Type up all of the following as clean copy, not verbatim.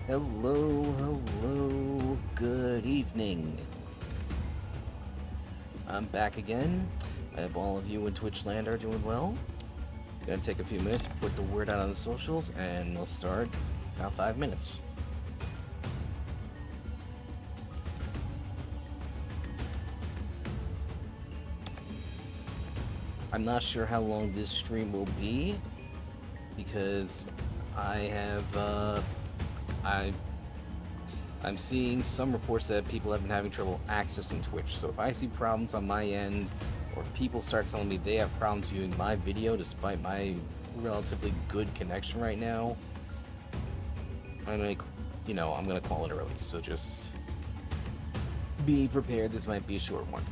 Hello, hello, good evening. I'm back again. I hope all of you in Twitch land are doing well. Gonna take a few minutes to put the word out on the socials, and we'll start in about 5 minutes. I'm not sure how long this stream will be, because I'm seeing some reports that people have been having trouble accessing Twitch. So if I see problems on my end, or people start telling me they have problems viewing my video despite my relatively good connection right now, I'm gonna call it early. So just be prepared. This might be a short one.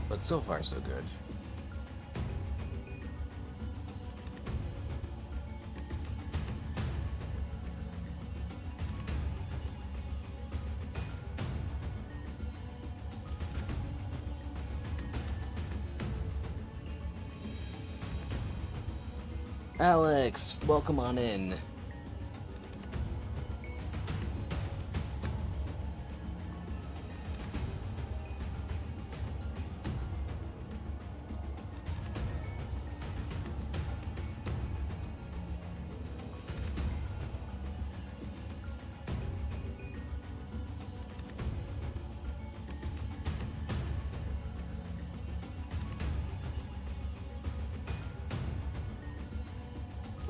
But so far, so good. Alex, welcome on in.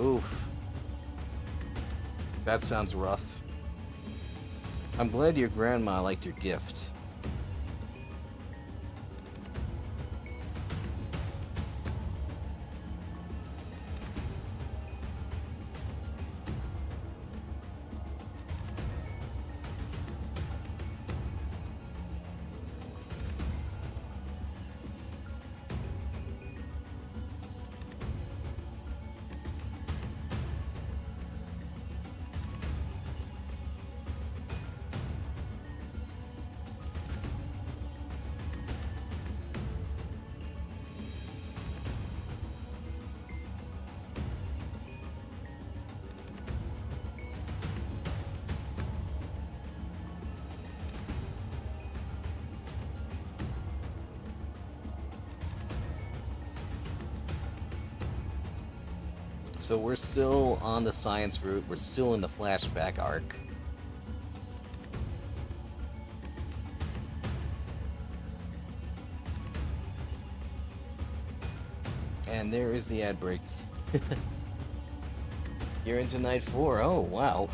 Oof. That sounds rough. I'm glad your grandma liked your gift. So we're still on the science route. We're still in the flashback arc. And there is the ad break. You're into night 4. Oh, wow.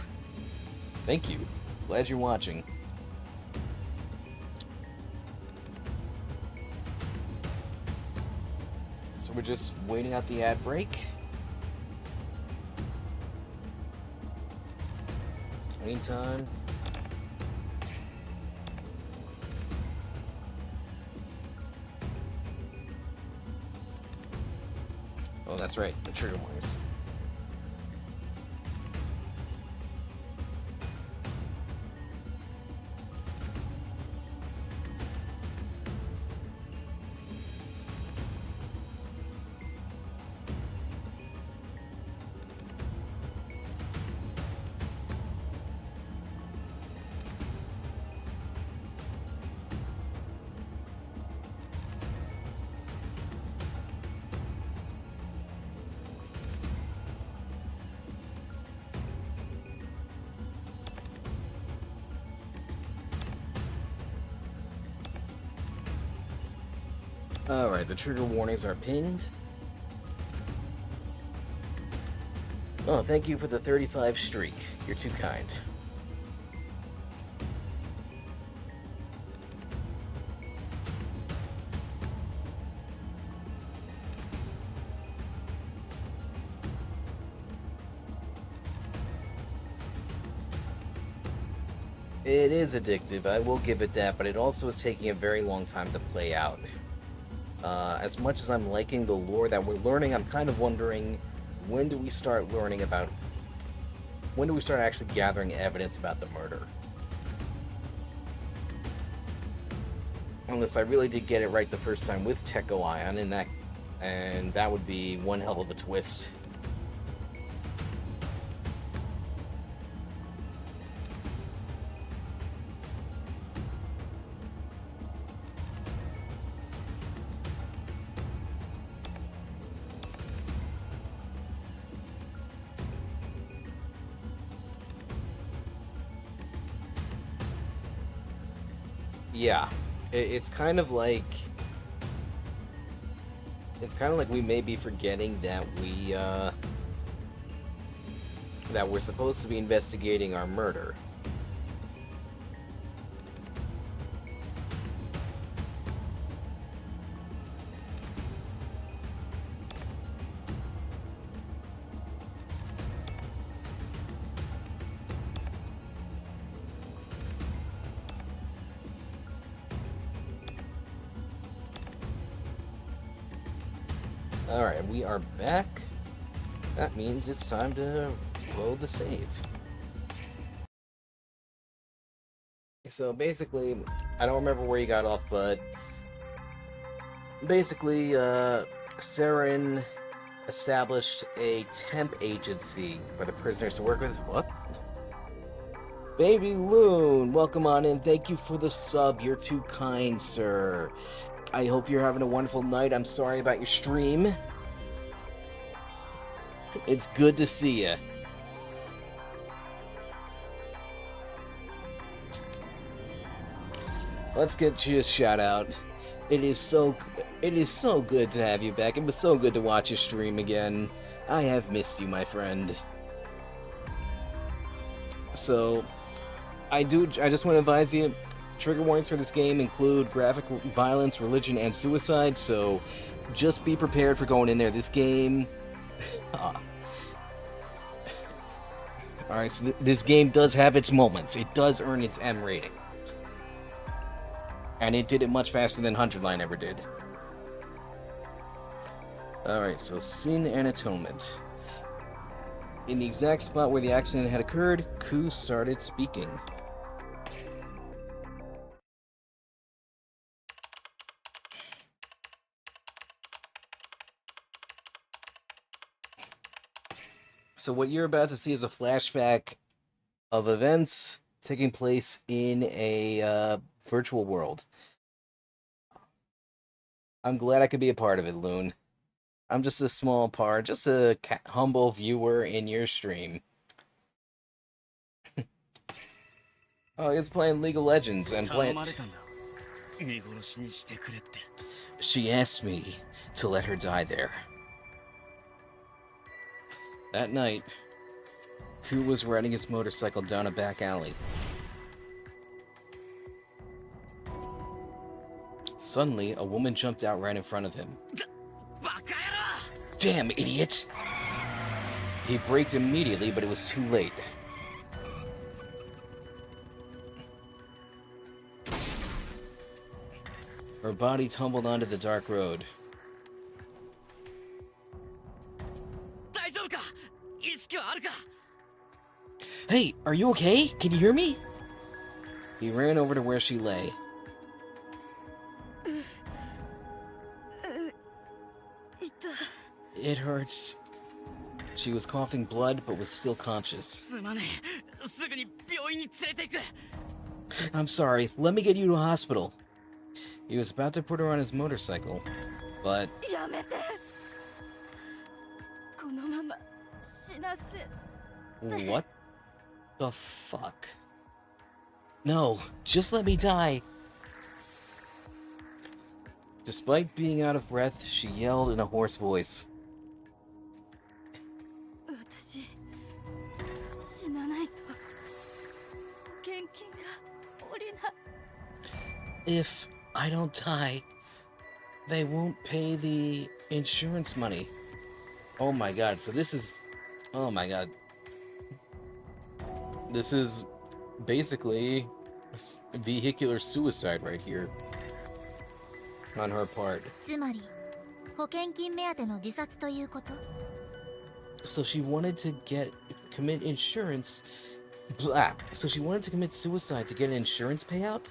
Thank you. Glad you're watching. So we're just waiting out the ad break. Meantime, oh, that's right, the trigger warnings. Alright, the trigger warnings are pinned. Oh, thank you for the 35 streak. You're too kind. It is addictive, I will give it that, but it also is taking a very long time to play out. As much as I'm liking the lore that we're learning, I'm kind of wondering, when do we start learning about... When do we start actually gathering evidence about the murder? Unless I really did get it right the first time with Techo Ion, and that would be one hell of a twist. Yeah, it's kind of like... It's kind of like we may be forgetting that that we're supposed to be investigating our murder. Alright, we are back. That means it's time to load the save. So basically, I don't remember where you got off, but basically, Saren established a temp agency for the prisoners to work with. What? Baby Loon, welcome on in. Thank you for the sub. You're too kind, sir. I hope you're having a wonderful night. I'm sorry about your stream. It's good to see you. Let's get you a shout out. It is so good to have you back. It was so good to watch you stream again. I have missed you, my friend. So, I just want to advise you, trigger warnings for this game include graphic violence, religion, and suicide, so just be prepared for going in there. This game... Alright, so this game does have its moments. It does earn its M rating. And it did it much faster than 100 Line ever did. Alright, so Sin and Atonement. In the exact spot where the accident had occurred, Ku started speaking. So what you're about to see is a flashback of events taking place in a virtual world. I'm glad I could be a part of it, Loon. I'm just a small part, just a humble viewer in your stream. Oh, he's playing League of Legends and playing... She asked me to let her die there. That night, Ku was riding his motorcycle down a back alley. Suddenly, a woman jumped out right in front of him. Damn, idiot! He braked immediately, but it was too late. Her body tumbled onto the dark road. Hey, are you okay? Can you hear me? He ran over to where she lay. It hurts. She was coughing blood, but was still conscious. I'm sorry, let me get you to a hospital. He was about to put her on his motorcycle, but... What the fuck? No, just let me die. Despite being out of breath, she yelled in a hoarse voice. If I don't die, they won't pay the insurance money. Oh my god, so this is... Oh my god. This is basically Vehicular suicide right here on her part. つまり保険金目当ての自殺ということ？ So she wanted to commit insurance. Blah. So she wanted to commit suicide to get an insurance payout?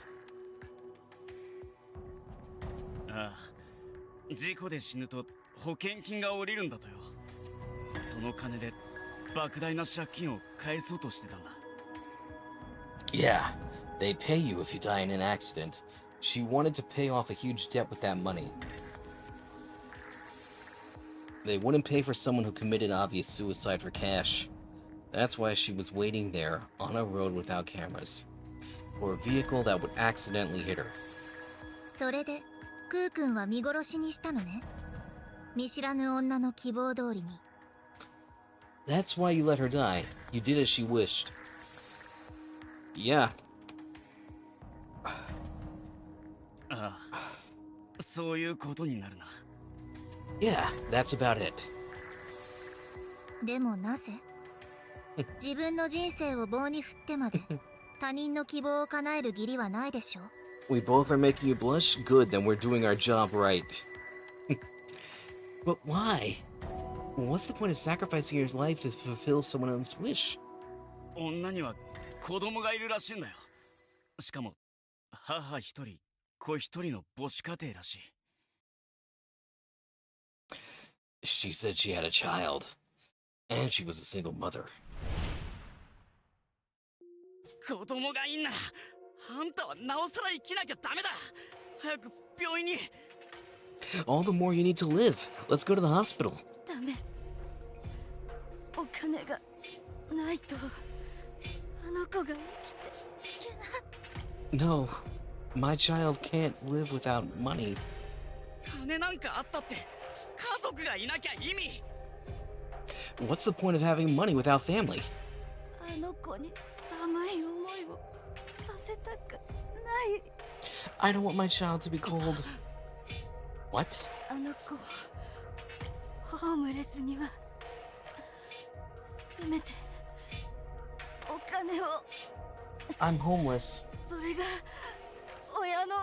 ああ、事故で死ぬと保険金が下りるんだとよ。その金で莫大な借金を返そうとしてたんだ。Yeah, they pay you if you die in an accident. She wanted to pay off a huge debt with that money. They wouldn't pay for someone who committed obvious suicide for cash. That's why she was waiting there, on a road without cameras, for a vehicle that would accidentally hit her. それでクー君は見殺しにしたのね。見知らぬ女の希望通りに。That's why you let her die. You did as she wished. Yeah. ああ、そういうことになるな。Yeah, that's about it. でもなぜ自分の人生を棒に振ってまで他人の希望を叶える義理はないでしょ。 We both are making you blush? Good, then we're doing our job right. But why? What's the point of sacrificing your life to fulfill someone else's wish? 女には子供がいるらしいんだよ。しかも母一人子一人の母子家庭らしい。She said she had a child, and she was a single mother. 子供がいんならあんたはなおさら生きなきゃダメだ。早く病院に。 All the more you need to live. Let's go to the hospital. ダメ。お金がないとあの子が生きていけない。 No, my child can't live without money. 金なんかあったって家族がいなきゃ意味。 What's the point of having money without family? あの子に寒い思いをさせたくない。 I don't want my child to be cold. What? あの子をホームレスにはせめてお金を。 I'm homeless. それが親の。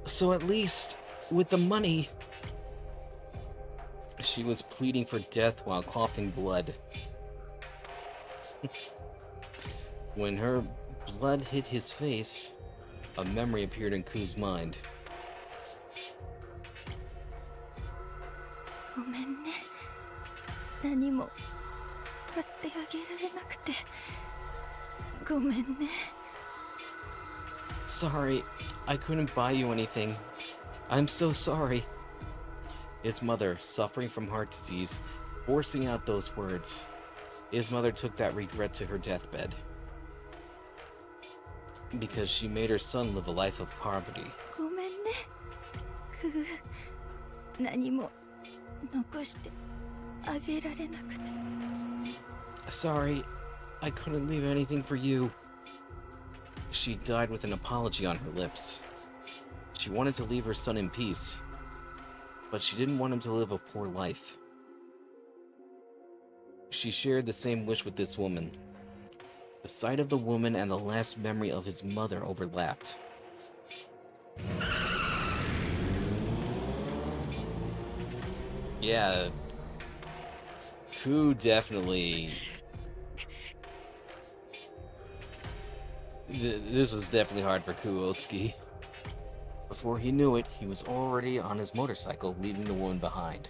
So at least, with the money... She was pleading for death while coughing blood. When her blood hit his face, a memory appeared in Ku's mind. ごめんね。何も買ってあげられなくてごめんね。 Sorry, I couldn't buy you anything. I'm so sorry. His mother, suffering from heart disease, forcing out those words. His mother took that regret to her deathbed. Because she made her son live a life of poverty. ごめんね。くー、何も残してあげられなくて。 Sorry, I couldn't leave anything for you. She died with an apology on her lips. She wanted to leave her son in peace, but she didn't want him to live a poor life. She shared the same wish with this woman. The sight of the woman and the last memory of his mother overlapped. Yeah, Ku definitely... This was definitely hard for Kuotsuki. Before he knew it, he was already on his motorcycle, leaving the woman behind.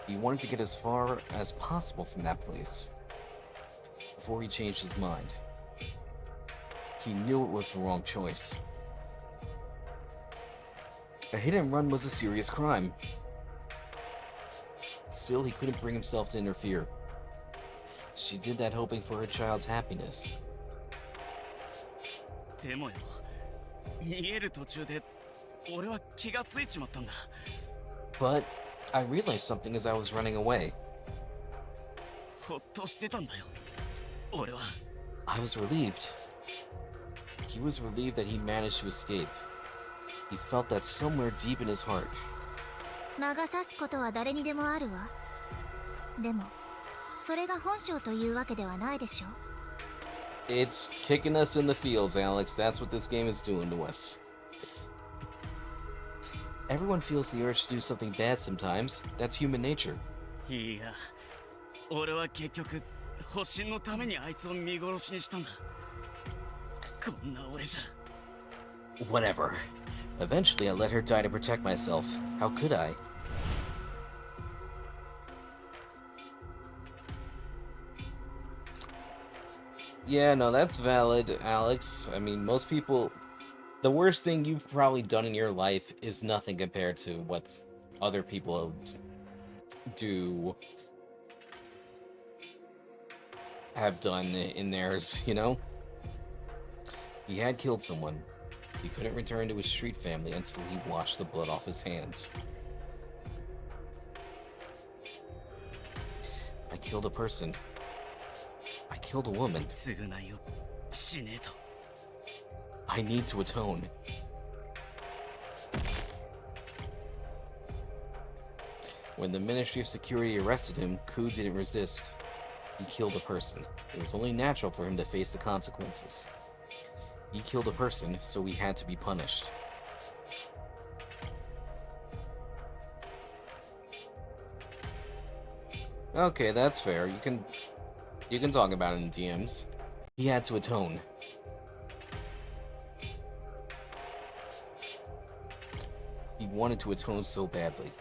He wanted to get as far as possible from that place before he changed his mind. He knew it was the wrong choice. A hit and run was a serious crime. Still, he couldn't bring himself to interfere. She did that hoping for her child's happiness. でもよ、逃げる途中で俺は気がついちまったんだ。 But I realized something as I was running away. ほっとしてたんだよ、俺は。 I was relieved. He was relieved that he managed to escape. He felt that somewhere deep in his heart. 魔が差すことは誰にでもあるわ。でも、それが本性というわけではないでしょ。It's kicking us in the fields, Alex. That's what this game is doing to us. Everyone feels the urge to do something bad sometimes. That's human nature. いや、俺は結局保身のためにあいつを見殺しにしたんだ。こんな俺じゃ。Whatever. Eventually, I let her die to protect myself. How could I? Yeah, no, that's valid, Alex. I mean, most people... The worst thing you've probably done in your life is nothing compared to what other people have done in theirs, you know? He had killed someone. He couldn't return to his street family until he washed the blood off his hands. I killed a person. I killed a woman. 償いをしねえと。I need to atone. When the Ministry of Security arrested him, Ku didn't resist. He killed a person. It was only natural for him to face the consequences. He killed a person, so he had to be punished. Okay, that's fair. You can talk about it in DMs. He had to atone. He wanted to atone so badly.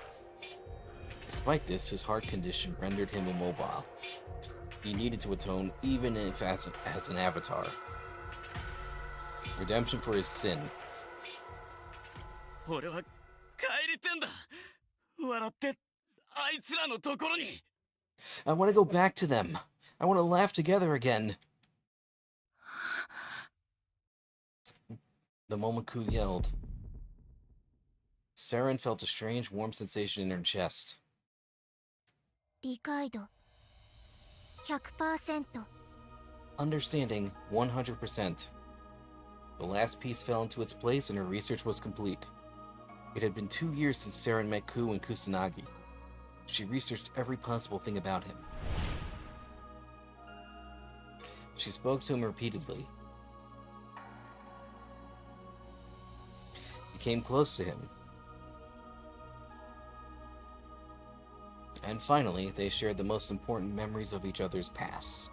Despite this, his heart condition rendered him immobile. He needed to atone even if as an avatar. Redemption for his sin. 俺は帰りてんだ。笑ってあいつらのところに。I want to go back to them. I want to laugh together again. The moment Ku yelled, Saren felt a strange warm sensation in her chest. 理解度 100%。 Understanding 100%. The last piece fell into its place and her research was complete. It had been 2 years since Saren met Ku and Kusanagi. She researched every possible thing about him. She spoke to him repeatedly. He came close to him. And finally, they shared the most important memories of each other's past.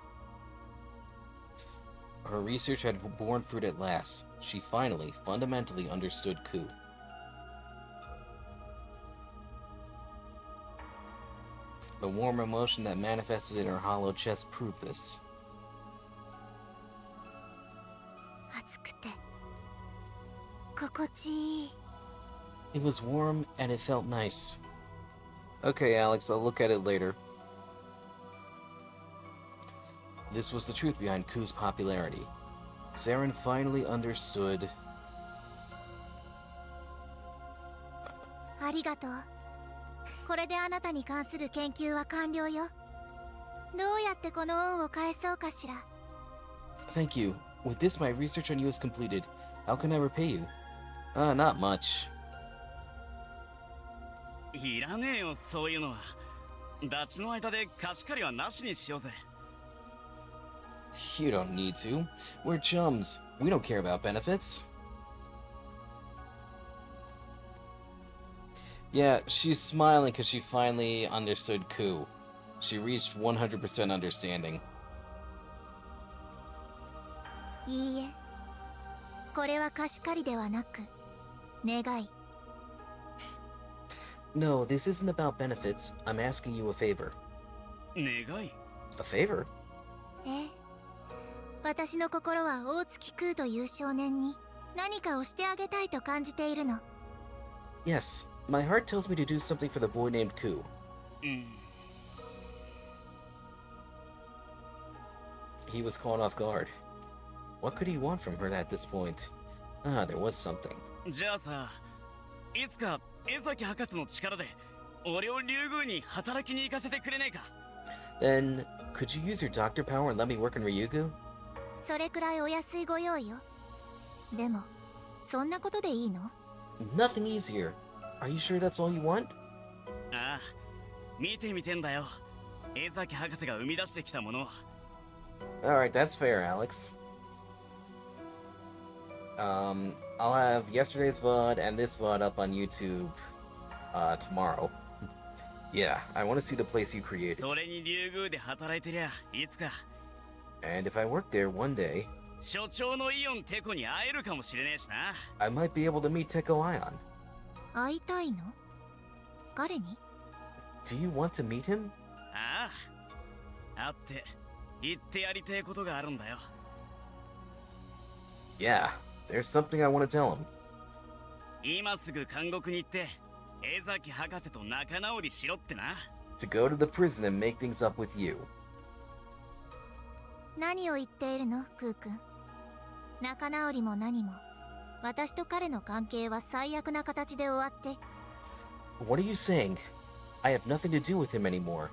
Her research had borne fruit at last. She finally, fundamentally understood Ku. The warm emotion that manifested in her hollow chest proved this. 熱くて心地いい。 It was warm and it felt nice. Okay, Alex, I'll look at it later. This was the truth behind Ku's popularity. Saren finally understood. ありがとう。これであなたに関する研究は完了よ。どうやってこの恩を返そうかしら。 Thank you. With this, my research on you is completed. How can I repay you? Not much. いらねえよ、そういうのは。ダチの間で貸し借りはなしにしようぜ。You don't need to. We're chums. We don't care about benefits. Yeah, she's smiling because she finally understood Ku. She reached 100% understanding. いいえ。これは貸し借りではなく、願い。 No, this isn't about benefits. I'm asking you a favor. 願い？ A favor? ええ。私の心は大月空という少年に何かをしてあげたいと感じているの。 Yes, my heart tells me to do something for the boy named Ku. うん。 He was caught off guard. What could he want from her at this point? There was something. じゃあさ、いつか江崎博士の力で俺を竜宮に働きに行かせてくれねえか？ Then, could you use your doctor power and let me work in Ryugu? それくらいお安いご用意よ。でも、そんなことでいいの？ Nothing easier. Are you sure that's all you want? ああ、見てみてんだよ。江崎博士が生み出してきたもの。Alright, that's fair, Alex. I'll have yesterday's VOD and this VOD up on YouTube tomorrow. Yeah, I want to see the place you created. それに竜宮で働いてりゃいつか And if I work there one day, 所長のイオンテコに会えるかもしれねえしな I might be able to meet Teko Ion. 会いたいの？彼に？ Do you want to meet him? ああ会って言ってやりてえことがあるんだよ Yeah, there's something I want to tell him. 今すぐ監獄に行って江崎博士と仲直りしろってな To go to the prison and make things up with you. 何を言っているの、クー君。仲直りも何も。私と彼の関係は最悪な形で終わって。What are you saying? I have nothing to do with him anymore.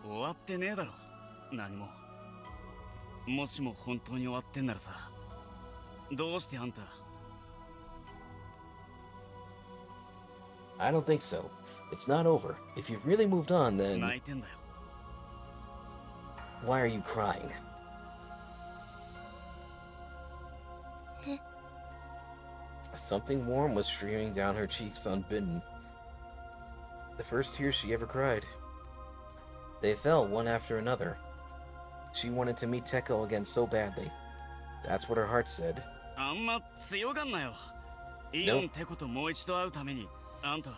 終わってねえだろ何ももしも本当に終わってんならさどうしてあんた I don't think so. It's not over. If you've really moved on, then 泣いてんだよ why are you crying? え？ Something warm was streaming down her cheeks unbidden. The first tears she ever cried. They fell one after another. She wanted to meet Teko again so badly. That's what her heart said. あんま強がんなよイオンテコともう一度会うためにあんた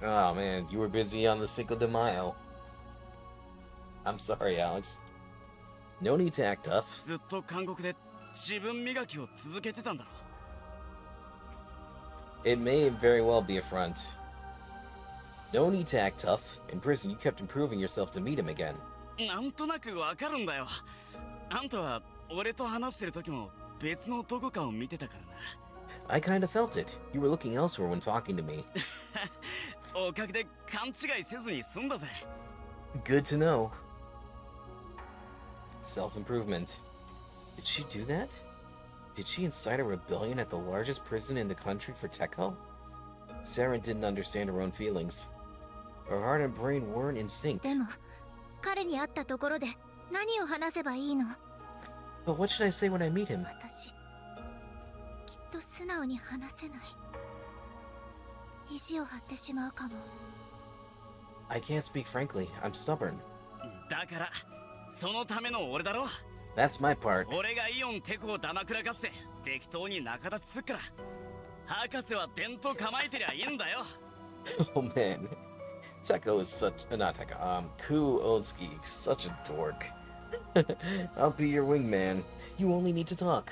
Oh man, you were busy on the Cinco de Mayo. I'm sorry, Alex. No need to act tough. ずっと監獄で自分磨きを続けてたんだろ It may very well be a front. No need to act tough. In prison, you kept improving yourself to meet him again. なんとなくわかるんだよあんたは俺と話してる時も別のどこかを見てたからな I kind of felt it. You were looking elsewhere when talking to me. おかげで勘違いせずに済んだぜ Good to know. Self-improvement. Did she do that? Did she incite a rebellion at the largest prison in the country for Teko? Saren didn't understand her own feelings. Her heart and brain weren't in sync. でも、彼に会ったところで何を話せばいいの？ But what should I say when I meet him? 私、きっと素直に話せない。意地を張ってしまうかも。I can't speak frankly. I'm stubborn. だからそのための俺だろ That's my part. 俺がイオンテコをだまくらかして適当に仲立ちすっから博士は伝統構えてりゃいいんだよ Oh man. Teko is such... not Teko. Ku Otsuki. Such a dork. I'll be your wingman. You only need to talk.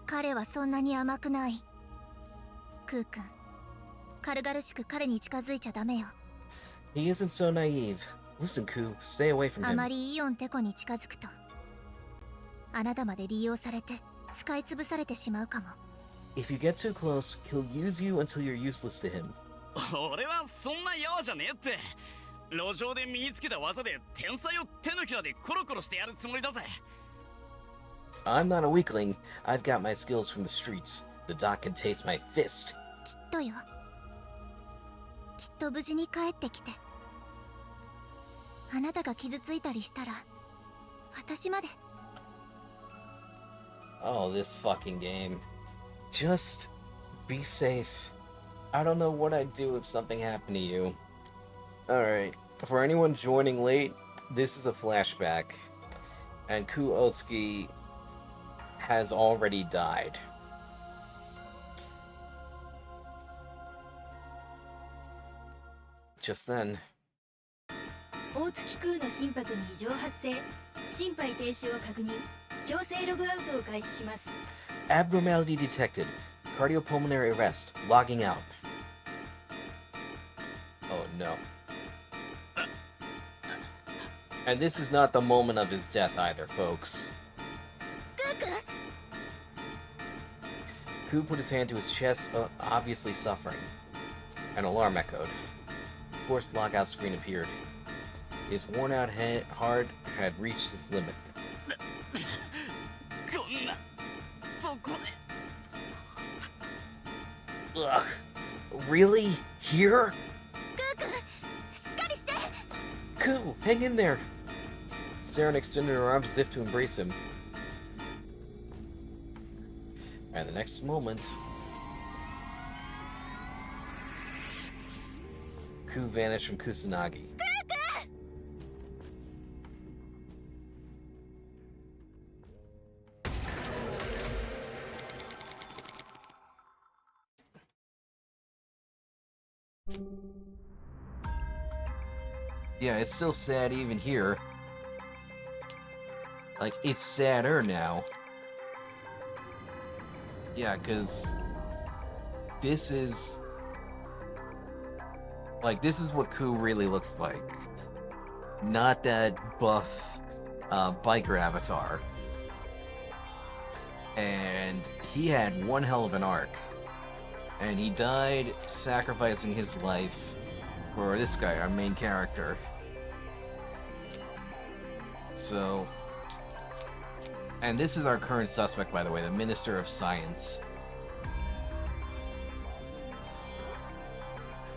彼はそんなに甘くない。クー君、軽々しく彼に近づいちゃダメよ。He isn't so naive. Listen, Ku, stay away from あま him. りイオンテコに近づくと、あなたまで利用されて使い潰されてしまうかも。If you get too close, he'll use you until you're useless to him. 俺はそんなやわじゃねえって路上で身につけた技で天才を手のひらでコロコロしてやるつもりだぜ I'm not a weakling. I've got my skills from the streets. The doc can taste my fist. きっとよ。きっと無事に帰ってきて。あなたが傷ついたりしたら、私まで。Oh, this fucking game. Just be safe. I don't know what I'd do if something happened to you. Alright, for anyone joining late, this is a flashback. And Ku Otsuki has already died. Just then. 大月空の心拍に異常発生心肺停止を確認強制ログアウトを開始します Abnormality detected. Cardiopulmonary arrest. Logging out. Oh no. And this is not the moment of his death either, folks. クー君、 Ku put his hand to his chest, obviously suffering. An alarm echoed. Forced logout screen appeared. His worn-out heart had reached its limit. こんなどこで Ugh. Really? Here? Ku, hang in there! Saren extended her arms as if to embrace him. And the next moment, Ku vanished from Kusanagi. Yeah, it's still sad even here. Like, it's sadder now. Yeah, because this is... Like, this is what Ku really looks like. Not that buff biker avatar. And he had one hell of an arc. And he died sacrificing his life for this guy, our main character. So... And this is our current suspect, by the way, the Minister of Science.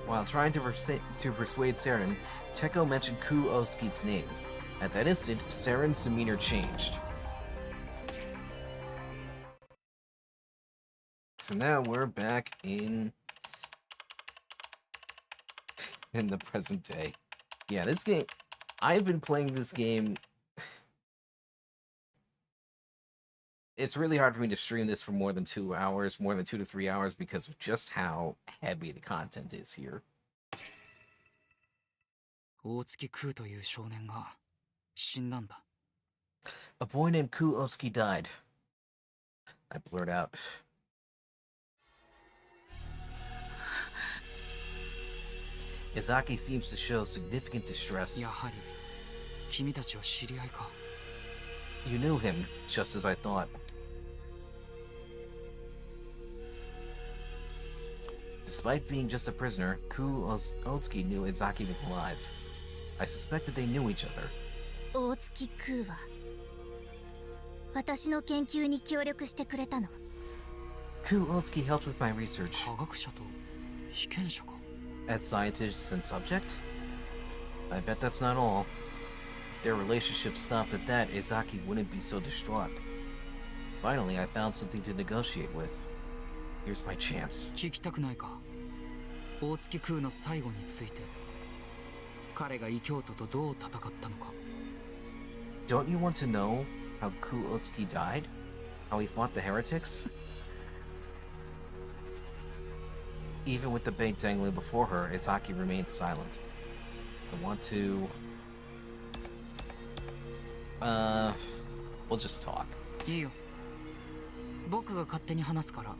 While trying to persuade Saren, Teko mentioned Ku Oski's name. At that instant, Saren's demeanor changed. So now we're back in the present day. Yeah, this game... I've been playing this game... It's really hard for me to stream this for more than 2 hours, more than 2 to 3 hours, because of just how heavy the content is here. 大月空という少年が死んだんだ。 A boy named Ku Oski died. I blurt out. Izaki seems to show significant distress. やはり君たちは知り合いか。 You knew him, just as I thought. Despite being just a prisoner, Ku Otsuki knew Izaki was alive. I suspected they knew each other. 大月空は私の研究に協力してくれたの。 Ku Otsuki helped with my research. 科学者と被験者か。 As scientist and subject? I bet that's not all. If their relationship stopped at that, Izaki wouldn't be so distraught. Finally, I found something to negotiate with. Here's my chance. 聞きたくないか。大月空の最後について。彼が異教徒とどう戦ったのか。 Don't you want to know how Ku Otsuki died? How he fought the heretics? Even with the bait dangling before her, Izaki remains silent. I want to... we'll just talk. いいよ。僕が勝手に話すから、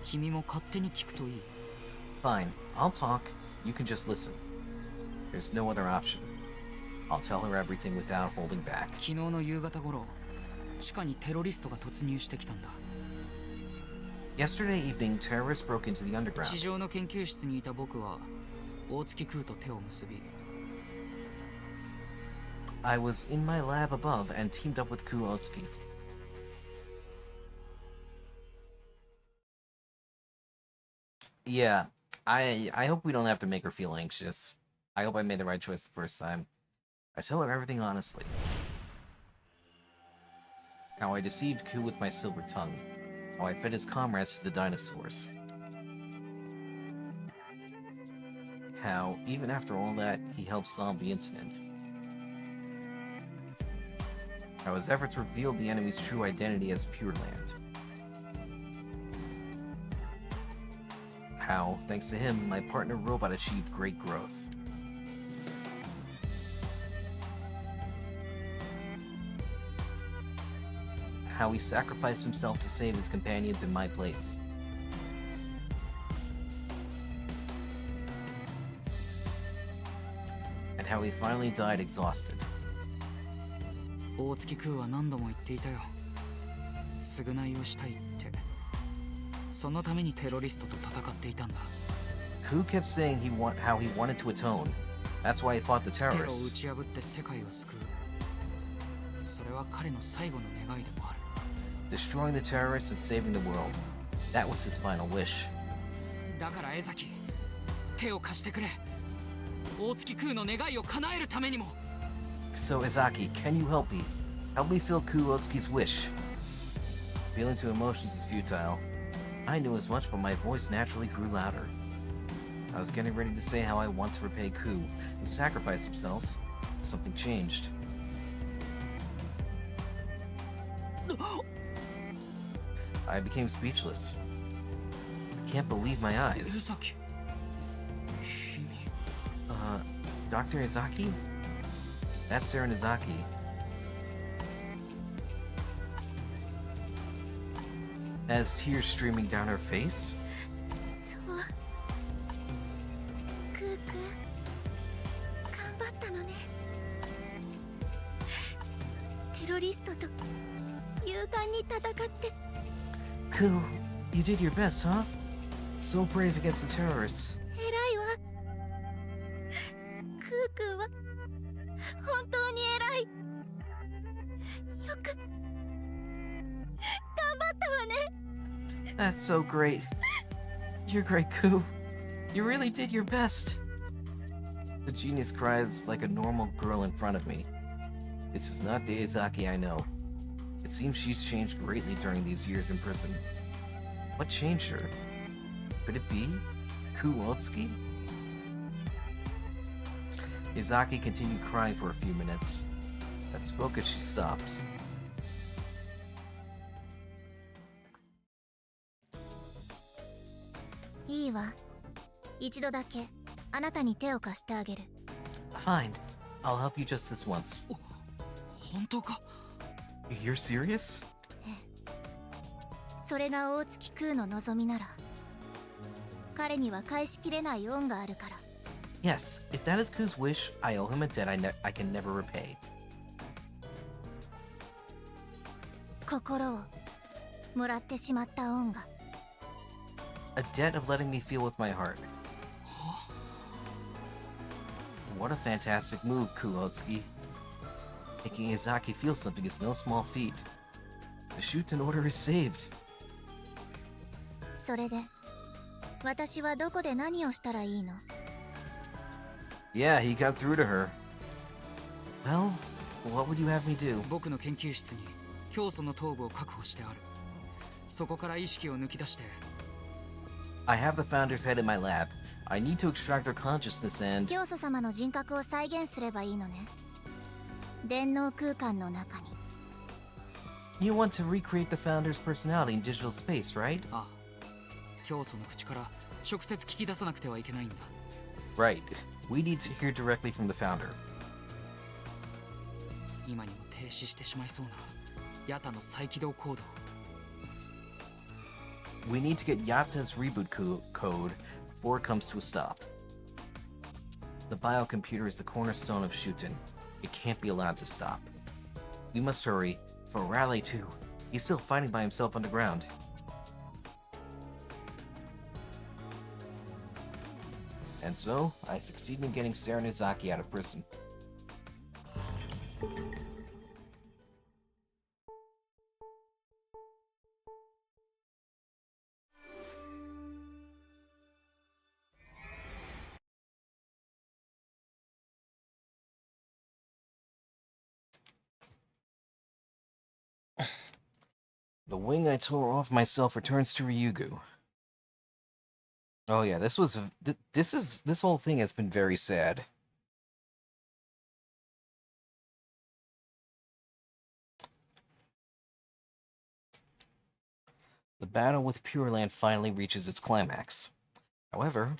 君も勝手に聞くといい。 Fine, I'll talk. You can just listen. There's no other option. I'll tell her everything without holding back. 昨日の夕方頃、地下にテロリストが突入してきたんだ。 Yesterday evening, terrorists broke into the 地 underground. 上の研究室にいた僕は、大月空と手を結び、 I was in my lab above and teamed up with Ku Otsuki. Yeah, I hope we don't have to make her feel anxious. I hope I made the right choice the first time. I tell her everything honestly. How I deceived Ku with my silver tongue. How I fed his comrades to the dinosaurs. How, even after all that, he helped solve the incident. How his efforts revealed the enemy's true identity as Pure Land. How, thanks to him, my partner robot achieved great growth. How he sacrificed himself to save his companions in my place. And how he finally died exhausted. 大月空は何度も言っていたよ。償いをしたいって。そのためにテロリストと戦っていたんだ。 Ku kept saying how he wanted to atone. That's why he fought the テロを打 terrorists. ち破って世界を救う。それは彼の最後の願いでもある。 Destroying the terrorists and saving the world. That was his final wish. だから江崎、手を貸してくれ。大月空の願いを叶えるためにも。 So, Izaki, can you help me? Help me fill Kuotsuki's wish. Feeling to emotions is futile. I knew as much, but my voice naturally grew louder. I was getting ready to say how I want to repay Ku, who sacrificed himself. Something changed. I became speechless. I can't believe my eyes. さき。君。Dr. Izaki? That's Sarah Nizaki. Has tears streaming down her face? そうクーくん頑張ったのね。テロリストと勇敢に戦って。 Ku, you did your best, huh? So brave against the terrorists. 偉いわ。クーくんは本当に偉い。よく頑張ったわね。 That's so great. You're great, Ku. You really did your best. The genius cries like a normal girl in front of me. This is not the Izaki I know. It seems she's changed greatly during these years in prison. What changed her? Could it be Ku Otsuki? Izaki continued crying for a few minutes, then spoke as she stopped. Fine. I'll help you just this once. 本当か。 You're serious? それが大月空の望みなら、彼には返しきれない恩があるから。 Yes, if that is Ku's wish, I owe him a debt I can never repay. 心をもらってしまった恩が。 A debt of letting me feel with my heart. What a fantastic move, Ku Otsuki. Making Izaki feel something is no small feat. The Shuten order is saved. それで、私はどこで何をしたらいいの？ Yeah, he got through to her. Well, what would you have me do? 僕の研究室に教祖の頭部を確保してある。そこから意識を抜き出して。 I have the founder's head in my lab. I need to extract her consciousness and... 教祖様の人格を再現すればいいのね。電脳空間の中に。 You want to recreate the founder's personality in digital space, right? ああ。教祖の口から直接聞き出さなくてはいけないんだ。 Right. We need to hear directly from the founder. 今にも停止してしまいそうなヤタの再起動コード。 We need to get Yata's reboot code before it comes to a stop. The biocomputer is the cornerstone of Shuten. It can't be allowed to stop. We must hurry, for Raleigh too. He's still fighting by himself underground. And so, I succeeded in getting Sarah Nizaki out of prison. The wing I tore off myself returns to Ryugu. Oh yeah, this whole thing has been very sad. The battle with Pure Land finally reaches its climax. However,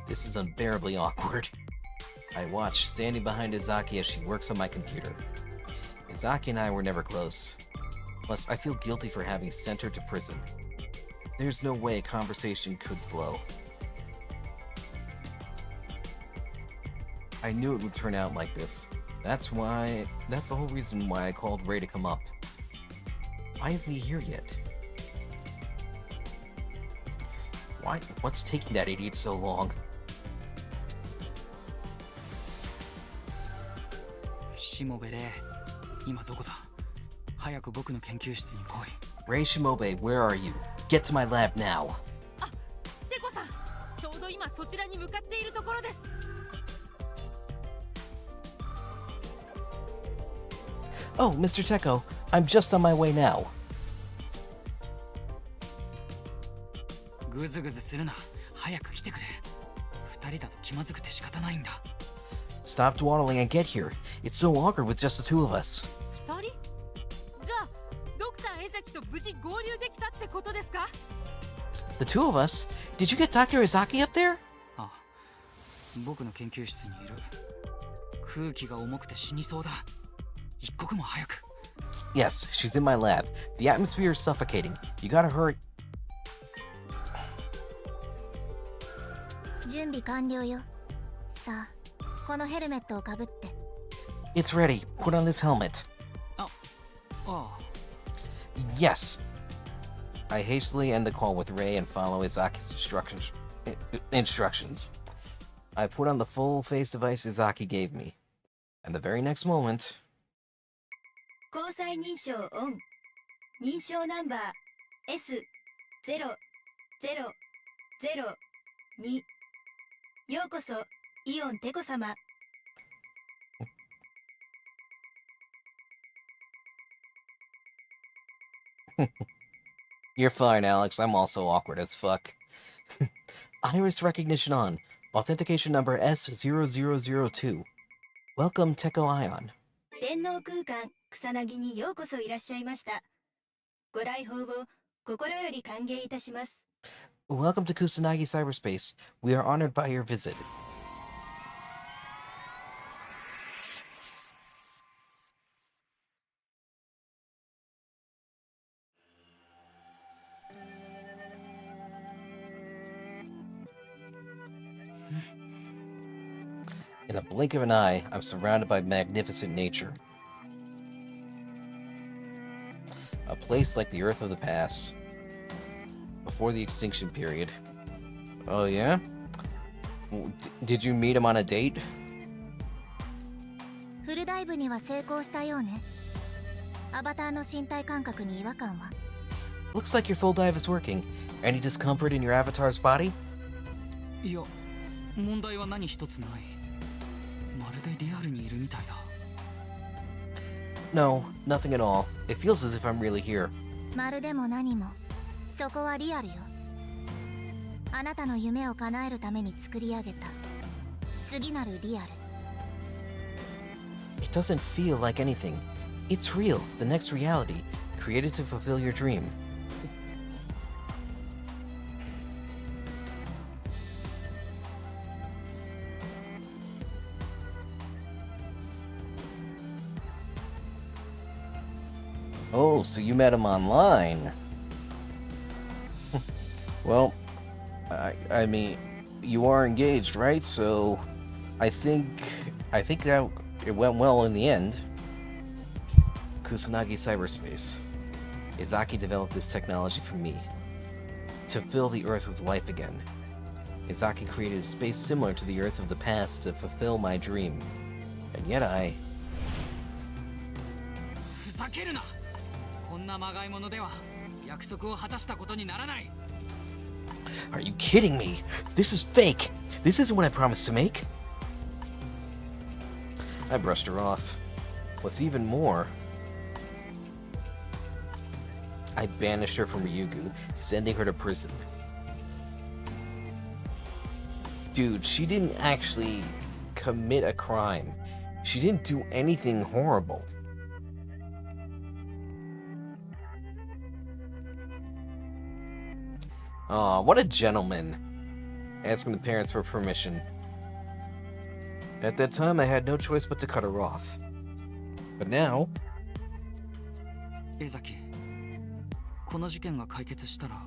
this is unbearably awkward. I watch, standing behind Izaki as she works on my computer. Izaki and I were never close. Plus, I feel guilty for having sent her to prison. There's no way a conversation could flow. I knew it would turn out like this. That's the whole reason why I called Ray to come up. Why isn't he here yet? What's taking that idiot so long? 知しもべれ、今どこだ？早く僕の研究室に来い。Ray Shimobe, where are you? Get to my lab now. テコさん、ちょうど今そちらに向かっているところです。Oh, Mr. Teko, I'm just on my way now. グズグズするな。早く来てくれ。二人だと気まずくて仕方ないんだ。Stop dawdling and get here. It's so awkward with just the two of us. 二人？じゃあドクター江崎と無事合流できたってことですか？ The two of us? Did you get Dr. Izaki up there? あ、僕の研究室にいる。空気が重くて死にそうだ。一刻も早く。Yes, she's in my lab. The atmosphere is suffocating. You gotta hurry. 準備完了よ。さあ、このヘルメットをかぶって。It's ready. Put on this helmet. ああ。Yes. I hastily end the call with Ray and follow Izaki's instructions. I put on the full-face device Izaki gave me. And the very next moment... 交際認証オン。認証ナンバー S0002。ようこそ、イオンテコ様。You're fine, Alex. I'm also awkward as fuck. Iris recognition on. Authentication number S0002. Welcome, Teko Ion. 電脳空間草薙にようこそいらっしゃいました。ご来訪を心より歓迎いたします。Welcome to Kusanagi Cyberspace. We are honored by your visit. In a blink of an eye, I'm surrounded by magnificent nature. A place like the Earth of the past. Before the extinction period. Oh yeah? Did you meet him on a date? フルダイブには成功したようね。アバターの身体感覚に違和感は？ Looks like your full dive is working. Any discomfort in your avatar's body? いや、問題は何一つない。まるでリアルにいるみたいだ。No, nothing at all. It feels as if I'm really here. まるでも何も。そこはリアルよ。あなたの夢を叶えるために作り上げた次なるリアル。 It doesn't feel like anything. It's real, the next reality, created to fulfill your dream. Oh, so you met him online. Well, I mean, you are engaged, right? So, I think that it went well in the end. Kusanagi Cyberspace. Izaki developed this technology for me. To fill the Earth with life again. Izaki created a space similar to the Earth of the past to fulfill my dream. And yet I... ふざけるな。こんなまがいものでは約束を果たしたことにならない。Are you kidding me? This is fake! This isn't what I promised to make! I brushed her off. What's even more... I banished her from Ryugu, sending her to prison. Dude, she didn't actually commit a crime. She didn't do anything horrible. Aw, what a gentleman. Asking the parents for permission. At that time, I had no choice but to cut her off. But now... 江崎、この事件が解決したら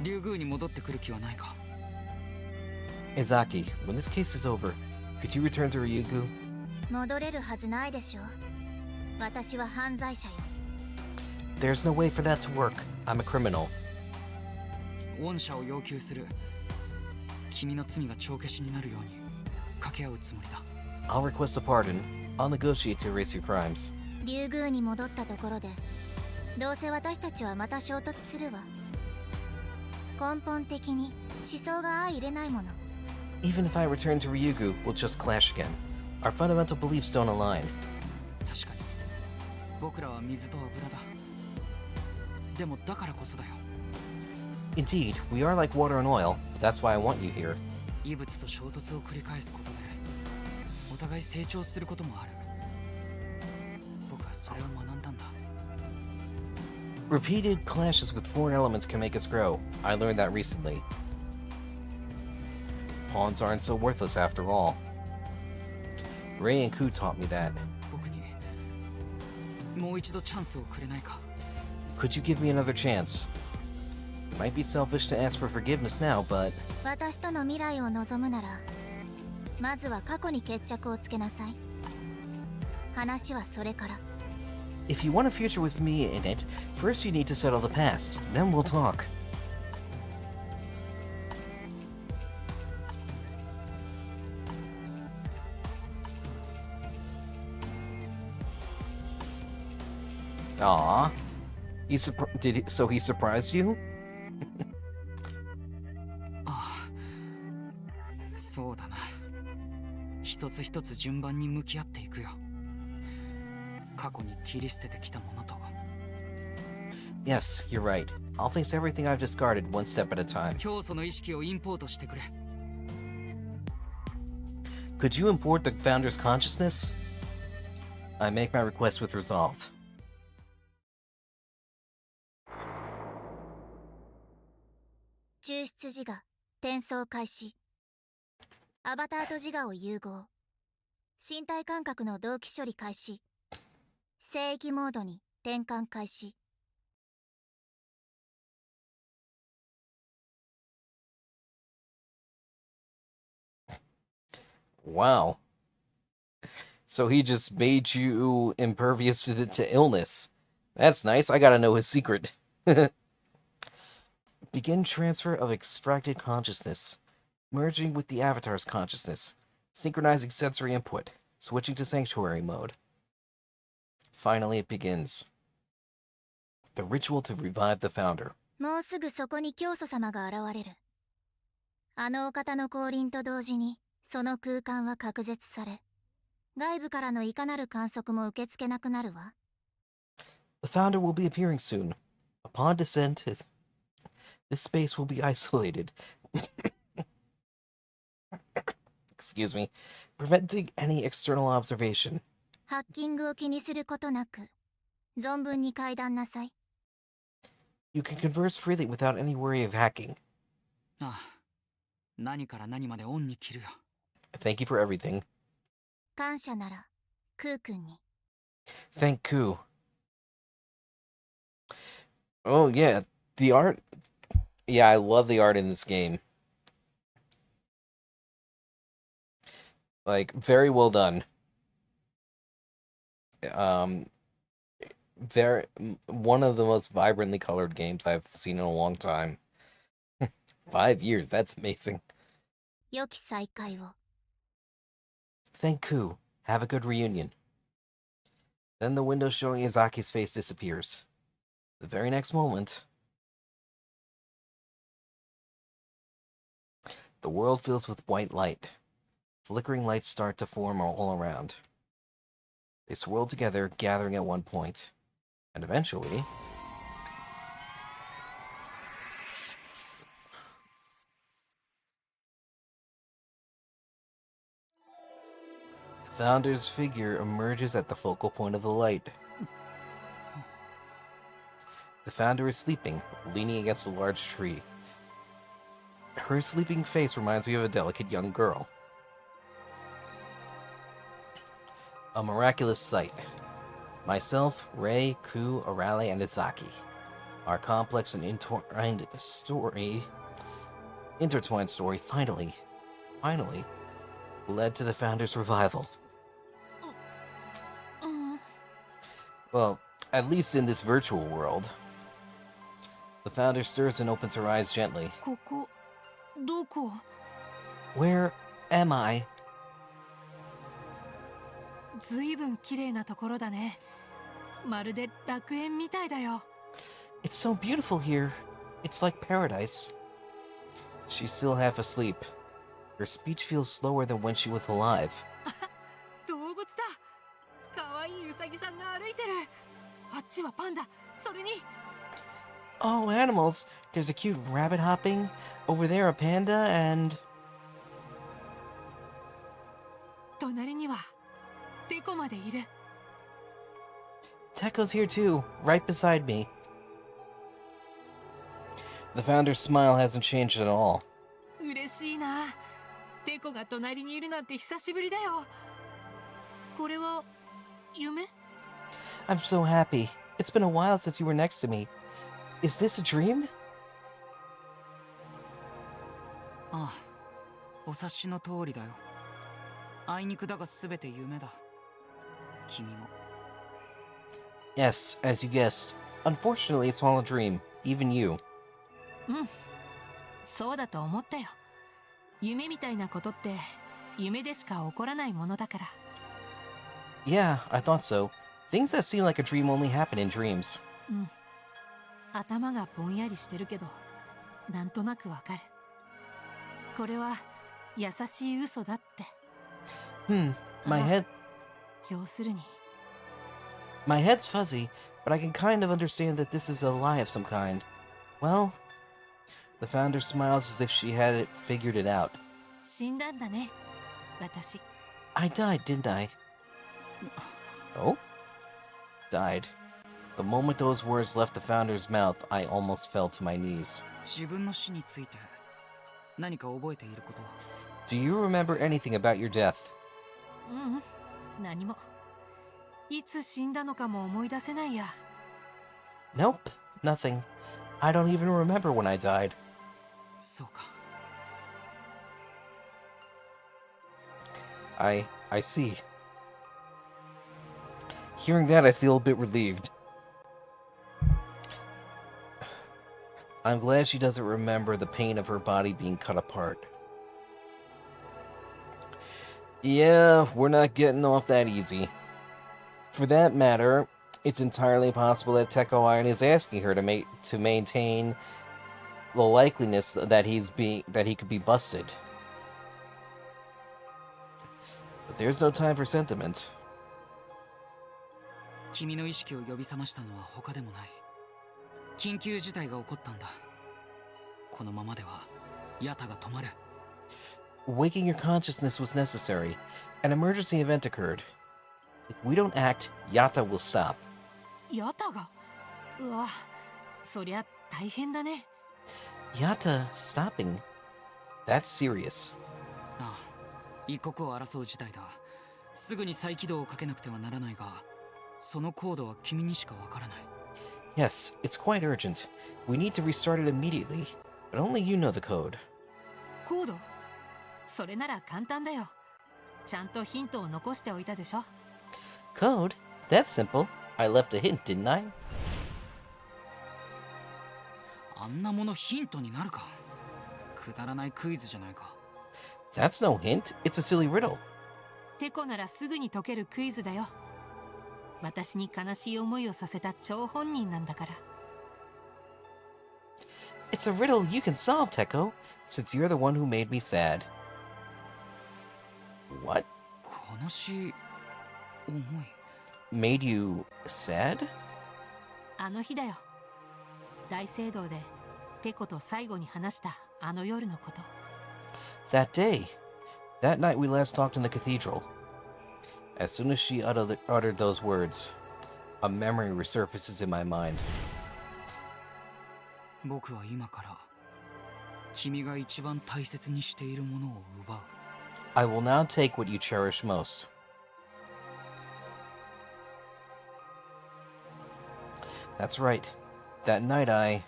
竜宮に戻ってくる気はないか？ Izaki, when this case is over, could you return to Ryugu? 戻れるはずないでしょ。私は犯罪者よ。 There's no way for that to work. I'm a criminal. 恩赦を要求する。君の罪が帳消しになるように掛け合うつもりだ。I'll request a pardon. I'll negotiate to erase your crimes. 竜宮に戻ったところでどうせ私たちはまた衝突するわ。根本的に思想が相入れないもの。 Even if I return to Ryugu, we'll just clash again. Our fundamental beliefs don't align. 確かに僕らは水と油だ。でもだからこそだよ。 Indeed, we are like water and oil, but that's why I want you here. 異物と衝突を繰り返すことでお互い成長することもある。僕はそれを学んだんだ。 Repeated clashes with foreign elements can make us grow. I learned that recently. Pawns aren't so worthless after all. Ray and Ku taught me that. 僕にもう一度チャンスをくれないか。 Could you give me another chance? It might be selfish to ask for forgiveness now, but 私との未来を望むならまずは過去に決着をつけなさい。話はそれから。 if you want a future with me in it, first you need to settle the past. Then we'll talk. Aww. So he surprised you? ああ、そうだな。一つ一つ順番に向き合っていくよ。過去に切り捨ててきたものと。 Yes, you're right. I'll face everything I've discarded one step at a time. 教祖の意識をインポートしてくれ。 Could you import the founder's consciousness? I make my request with resolve. 抽出自我転送開始。アバターと自我を融合。身体感覚の同期処理開始。聖域モードに転換開始。 Wow. So he just made you impervious to illness. That's nice. I gotta know his secret. Begin transfer of extracted consciousness. Merging with the avatar's consciousness. Synchronizing sensory input. Switching to sanctuary mode. Finally, it begins. The ritual to revive the founder. もうすぐそこに教祖様が現れる。あのお方の降臨と同時にその空間は隔絶され、外部からのいかなる観測も受け付けなくなるわ。 The founder will be appearing soon. Upon descent, this space will be isolated. Excuse me. Preventing any external observation. ハッキングを気にすることなく、存分に会談なさい。 You can converse freely without any worry of hacking. ああ、何から何までオンに切るよ。 Thank you for everything. 感謝なら、クー君に。 Thank Ku. Oh, yeah. The art. Yeah, I love the art in this game. Like, very well done. One of the most vibrantly colored games I've seen in a long time. 5 years, that's amazing. 良き再会を。 Thank Ku. Have a good reunion. Then the window showing Izaki's face disappears. The very next moment, the world fills with white light. Flickering lights start to form all around. They swirl together, gathering at one point. And eventually... the founder's figure emerges at the focal point of the light. The founder is sleeping, leaning against a large tree. Her sleeping face reminds me of a delicate young girl. A miraculous sight. Myself, Rei, Ku, Arale, and Izaki. Our complex and intertwined story finally led to the founder's revival. Well, at least in this virtual world. The founder stirs and opens her eyes gently. ここどこ？ Where am I? ずいぶん綺麗なところだね。まるで楽園みたいだよ。 It's so beautiful here. It's like paradise. She's still half asleep. Her speech feels slower than when she was alive. 動物だ。可愛いウサギさんが歩いてる。あっちはパンダ、それに Oh, animals! There's a cute rabbit hopping. Over there, a panda, and... 隣にはテコまでいる。 Tekko's here too, right beside me. The founder's smile hasn't changed at all. 嬉しいな。テコが隣にいるなんて久しぶりだよ。これは夢？ I'm so happy. It's been a while since you were next to me. Is this a dream? ああ、お察しの通りだよ。あいにくだが全て夢だ。君も。Yes, as you guessed. Unfortunately, it's all a dream. Even you. うん、そうだと思ったよ。夢みたいなことって夢でしか起こらないものだから。 Yeah, I thought so. Things that seem like a dream only happen in dreams. うん。頭がぼんやりしてるけど、なんとなくわかる。これは優しい嘘だって。My head... 要するに。 My head's fuzzy, but I can kind of understand that this is a lie of some kind. Well... The founder smiles as if she had it figured it out. 死んだんだね、私。 I died, didn't I? Oh? Died. The moment those words left the founder's mouth, I almost fell to my knees. 自分の死について何か覚えていることは？ Do you remember anything about your death? うん、何も。いつ死んだのかも思い出せないや。 Nope, nothing. I don't even remember when I died. そうか。 I see. Hearing that, I feel a bit relieved. I'm glad she doesn't remember the pain of her body being cut apart. Yeah, we're not getting off that easy. For that matter, it's entirely possible that Tekko Iron is asking her to maintain the likeliness that he could be busted. But there's no time for sentiment. 君の意識を呼び覚ましたのは他でもない。緊急事態が起こったんだ。このままではヤタが止まる。 Waking your consciousness was necessary. An emergency event occurred. If we don't act, Yatta will stop. ヤタが？うわ、そりゃ大変だね。 Yatta stopping? That's serious. ああ、一刻を争う事態だ。すぐに再起動をかけなくてはならないが、そのコードは君にしかわからない。 Yes, it's quite urgent. We need to restart it immediately. But only you know the code. コード？それなら簡単だよ。ちゃんとヒントを残しておいたでしょ。 Code? That's simple. I left a hint, didn't I? あんなものヒントになるか。くだらないクイズじゃないか。 That's no hint. It's a silly riddle. テコならすぐに解けるクイズだよ。私に悲しい思いをさせた張本人なんだから。 It's a riddle you can solve, Tekko, since you're the one who made me sad. What? 悲しい思い。 Made you sad? あの日だよ。大聖堂でテコと最後に話したあの夜のこと。 That day. That night we last talked in the cathedral. As soon as she uttered those words, a memory resurfaces in my mind. 僕は今から君が一番大切にしているものを奪う。 I will now take what you cherish most. That's right. That night I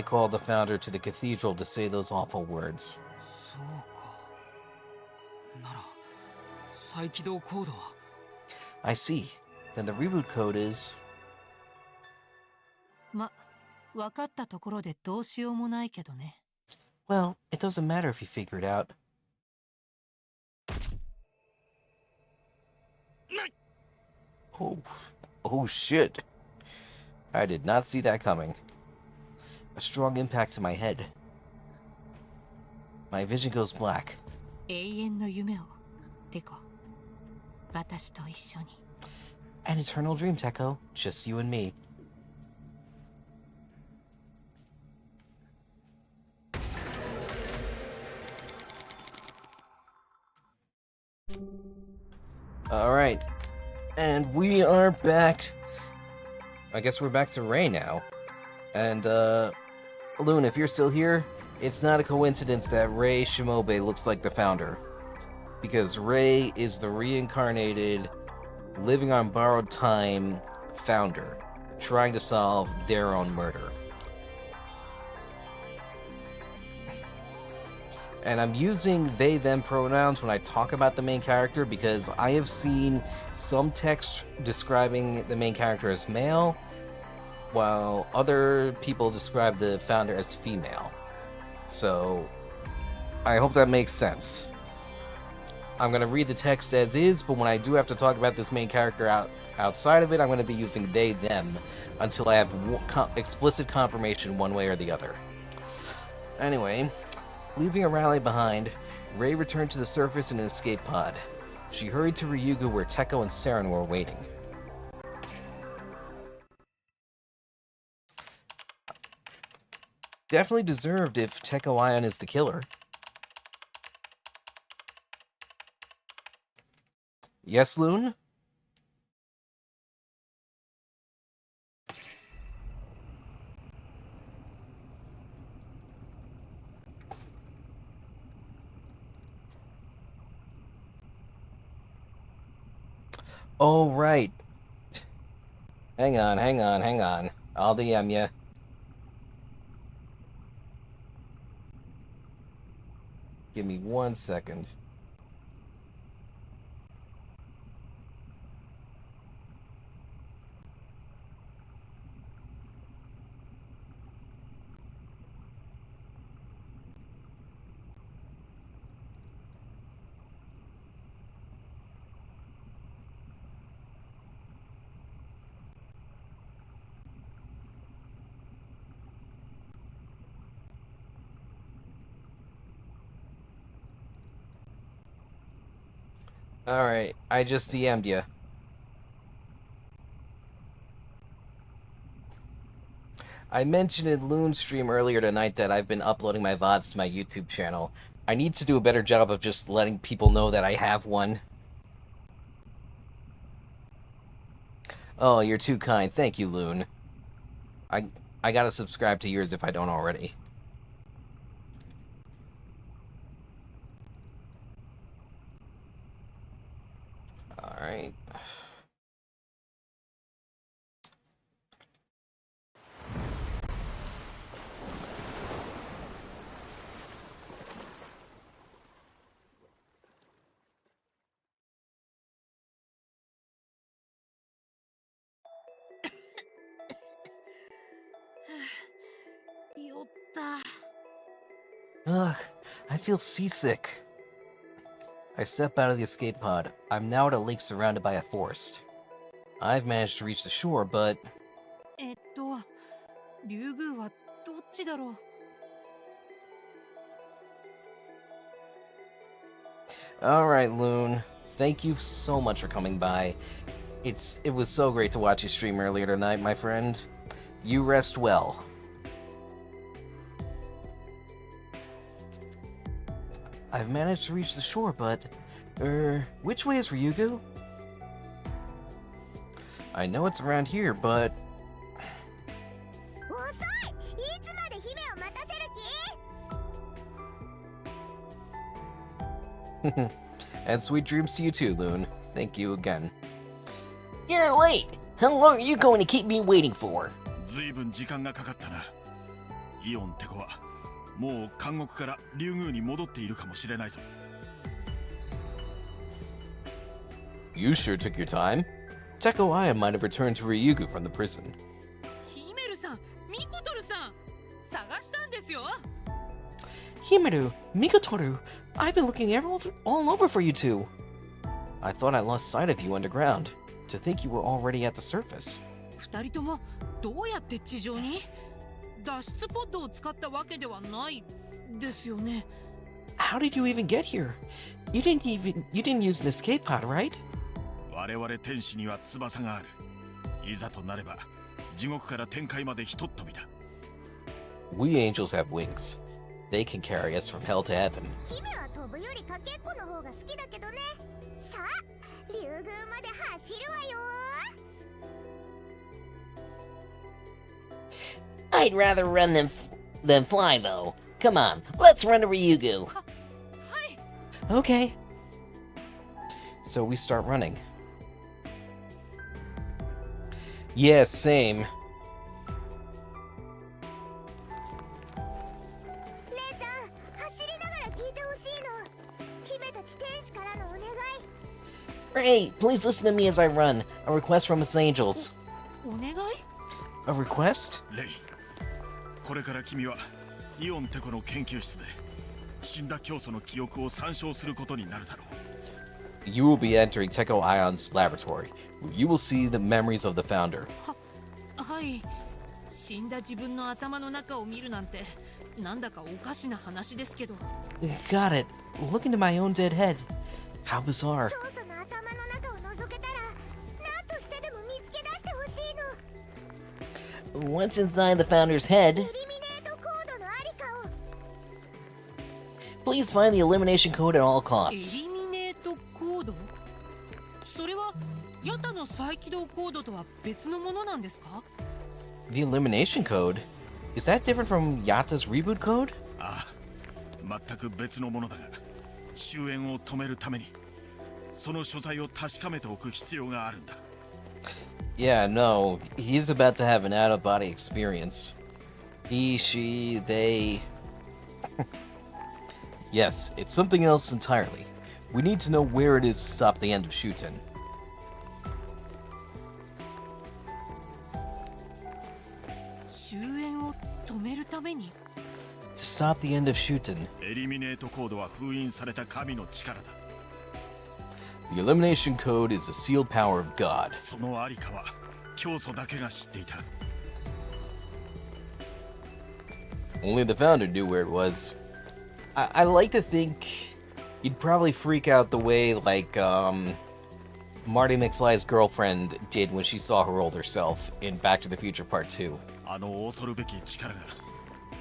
called the founder to the cathedral to say those awful words. そうか。なら再起動コードは？ I see. Then the reboot code is... 分かったところでどうしようもないけどね。 Well, it doesn't matter if you figure it out. Oh, oh shit. I did not see that coming. A strong impact to my head. My vision goes black. 永遠の夢をテコ、私と一緒に。 An eternal dream, Teko. Just you and me. Alright. And we are back. I guess we're back to Ray now. And, Loon, if you're still here, it's not a coincidence that Ray Shimobe looks like the founder. Because Ray is the reincarnated, living on borrowed time founder, trying to solve their own murder. And I'm using they, them pronouns when I talk about the main character because I have seen some text describing the main character as male, while other people describe the founder as female. So, I hope that makes sense. I'm going to read the text as is, but when I do have to talk about this main character outside of it, I'm going to be using they, them, until I have explicit confirmation one way or the other. Anyway, leaving a rally behind, Rei returned to the surface in an escape pod. She hurried to Ryugu where Teko and Saren were waiting. Definitely deserved if Teko Ion is the killer. Yes, Loon? Oh, right. Hang on. I'll DM ya. Give me 1 second. Alright, I just DM'd you. I mentioned in Loon's stream earlier tonight that I've been uploading my VODs to my YouTube channel. I need to do a better job of just letting people know that I have one. Oh, you're too kind. Thank you, Loon. I gotta subscribe to yours if I don't already. Alright. Ugh, I feel seasick. I step out of the escape pod. I'm now at a lake surrounded by a forest. I've managed to reach the shore, but... 竜宮はどっちだろう。 Alright, Loon. Thank you so much for coming by. It was so great to watch you stream earlier tonight, my friend. You rest well. I've managed to reach the shore, but... which way is Ryugu? I know it's around here, but... 遅い！いつまで姫を待たせる気？ And sweet dreams to you too, Loon. Thank you again. You're late! How long are you going to keep me waiting for? ずいぶん時間がかかったな。イオンって子はもう監獄から竜宮に戻っているかもしれないぞ。You sure took your time. Teko Aya might have returned to Ryugu from the prison. ヒメルさん、ミコトルさん、探したんですよ。 Himeru, Mikotoru, I've been looking all over for you two. I thought I lost sight of you underground. To think you were already at the surface. 二人ともどうやって地上に？脱出ポッドを使ったわけではないですよね。How did you even get here? You didn't use an escape pod, right? 我々天使には翼がある。いざとなれば地獄から天界までひとっ飛びだ。We angels have wings. They can carry us from hell to heaven. 姫は飛ぶよりかけっこの方が好きだけどね。さあ、竜宮まで走るわよ。I'd rather run than fly, though. Come on, let's run to Ryugu. Okay. So we start running. Yeah, same. レイちゃん、走りながら聞いてほしいの。姫たち天使からのお願い。Ray, please listen to me as I run. A request from us angels. お願い？ A request? レイ、これから君はイオンテコの研究室で死んだ教祖の記憶を参照することになるだろう。You will be entering Techo Ion's laboratory, where you will see the memories of the founder. はい。死んだ自分の頭の中を見るなんてなんだかおかしな話ですけど。Got it. Look into my own dead head. How bizarre. 教祖の頭の中を覗けたら、何としてでも見つけ出してほしいの。 Once inside the founder's head, エリミネートコードのありかを。 please find the elimination code at all エ costs. リミネートコード？それはヤタの再起動コードとは別のものなんですか？ The elimination code? Is that different from Yata's reboot code? ああ、全く別のものだが、終焉を止めるためにその所在を確かめておく必要があるんだ。Yeah, no. He's about to have an out-of-body experience. He, she, they... Yes, it's something else entirely. We need to know where it is to stop the end of Shuten. 終焉を止めるために？ To stop the end of Shuten, エリミネートコードは封印された神の力だ。 the elimination code is the sealed power of God. そのありかは教祖だけが知っていた。 Only the founder knew where it was. I like to think you'd probably freak out the way, like, Marty McFly's girlfriend did when she saw her older self in Back to the Future Part 2. あの恐るべき力が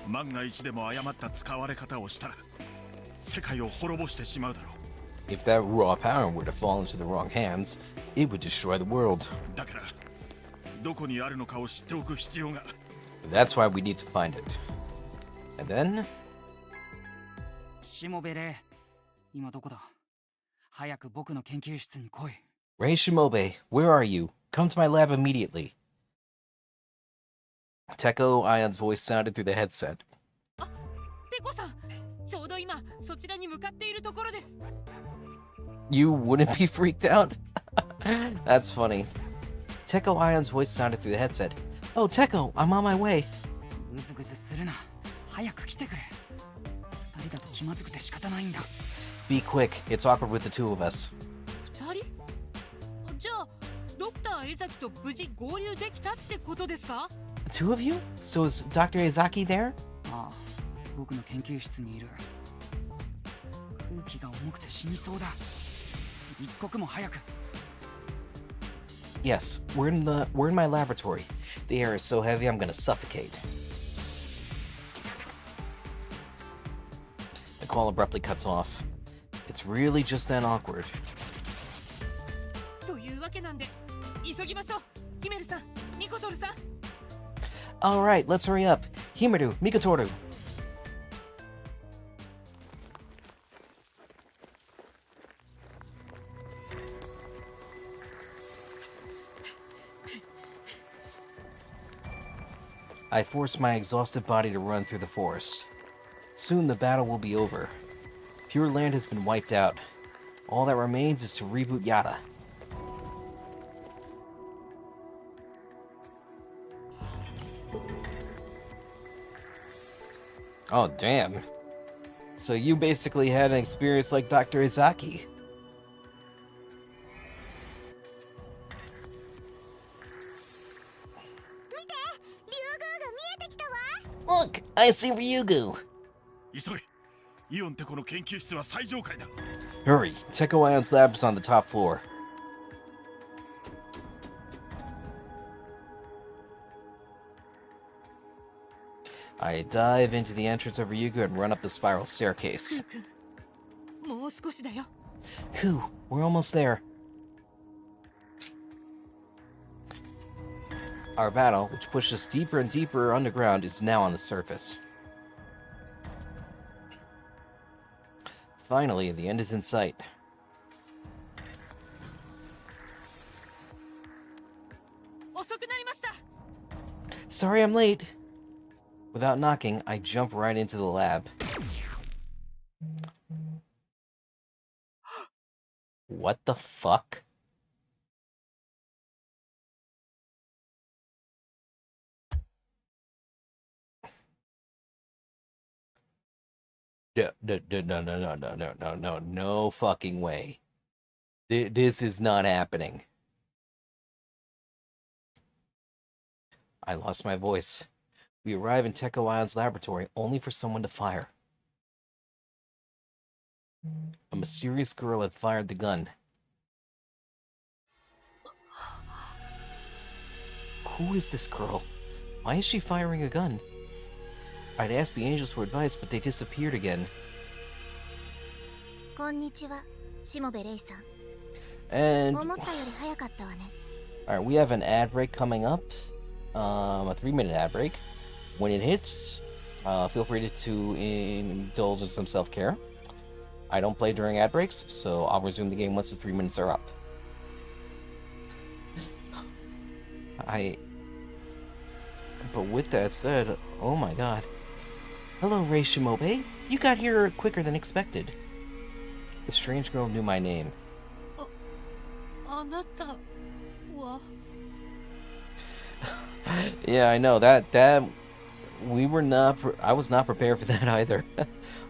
万が一でも誤った使われ方をしたら世界を滅ぼしてしまうだろう。 If that raw power were to fall into the wrong hands, it would destroy the world. だからどこにあるのかを知っておく必要が。 That's why we need to find it. And then... しもべれ、今どこだ？早く僕の研究室に来い。 Rei Shimobe, where are you? Come to my lab immediately. Techo Ion's voice sounded through the headset. ペコさん、ちょうど今そちらに向かっているところです。 You wouldn't be freaked out? That's funny. Techo Ion's voice sounded through the headset. Oh, Techo, I'm on my way. ぐずぐずするな。早く来てくれ。二人だと気まずくて仕方ないんだ。 Be quick, it's awkward with the two of us. 二人？じゃあドクター江崎と無事合流できたってことですか？ Two of you? So is Dr. Ezaki there? ああ、僕の研究室にいる。空気が重くて死にそうだ。一刻も早く。 Yes, we're in my laboratory. The air is so heavy I'm gonna suffocate. The call abruptly cuts off. It's really just that awkward. というわけなんで急ぎましょう。ヒメルさん、ミコトルさん。 Alright, let's hurry up. Himeru, Mikotoru. I force my exhausted body to run through the forest. Soon the battle will be over. Pure Land has been wiped out. All that remains is to reboot Yata. Oh, damn. So you basically had an experience like Dr. Izaki. I see Ryugu. 急げ。イオンってこの研究室は最上階だ。 Hurry, Teko Ion's lab is on the top floor. I dive into the entrance of Ryugu and run up the spiral staircase. もう少しだよ。 Koo, we're almost there. Our battle, which pushed us deeper and deeper underground, is now on the surface. Finally, the end is in sight. 遅くなりました。 Sorry I'm late. Without knocking, I jump right into the lab. What the fuck? No fucking way. This is not happening. I lost my voice. We arrive in Teko Ion's laboratory only for someone to fire. A mysterious girl had fired the gun. Who is this girl? Why is she firing a gun? I'd asked the angels for advice, but they disappeared again. こんにちは、しもべレイさん。 And 思ったより早かったわね。 alright, we have an ad break coming up. A 3-minute ad break. When it hits, feel free to indulge in some self-care. I don't play during ad breaks, so I'll resume the game once the 3 minutes are up. But with that said, oh my god. Hello, Rei Shimobe. You got here quicker than expected. The strange girl knew my name. あなたは Yeah, I know that we were not. I was not prepared for that either.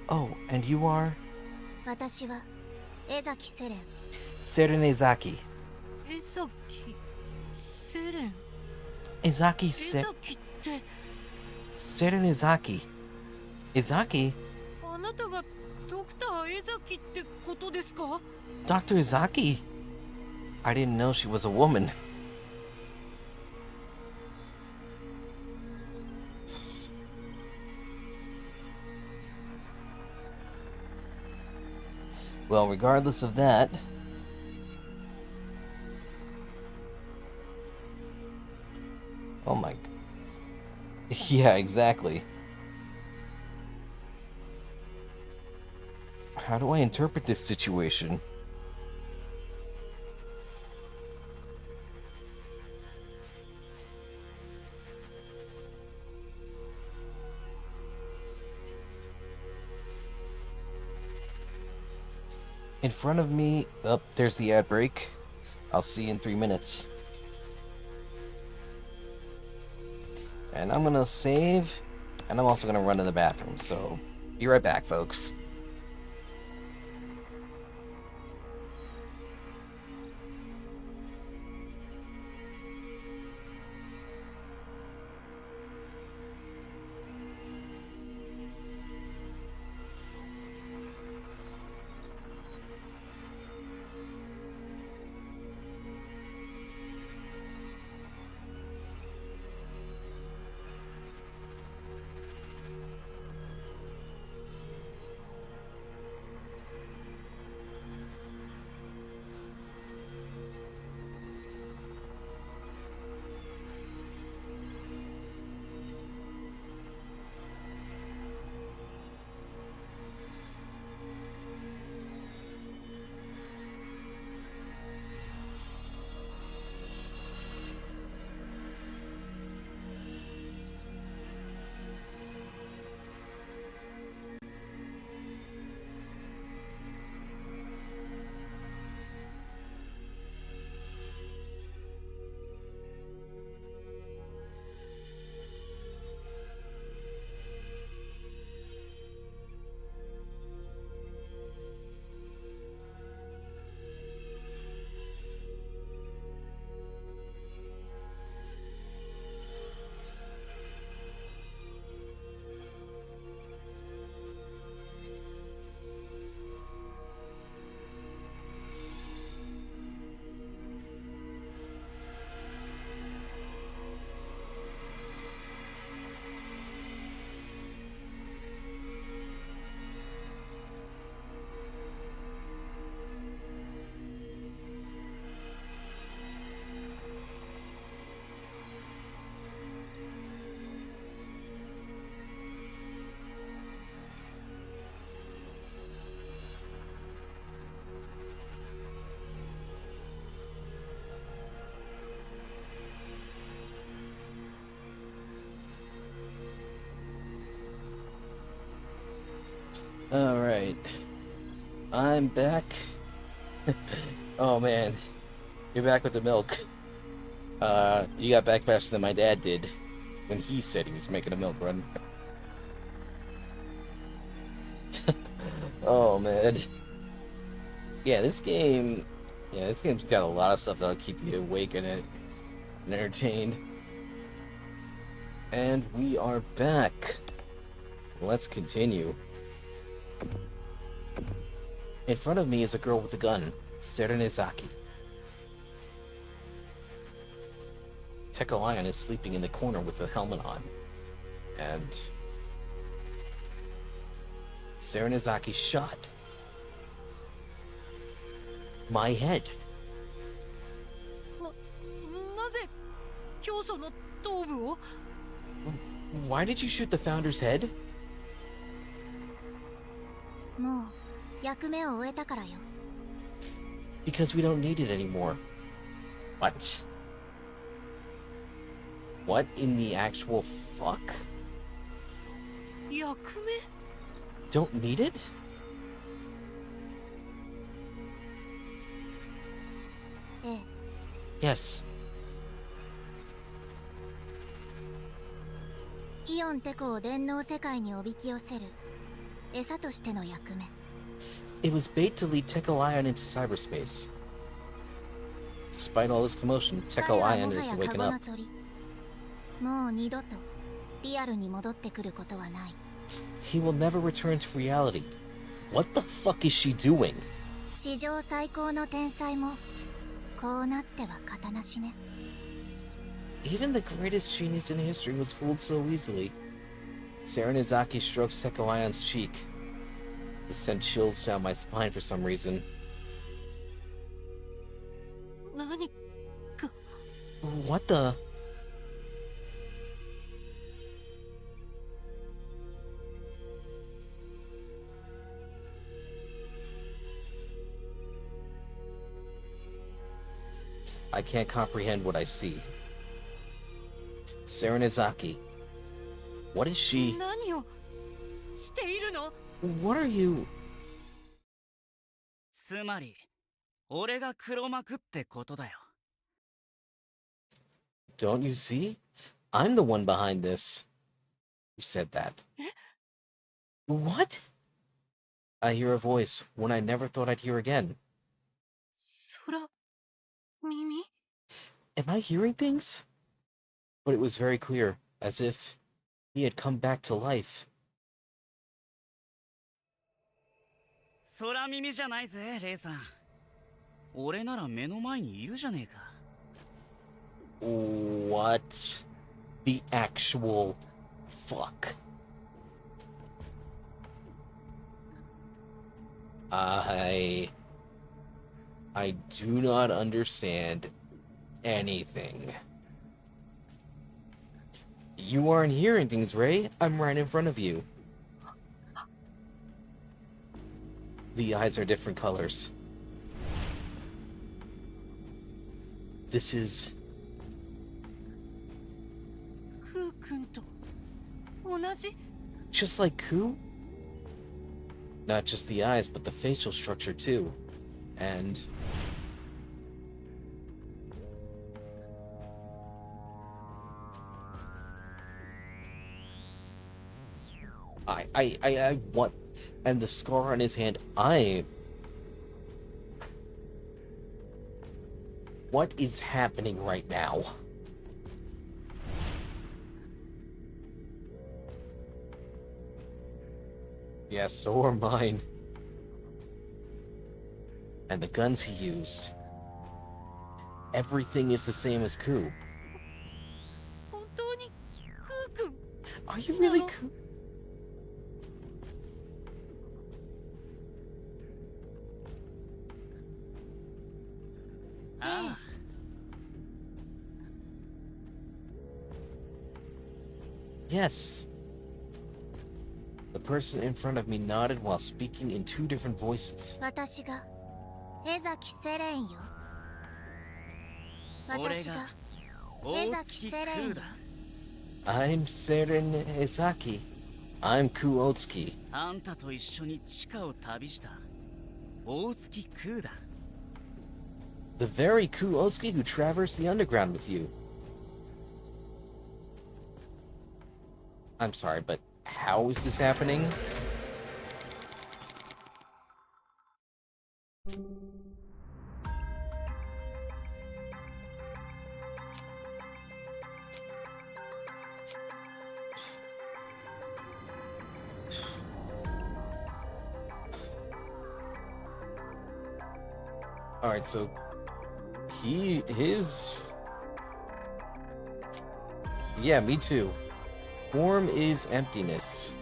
Oh, and you are 私は江崎セレン。 Serenezaki. 江崎セレン。 Izaki 江崎って Serenezaki. Izaki? あなたがドクター江崎ってことですか？ Dr. Izaki? I didn't know she was a woman. Well, regardless of that, oh my, yeah, exactly. How do I interpret this situation? In front of me, oh, there's the ad break. I'll see you in 3 minutes. And I'm gonna save, and I'm also gonna run to the bathroom, so be right back, folks. Alright. I'm back. Oh man. You're back with the milk. You got back faster than my dad did when he said he was making a milk run. Oh man. Yeah, this game's got a lot of stuff that'll keep you awake and entertained. And we are back. Let's continue. In front of me is a girl with a gun, Serenezaki. Teko Lion is sleeping in the corner with the helmet on. And Serenezaki shot my head. なぜ教祖の頭部を Why did you shoot the founder's head? もう役目を終えたからよ。 Because we don't need it anymore. What? What in the actual fuck? 役目 Don't need it? ええ。 Yes. イオンテコを電脳世界におびき寄せる餌としての役目。 It was bait to lead Teko Ion into cyberspace. Despite all this commotion, 彼 Teko は Ion もは is やカ waking ゴの up. 鳥。もう二度とリアルに戻ってくることはない。 He will never return to reality. What the fuck is she doing? 史上最高の天才もこうなっては型なしね。 Even the greatest genius in history was fooled so easily. Serenezaki strokes Teko Ion's cheek. This sent chills down my spine for some reason. 何 What the? I can't comprehend what I see. Serenezaki. What is she? 何をしているの What are you? つまり俺が黒幕ってことだよ。 Don't you see? I'm the one behind this. Who said that? What? I hear a voice, one I never thought I'd hear again. 空耳 Am I hearing things? But it was very clear, as if he had come back to life. 空耳じゃないぜレイさん。俺なら目の前にいるじゃねえか。 What the actual fuck? I do not understand anything. You aren't hearing things, Ray. I'm right in front of you. The eyes are different colors. This is... クー君と同じ just like Ku? Not just the eyes, but the facial structure too. And... I want... And the scar on his hand, What is happening right now? Yes, so are mine. And the guns he used. Everything is the same as Ku. 本当にクー君 Are you really Ku? Ah. Yes. The person in front of me nodded while speaking in two different voices. 私が江崎セレンよ。私が江大崎月セレンよ。空だ。 I'm Seren Ezaki. I'm Kuotsuki. あんたと一緒に地下を旅した大月空だ。 The very Kuotsuki who traversed the underground with you. I'm sorry, but how is this happening? Alright, so yeah, me too. Form is emptiness.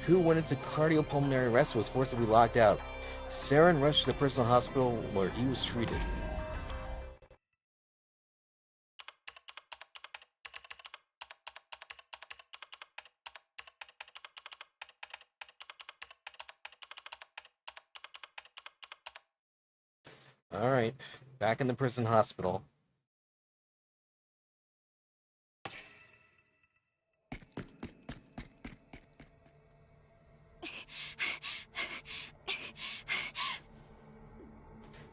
Ku went into cardiopulmonary arrest and was forcibly locked out. Saren rushed to the personal hospital where he was treated. Alright, back in the prison hospital.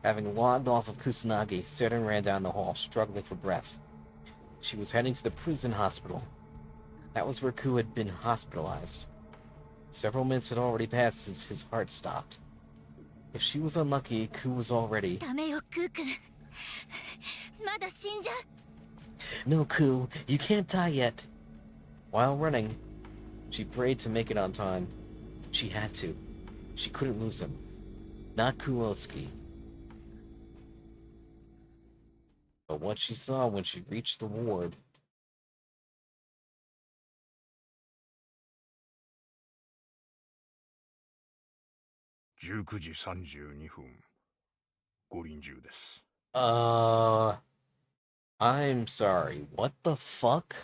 Having logged off of Kusanagi, Saren ran down the hall, struggling for breath. She was heading to the prison hospital. That was where Ku had been hospitalized. Several minutes had already passed since his heart stopped. If she was unlucky, Ku was already... ダメよクー君まだ死んじゃ No, Ku, you can't die yet. While running, she prayed to make it on time. She had to. She couldn't lose him. Not Kuotsuki. But what she saw when she reached the ward... 19時32分。ご臨終です。I'm sorry, what the fuck?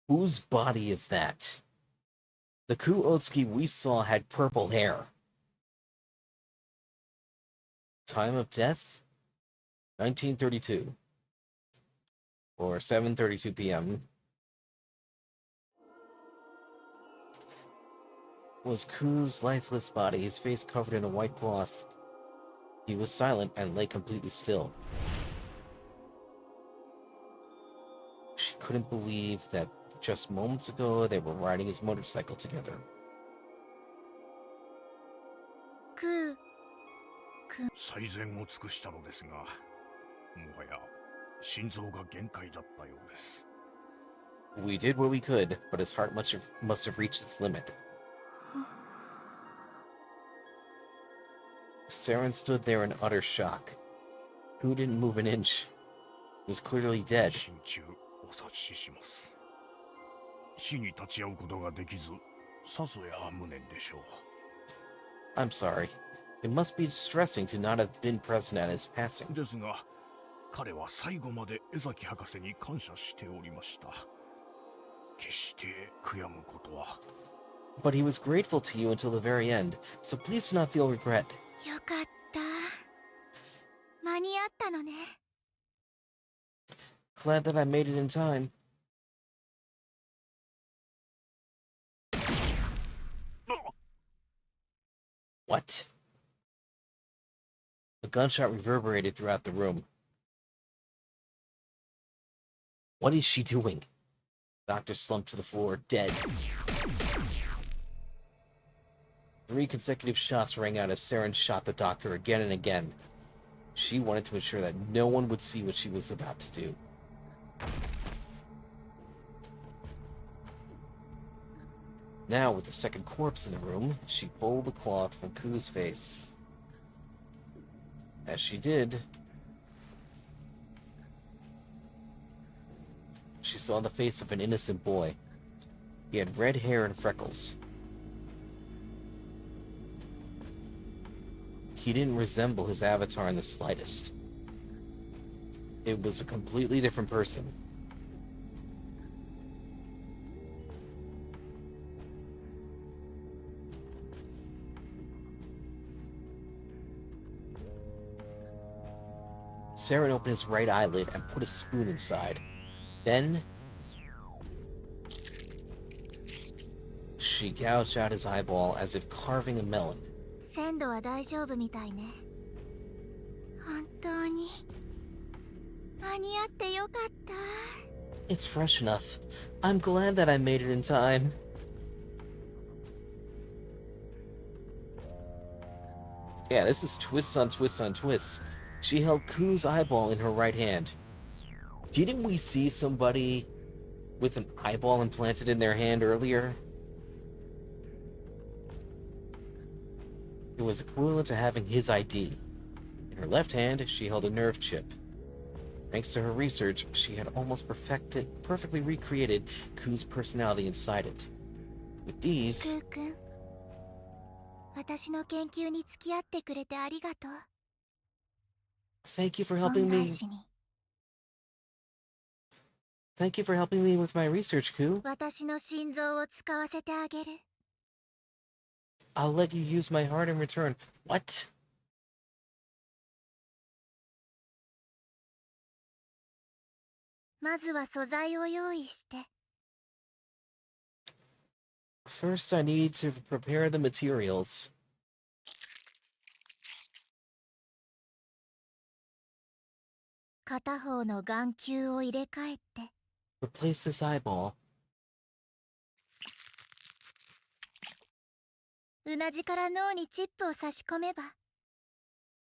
Whose body is that? The Kuotsuki we saw had purple hair. Time of death? 1932. Or 7:32 p.m. Was Ku's lifeless body, his face covered in a white cloth. He was silent and lay completely still. She couldn't believe that just moments ago they were riding his motorcycle together. クー最善を尽くしたのですが、もはや心臓が限界だったようです。 We did what we could, but his heart must have reached its limit. Saren stood there in utter shock. Who didn't move an inch? He was clearly dead. 心中お察しします。死に立ち会うことができず、さぞや無念でしょう。 I'm sorry. It must be distressing to not have been present at his passing. ですが、彼は最後まで江崎博士に感謝しておりました。決して悔やむことは。 But he was grateful to you until the very end, so please do not feel regret. よかった間に合ったのね Glad that I made it in time. What? A gunshot reverberated throughout the room. What is she doing? The doctor slumped to the floor, dead. 3 consecutive shots rang out as Saren shot the doctor again and again. She wanted to ensure that no one would see what she was about to do. Now, with the second corpse in the room, she pulled the cloth from Ku's face. As she did, she saw the face of an innocent boy. He had red hair and freckles. He didn't resemble his avatar in the slightest. It was a completely different person. Saren opened his right eyelid and put a spoon inside. Then, she gouged out his eyeball as if carving a melon. 鮮度は大丈夫みたいね。本当に間に合ってよかった。 It's fresh enough. I'm glad that I made it in time. Yeah, this is twists on twists on twists. She held Ku's eyeball in her right hand. Didn't we see somebody with an eyeball implanted in their hand earlier? It was equivalent to having his ID. In her left hand, she held a nerve chip. Thanks to her research, she had almost perfectly recreated Ku's personality inside it. With these... クー君、私の研究に付き合ってくれてありがとう。 Thank you for helping 恩返 me. しに Thank you for helping me with my research, Ku. 私の心臓を使わせてあげる。 I'll let you use my heart in return. What? まずは素材を用意して。 First, I need to prepare the materials. 片方の眼球を入れ替えて。 Replace this eyeball. うなじから脳にチップを差し込めば。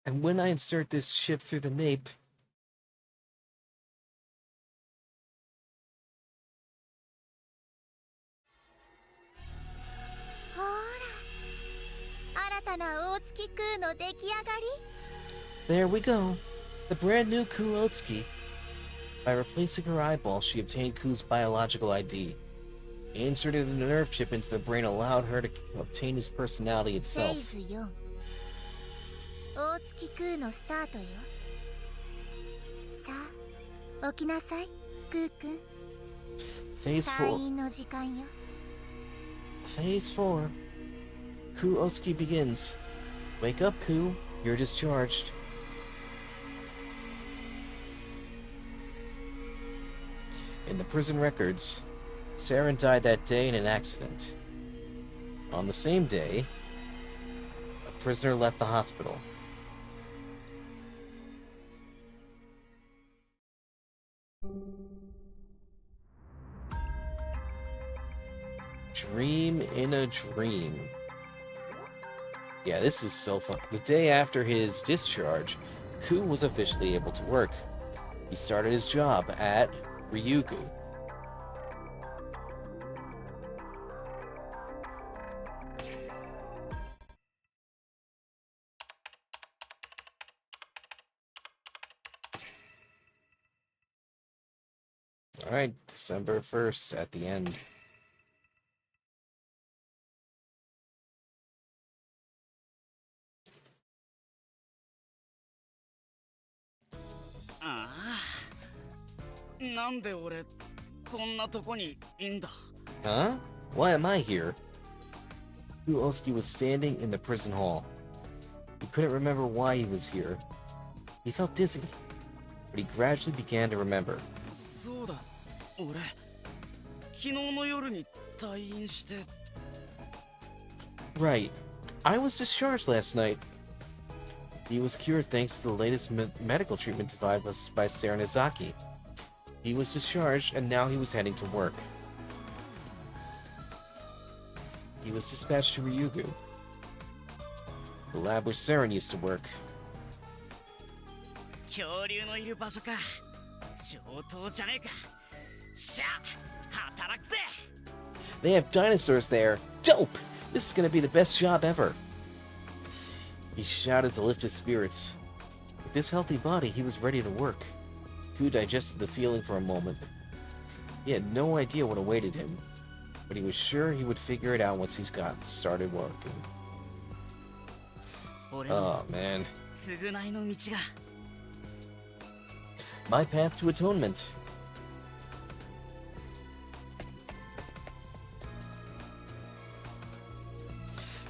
And when I insert this chip through the nape... ほら、新たな大月空の出来上がり。 There we go. The brand new Ku Otsuki. By replacing her eyeball, she obtained Ku's biological ID. Inserting the nerve chip into the brain allowed her to obtain his personality フェ itself. ーズ4。大月空のスタートよ。さあ、起きなさい、クー君。 Phase 退 4. 院の時間よ。 Phase 4. Ku Otsuki begins. Wake up, Ku. You're discharged. In the prison records, Saren died that day in an accident. On the same day, a prisoner left the hospital. Dream in a dream. Yeah, this is so fun. The day after his discharge, Ku was officially able to work. He started his job at Ryugu. Alright, December 1st at the end. Huh? Why am I here? Ku was standing in the prison hall. He couldn't remember why he was here. He felt dizzy, but he gradually began to remember. そうだ、俺昨日の夜に退院して。 Right. I was discharged last night. He was cured thanks to the latest medical treatment devised by Serenizaki. He was discharged, and now he was heading to work. He was dispatched to Ryugu, the lab where Seren used to work. 恐竜のいる場所か。上等じゃねえか。しゃあ、働くぜ。 They have dinosaurs there. Dope! This is gonna be the best job ever. He shouted to lift his spirits. With this healthy body, he was ready to work. Ku digested the feeling for a moment. He had no idea what awaited him, but he was sure he would figure it out once he's got started working. Oh, man. 償いの道が。 My path to atonement.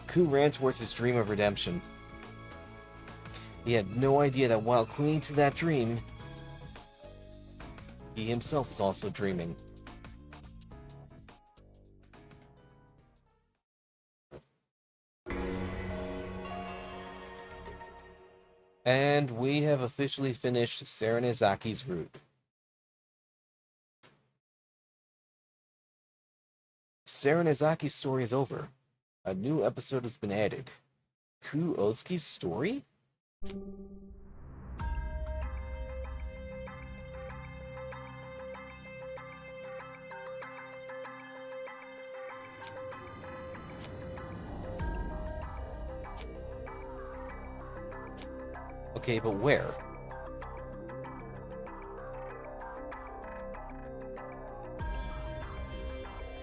Ku ran towards his dream of redemption. He had no idea that while clinging to that dream, he himself was also dreaming. And we have officially finished Saranizaki's route. Saranizaki's story is over. A new episode has been added. Ku Otsuki's story? Okay, but where?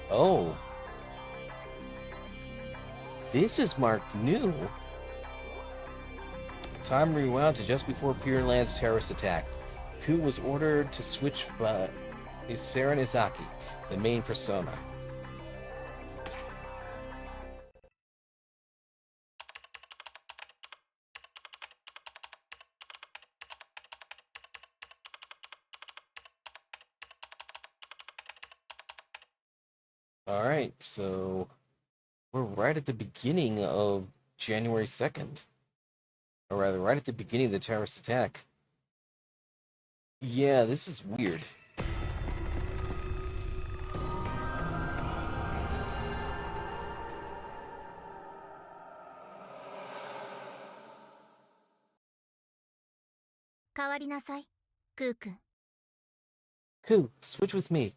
Oh. This is marked new. Time rewound to just before Pure Land's terrorist attack. Ku was ordered to switch by Saranizaki, the main persona. Alright, so we're right at the beginning of January 2nd. Or rather, right at the beginning of the terrorist attack. Yeah, this is weird. Ku, switch with me.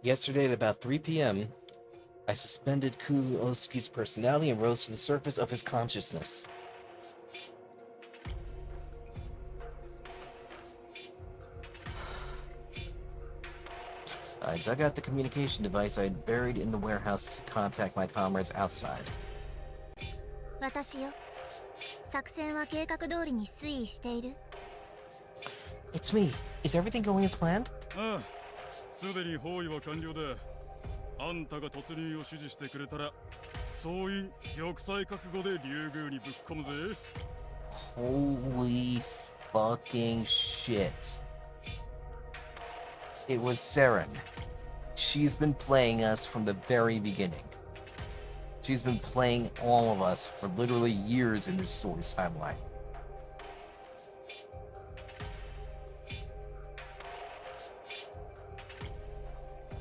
Yesterday at about 3 p.m., I suspended Kuzuoski's personality and rose to the surface of his consciousness. I dug out the communication device I had buried in the warehouse to contact my comrades outside. It's me. Is everything going as planned? ああ、すでに包囲は完了だ。あんたが突入を指示してくれたら、総員玉砕覚悟で竜宮にぶっ込むぜ。Holy fucking shit. It was Saren. She's been playing us from the very beginning. She's been playing all of us for literally years in this story's timeline.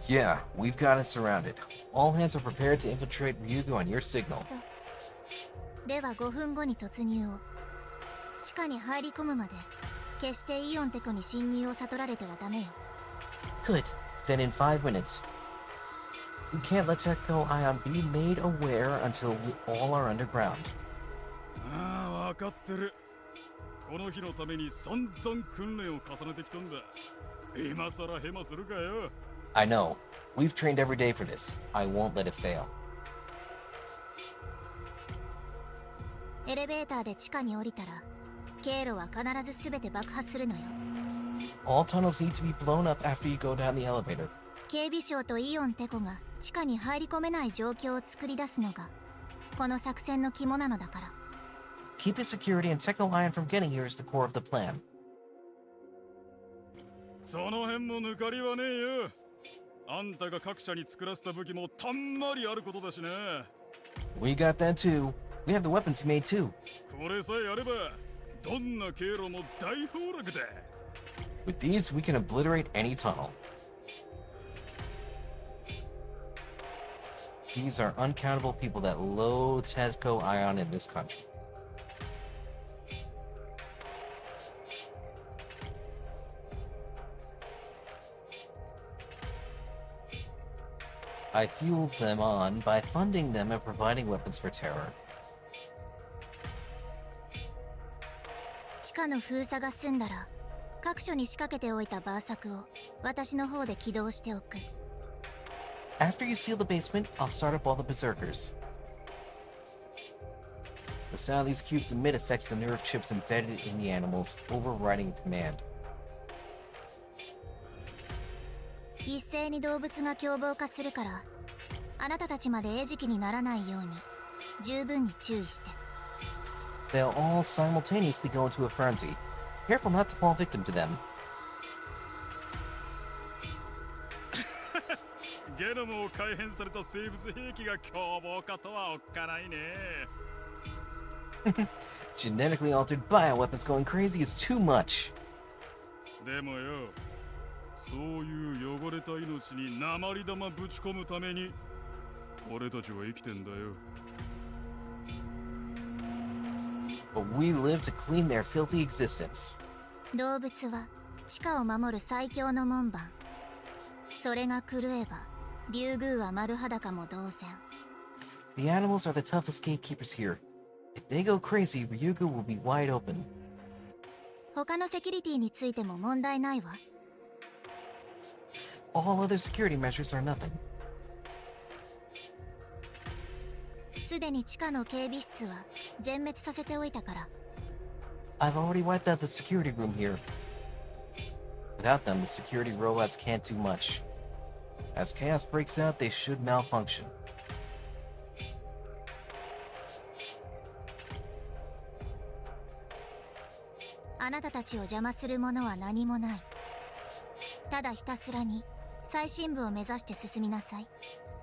Yeah, we've got it surrounded. All hands are prepared to infiltrate Ryugu on your signal. では5分後に突入を。地下に入り込むまで決してイオンテコに侵入を悟られてはダメよ。Good. Then in 5 minutes. We can't let Techno Ion be made aware until we all are underground. ああ、わかってる。この日のために散々訓練を重ねてきたんだ。今さらヘマするかよ。I know. We've trained every day for this. I won't let it fail. エレベーターで地下に降りたら、経路は必ず全て爆破するのよ。All tunnels need to be blown up after you go down the elevator. 警備省とイオンテコが地下に入り込めない状況を作り出すのが、この作戦の肝なのだから。Keep its security and Techno Ion from getting here is the core of the plan. その辺も抜かりはねえよ。あんたが各社に作らせた武器もたんまりあることだしね。We got that too. We have the weapons you made too. これさえあれば、どんな経路も大崩落だ。With these, we can obliterate any tunnel. These are uncountable people that loathe Techno Ion in this country. I fueled them on by funding them and providing weapons for terror. 地下の封鎖が済んだら、各所に仕掛けておいたバーサクを私の方で起動しておく。After you seal the basement, I'll start up all the berserkers. The sound these cubes emit affects the nerve chips embedded in the animals, overriding command. 一斉に動物が凶暴化するから、あなたたちまで餌食にならないように十分に注意して。They'll all simultaneously go into a frenzy. Careful not to fall victim to them. ゲノムを改変された生物兵器が凶暴化とはおっかないね。Genetically altered bioweapons going crazy is too much. でもよ、そういう汚れた命に鉛玉ぶち込むために俺たちは生きてんだよ。But we live to clean their filthy existence. 動物は地下を守る最強の門番。それが狂えば竜宮は丸裸も同然。 The animals are the toughest gatekeepers here. If they go crazy, Ryugu will be wide open. 他のセキュリティについても問題ないわ。 All other security measures are nothing. すでに地下の警備室は全滅させておいたから。 I've already wiped out the security room here. Without them, the security robots can't do much. As chaos breaks out, they should malfunction. あなたたちを邪魔するものは何もない。ただひたすらに最深部を目指して進みなさい。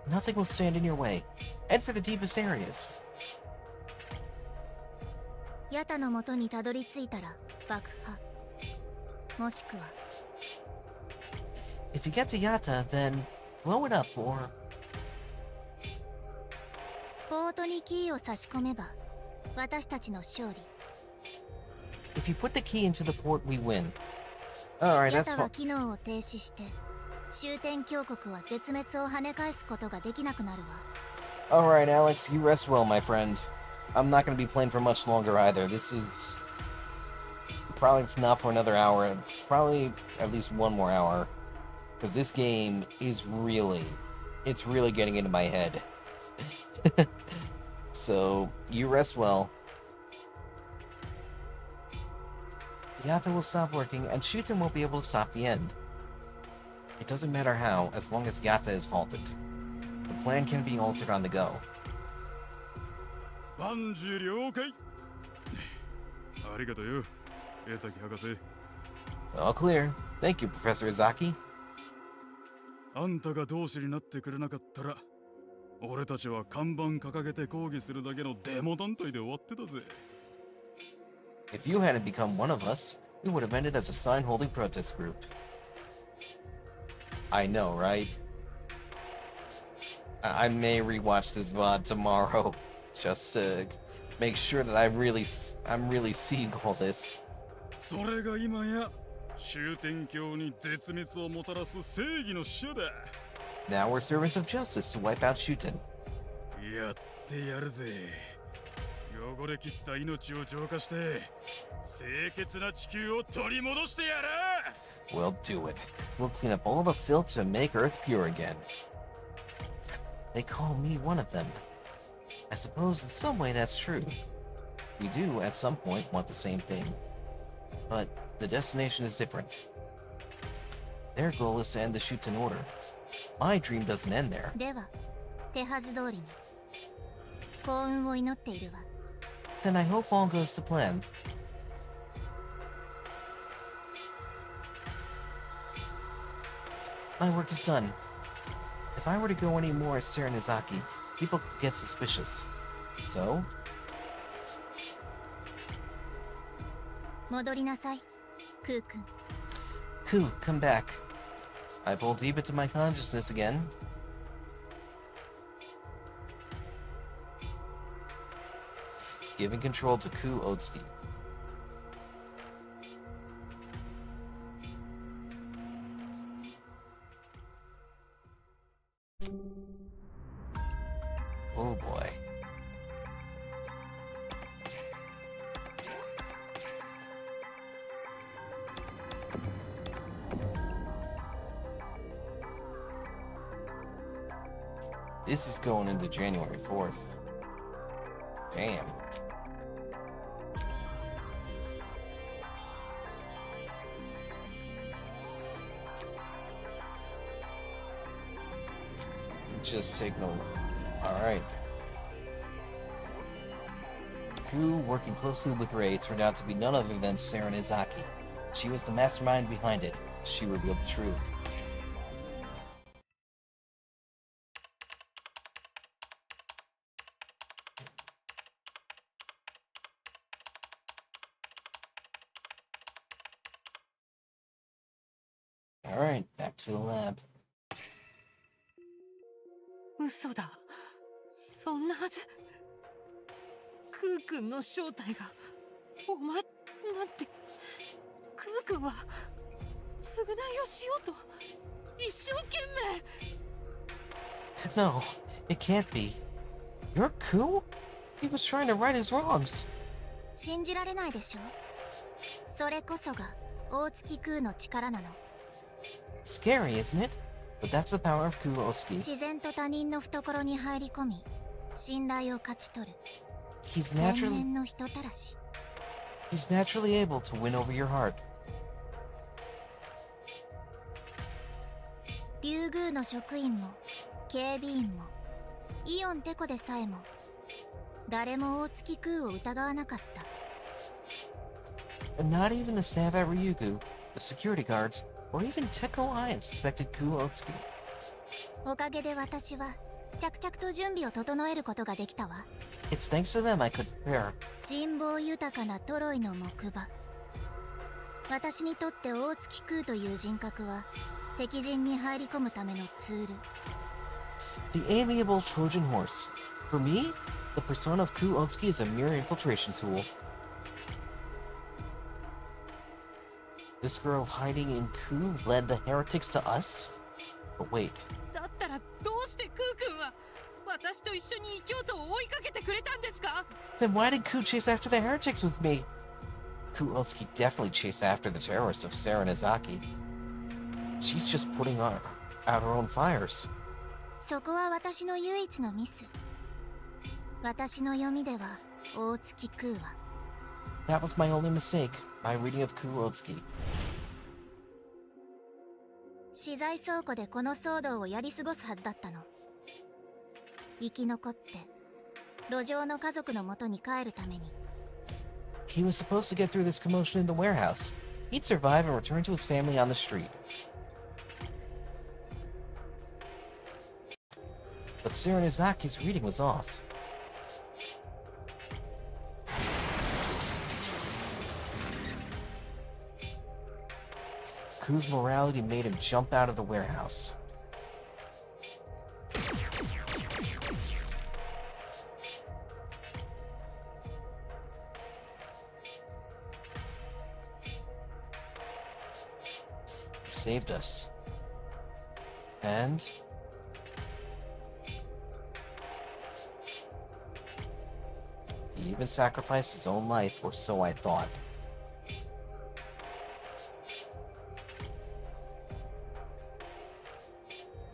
Nothing will stand in your way. Head for the deepest areas. ヤタの元にたどり着いたら爆破。もしくは If you get to Yatta, then blow it up or... ポートにキーを差し込めば私たちの勝利。 If you put the key into the port, we win. Alright, ヤ that's タは fine. 機能を停止して終点峡谷は絶滅を跳ね返すことができなくなるわ。 Alright, Alex, you rest well, my friend. I'm not gonna be playing for much longer either. This is... probably not for another hour. Probably at least one more hour. Because this game is really... it's really getting into my head. So, you rest well. Yatta will stop working, and Shuten won't be able to stop the end. It doesn't matter how, as long as Yatta is halted. The plan can be altered on the go. 万事了解。ありがとうよ、江崎博士。 All clear. Thank you, Professor Izaki. あんたが同志になってくれなかったら、俺たちは看板掲げて抗議するだけのデモ団体で終わってたぜ。 If you hadn't become one of us, we would have ended as a sign-holding protest group. I know, right? I may rewatch this VOD tomorrow, just to make sure that I'm really seeing all this. それが今や終点橋に絶滅をもたらす正義の使者だ。 Now we're servants of justice to wipe out Shuten. やってやるぜ。汚れ切った命を浄化して清潔な地球を取り戻してやる。 We'll do it. We'll clean up all the filth to make Earth pure again. They call me one of them. I suppose in some way that's true. We do, at some point, want the same thing. But the destination is different. Their goal is to end the Shuten order. My dream doesn't end there. では手はず通りに幸運を祈っているわ。 Then I hope all goes to plan. My work is done. If I were to go any more as Serenizaki, people could get suspicious. So, 戻りなさい、クー君。 Ku, come back. I pulled deep into my consciousness again. Giving control to Ku Otsuki. Oh boy. This is going into January 4th. Damn. Just take no. Alright. Ku, working closely with Rei, turned out to be none other than Serenizaki. She was the mastermind behind it. She revealed the truth. Alright, back to the lab. 嘘だ。そんなはず。クー君の正体がお前なんて。クー君は償いをしようと一生懸命。 No, it can't be. You're Ku? He was trying to right his wrongs. 信じられないでしょ。それこそが大月空の力なの。 Scary, isn't it? But that's the power of Kuotsuki. 自然と他人の懐に入り込み、信頼を勝ち取る。 He's 天 naturally 然の人たらし。 he's naturally able to win over your heart. 竜宮の職員も警備員もイオンテコでさえも誰も大月空を疑わなかった。 And not even the staff at Ryugu, the security guards, or even Teko Iron suspected Kuotsuki. おかげで私は着々と準備を整えることができたわ。 It's thanks to them I could prepare. 人望豊かなトロイの木馬。私にとって大月空という人格は敵陣に入り込むためのツール。 The amiable Trojan horse. For me, the persona of Kuotsuki is a mere infiltration tool. This girl hiding in Ku led the heretics to us? But wait, だったらどうしてクー君は私と一緒に異教徒を追いかけてくれたんですか？ then why did Ku chase after the heretics with me? Kuotsuki definitely chased after the terrorists of Serenazaki. She's just putting out her own fires. そこは私の唯一のミス。私の読みでは大月空は That was my only mistake, my reading of Kuotsuki. 資材倉庫でこの騒動をやり過ごすはずだったの。生き残って路上の家族の元に帰るために。 He was supposed to get through this commotion in the warehouse. He'd survive and return to his family on the street. But Serenizaki's reading was off. Ku's morality made him jump out of the warehouse. He saved us. And he even sacrificed his own life, or so I thought.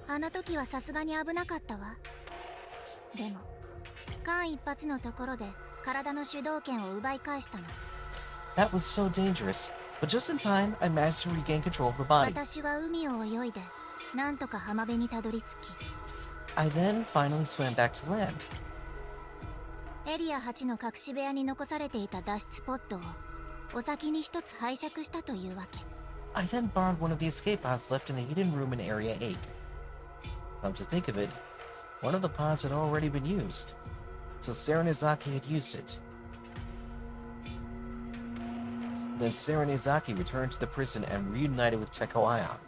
あの時はさすがに危なかったわ。でも間一髪のところで体の主導権を奪い返したの。 That was so dangerous, but just in time, I managed to regain control of the body. 私は海を泳いでなんとか浜辺にたどり着き、 I then finally swam back to land. エリア8の隠し部屋に残されていた脱出ポットをお先に一つ拝借したというわけ。 I then borrowed one of the escape pods left in a hidden room in Area 8. Come to think of it, one of the pods had already been used, so Serenazaki had used it. Then Serenazaki returned to the prison and reunited with Teko Ion.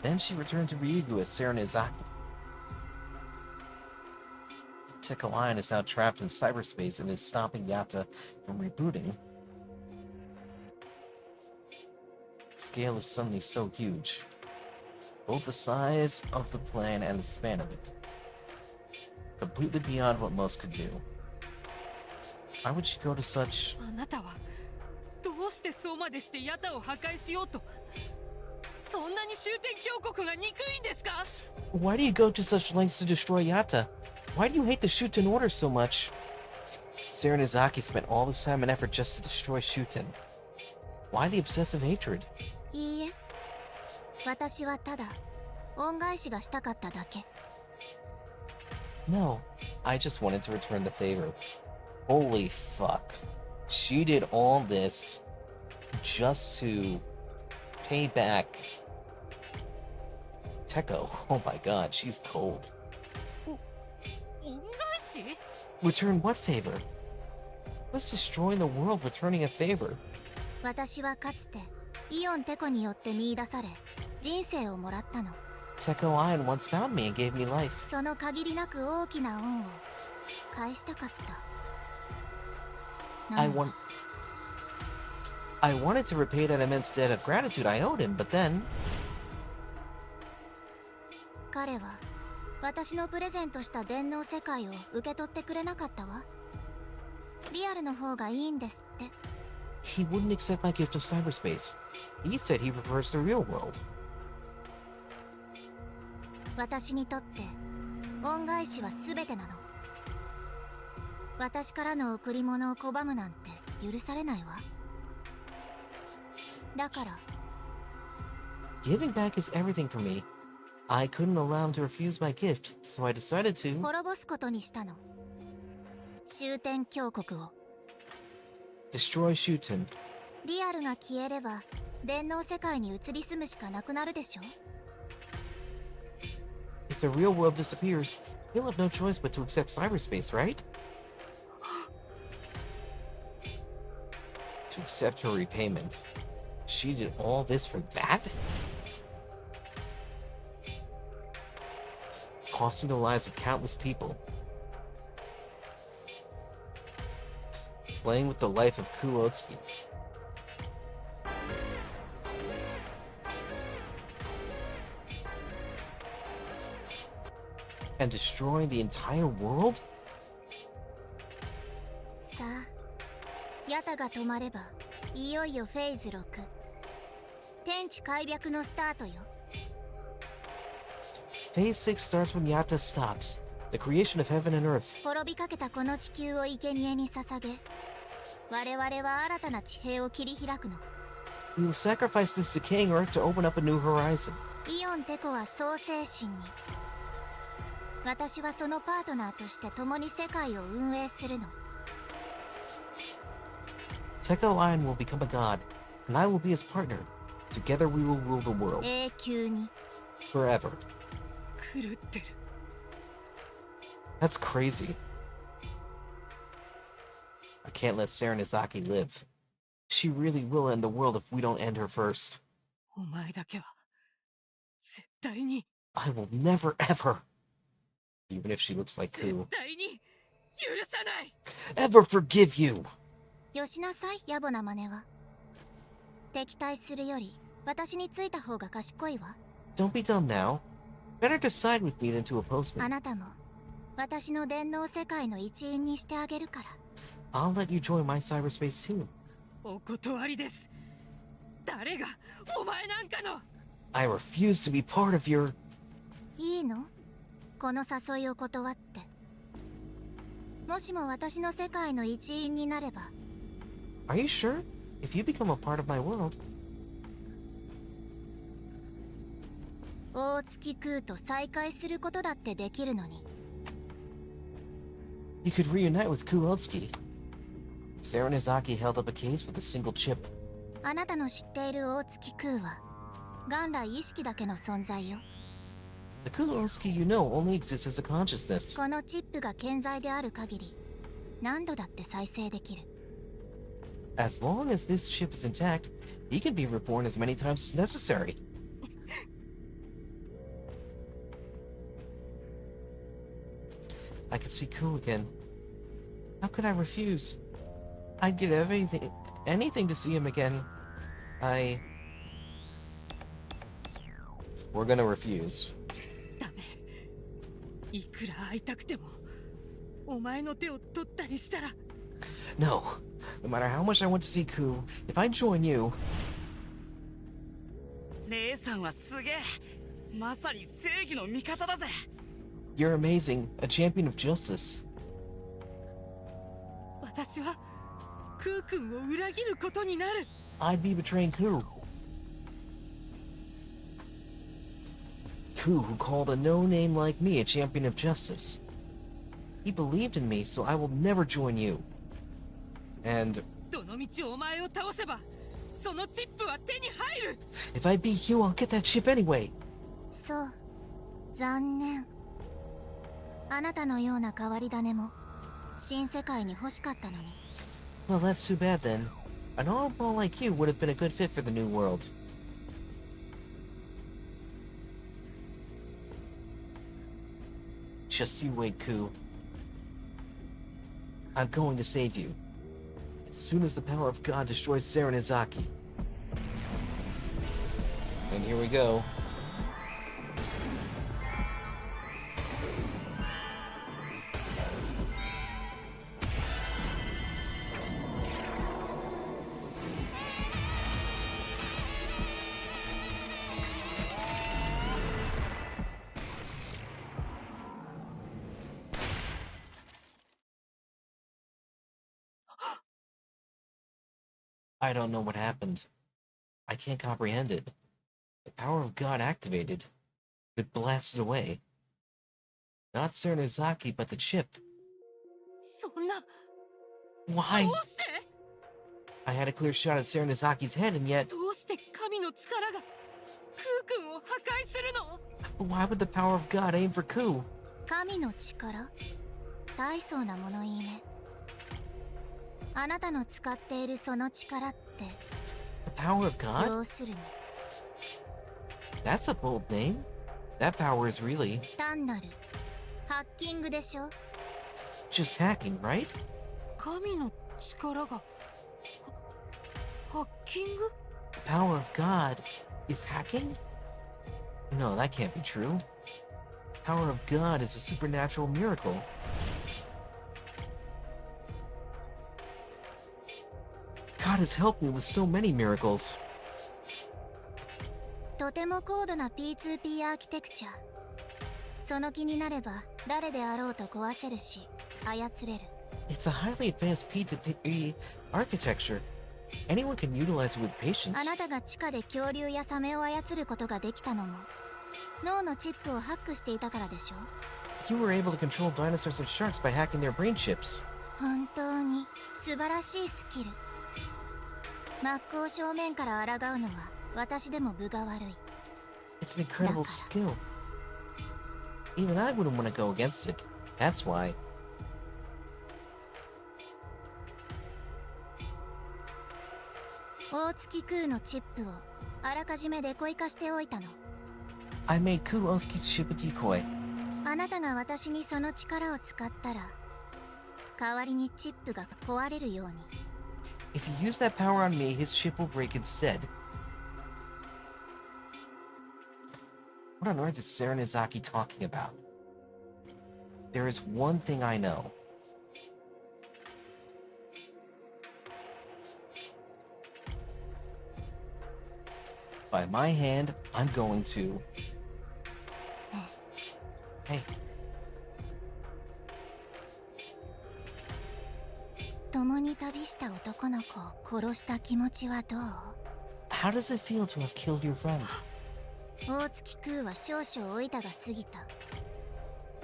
Then she returned to Ryugu as Serenazaki. Teko Ion is now trapped in cyberspace and is stopping Yatta from rebooting. The scale is suddenly so huge. Both the size of the plan and the span of it. Completely beyond what most could do. Why would she go to such... あなたはどうしてそうまでしてヤタを破壊しようと。そんなに終点峡谷が憎いんですか？ Why do you go to such lengths to destroy Yatta? Why do you hate the Shuten order so much? Serenazaki spent all this time and effort just to destroy Shuten. Why the obsessive hatred? いいえ、私はただ恩返しがしたかっただけ。 No, I just wanted to return the favor. Holy fuck. She did all this just to pay back Teko. Oh my god, she's cold. 恩返し？ Return what favor? What's destroying the world returning a favor? 私はかつてイオンテコによって見出され人生をもらったの。 Teko Ion once found me and gave me life. その限りなく大きな恩を返したかった。 I wanted to repay that immense debt of gratitude I owed him, but then... 彼は私のプレゼントした電脳世界を受け取ってくれなかったわ。リアルの方がいいんですって。 He wouldn't accept my gift of cyberspace. He said he prefers the real world. 私にとって恩返しは全てなの。私からの贈り物を拒むなんて許されないわ。だから Giving back is everything for me. I couldn't allow him to refuse my gift, so I decided to... 滅ぼすことにしたの。終点峡谷を。 destroy Shuten. リアルが消えれば電脳世界に移り住むしかなくなるでしょ。 If the real world disappears, he'll have no choice but to accept cyberspace, right? To accept her repayment. She did all this for that? Costing the lives of countless people. Playing with the life of Kuotsuki. And destroying the entire world? さあ、ヤタが止まればいよいよフェーズ6、天地開闢のスタートよ。 Phase 6 starts when Yatta stops. The creation of heaven and earth. 滅びかけたこの地球を生贄に捧げ、我々は新たな地平を切り開くの。 We will sacrifice this decaying earth to open up a new horizon. イオンテコは創世神に、私はそのパートナーとして共に世界を運営するの。 Teko Ion will become a god, and I will be his partner. Together we will rule the world. 永久に。 Forever. 狂ってる。 That's crazy. I can't let Serenizaki live. She really will end the world if we don't end her first. お前だけは絶対に I will never ever, even if she looks like 絶 Ku, 対に許さない。 ever forgive you. よしなさい、野暮な真似は。敵対するより私についた方が賢いわ。 Don't be dumb now. Better to side with me than to oppose あ me. なたも私の電脳世界の一員にしてあげるから。 I'll let you join my cyberspace too. お断りです。誰がお前なんかの。 I refuse to be part of your... いいの？この誘いを断って。もしも私の世界の一員になれば。 Are you sure? If you become a part of my world... 大月空と再会することだってできるのに。 You could reunite with Kuotsuki. Serenizaki held up a case with a single chip. あなたの知っている大月空は元来意識だけの存在よ。 The Kuotsuki you know only exists as a consciousness. このチップが健在である限り何度だって再生できる。 As long as this chip is intact, he can be reborn as many times as necessary. I could see Ku again. How could I refuse? I'd get anything to see him again. We're gonna refuse. ダメ。いくら会いたくてもお前の手を取ったりしたら。 No. No matter how much I want to see Ku, if I join you... レイさんはすげえ。まさに正義の味方だぜ。 You're amazing, a champion of justice. 私はクー君を裏切ることになる。 I'd be betraying Ku. Ku, who called a no-name like me a champion of justice. He believed in me, so I will never join you. And どの道お前を倒せばそのチップは手に入る。 if I beat you, I'll get that chip anyway. そう、残念。あなたのような変わり種も新世界に欲しかったのに。 Well, that's too bad then. An oddball like you would have been a good fit for the new world. Just you wait, Ku. I'm going to save you. As soon as the power of God destroys Serenizaki. And here we go. I don't know what happened. I can't comprehend it. The power of God activated. It blasted away. Not Serenizaki, but the chip. そんな Why? どうして I had a clear shot at Serenizaki's head, and yet... どうして神の力がクー君を破壊するの Why would the power of God aim for Ku? 神の力大層な物言いね。あなたの使っているその力って The power of God? 要するに That's a bold name. That power is really 単なるハッキングでしょ。 just hacking, right? 神の力がハッキング The power of God is hacking? No, that can't be true. Power of God is a supernatural miracle. God has helped me with so many miracles. とても高度な P2P アーキテクチャ。その気になれば誰であろうと壊せるし操れる。 It's a highly advanced P2P architecture. Anyone can utilize it with patience. あなたが地下で恐竜やサメを操ることができたのも脳のチップをハックしていたからでしょ。 You were able to control dinosaurs and sharks by hacking their brain chips. 本当に素晴らしいスキル。真っ向正面から抗うのは私でも分が悪い。 It's an incredible skill. Even I wouldn't want to go against it. That's why. 大月空のチップをあらかじめデコイ化しておいたの。 I made Ku Oski's ship a decoy. あなたが私にその力を使ったら代わりにチップが壊れるように。 If you use that power on me, his ship will break instead. What on earth is Serenizaki talking about? There is one thing I know. By my hand, I'm going to... Hey, 共に旅した男の子を殺した気持ちはどう？ how does it feel to have killed your friend? 大月空は少々老いたが過ぎた。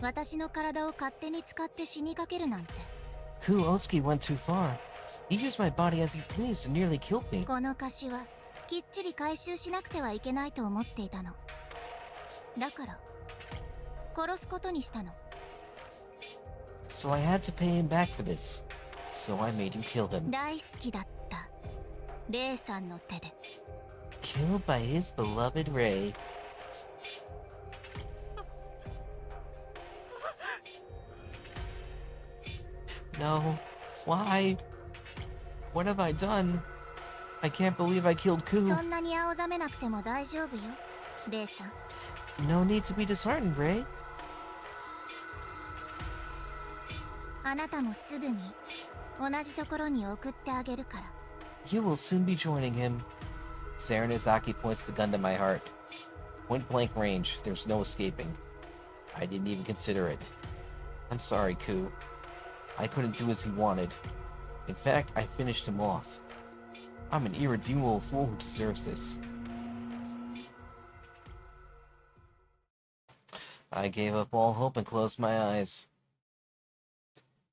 私の体を勝手に使って死にかけるなんて。 Ku Otsuki went too far. He used my body as he pleased and nearly killed me. この貸しはきっちり回収しなくてはいけないと思っていたの。だから殺すことにしたの。 So I had to pay him back for this. So I made him kill him. 大好きだった。レイさんの手で。 Killed by his beloved Ray. No. Why? What have I done? I can't believe I killed Ku. そんなに青ざめなくても大丈夫よ、レイさん。 No need to be disheartened, Ray. あなたもすぐに同じところに送ってあげるから。 You will soon be joining him. Serenizaki points the gun to my heart. Point blank range, there's no escaping. I didn't even consider it. I'm sorry, Ku. I couldn't do as he wanted. In fact, I finished him off. I'm an irredeemable fool who deserves this. I gave up all hope and closed my eyes.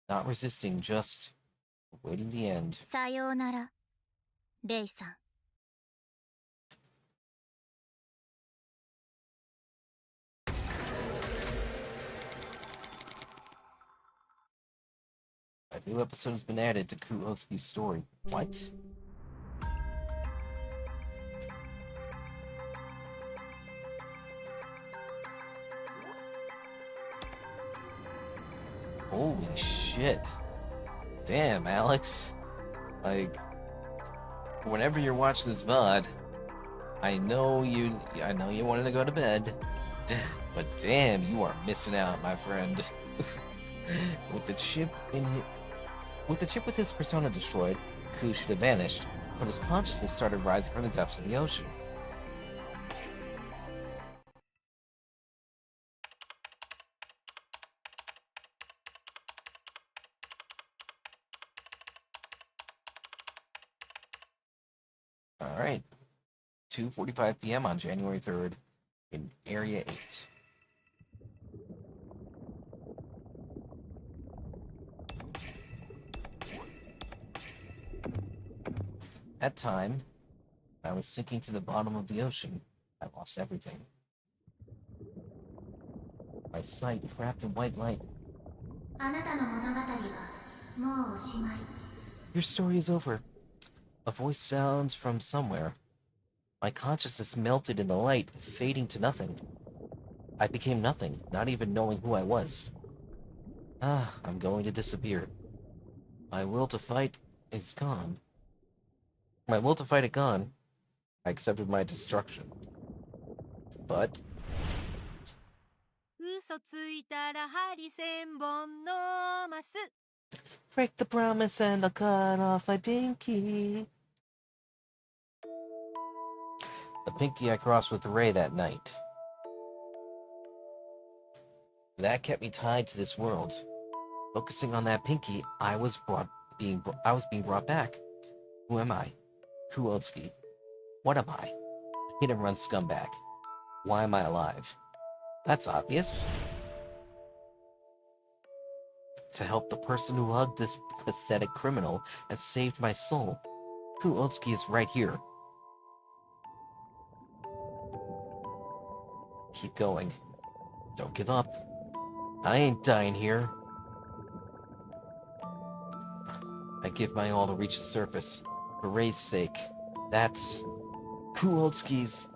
Not resisting, just awaiting the end. さようなら、レイさん。 A new episode has been added to Ku Otsuki's story. What? Holy shit. Damn, Alex. Like, whenever you're watching this VOD, I know you wanted to go to bed, but damn, you are missing out, my friend. With the chip with his persona destroyed, Ku should have vanished, but his consciousness started rising from the depths of the ocean. Alright. 2:45 p.m. on January 3rd in Area 8. At time, I was sinking to the bottom of the ocean. I lost everything. My sight wrapped in white light. あなたの物語はもうおしまい。 Your story is over. A voice sounds from somewhere. My consciousness melted in the light, fading to nothing. I became nothing, not even knowing who I was. I'm going to disappear. My will to fight is gone. My will to fight it gone. I accepted my destruction. But 嘘ついたら針千本のマス break the promise and I'll cut off my pinky. The pinky I crossed with Ray that night. That kept me tied to this world. Focusing on that pinky, I was being brought back. Who am I? Kuotsuki. What am I? A hit-and-run scumbag. Why am I alive? That's obvious. To help the person who hugged this pathetic criminal and saved my soul. Kuotsuki is right here. Keep going. Don't give up. I ain't dying here. I give my all to reach the surface. For Ray's sake. That's Kuotsuki's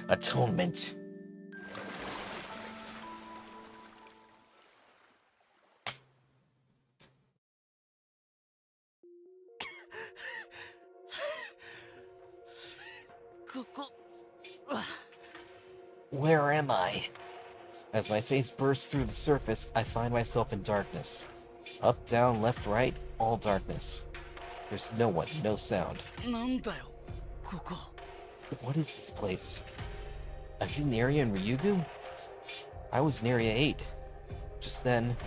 atonement. Where am I? As my face bursts through the surface, I find myself in darkness. Up, down, left, right, all darkness. There's no one, no sound. なんだよここ What is this place? A hidden area in Ryugu? I was in Area 8. Just then...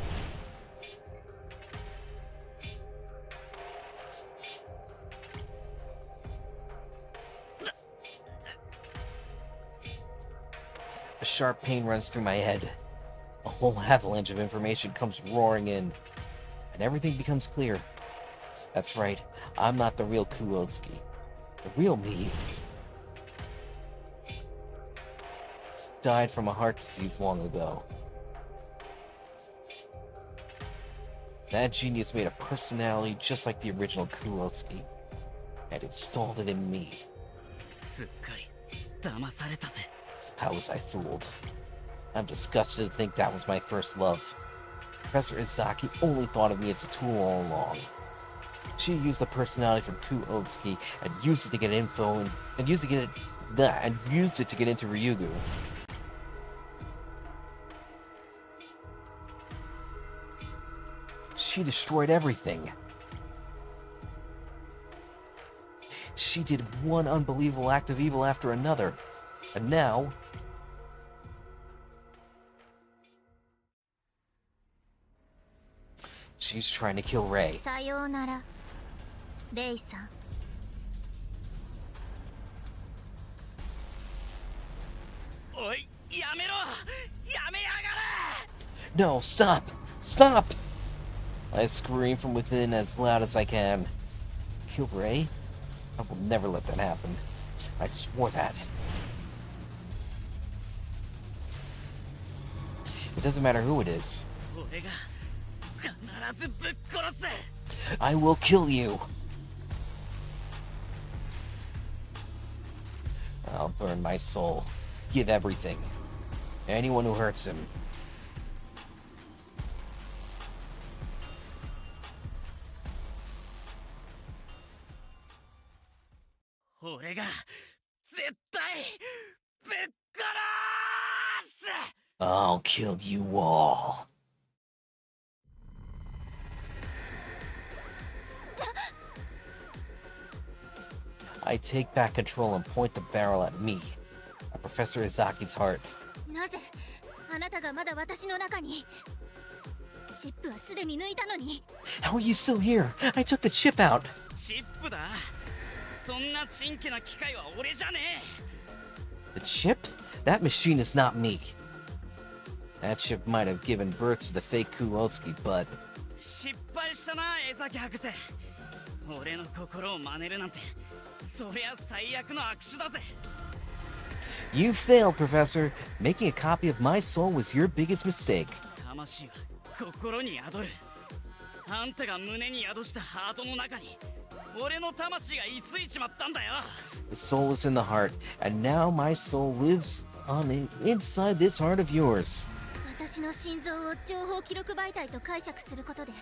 A sharp pain runs through my head. A whole avalanche of information comes roaring in. And everything becomes clear. That's right, I'm not the real Kuotsuki. The real me died from a heart disease long ago. That genius made a personality just like the original Kuotsuki, and installed it in me. すっかり騙されたぜ How was I fooled? I'm disgusted to think that was my first love. Professor Izaki only thought of me as a tool all along. She used the personality from Kuotsuki and used it to get info and used it to get into Ryugu. She destroyed everything. She did one unbelievable act of evil after another. And now... she's trying to kill Ray. さようなら、レイさん。おいやめろやめやがれ No, stop! Stop! I scream from within as loud as I can. Kill Ray? I will never let that happen. I swore that. It doesn't matter who it is. 俺が必ずぶっ殺す I will kill you! I'll burn my soul. Give everything. Anyone who hurts him. 俺が絶対ぶっ殺す。 I'll kill you all. I take back control and point the barrel at me, at Professor Izaki's heart. なぜあなたがまだ私の中に。チップはすでに抜いたのに。 How are you still here? I took the chip out. チップだ。そんなちんけな機械は俺じゃね The chip? That machine is not me. That chip might have given birth to the fake Kuotsuki, but え。失敗したな、江崎博士。俺の心を真似るなんて、そりゃ最悪の握手だぜ。 you failed, Professor. Making a copy of my soul was your biggest mistake. 魂は心に宿る。あんたが胸に宿したハートの中に俺の魂が居ついちまったんだよ。 The soul is in the heart, and now my soul lives inside this heart of yours. 私の心臓を情報記録媒体と解釈することで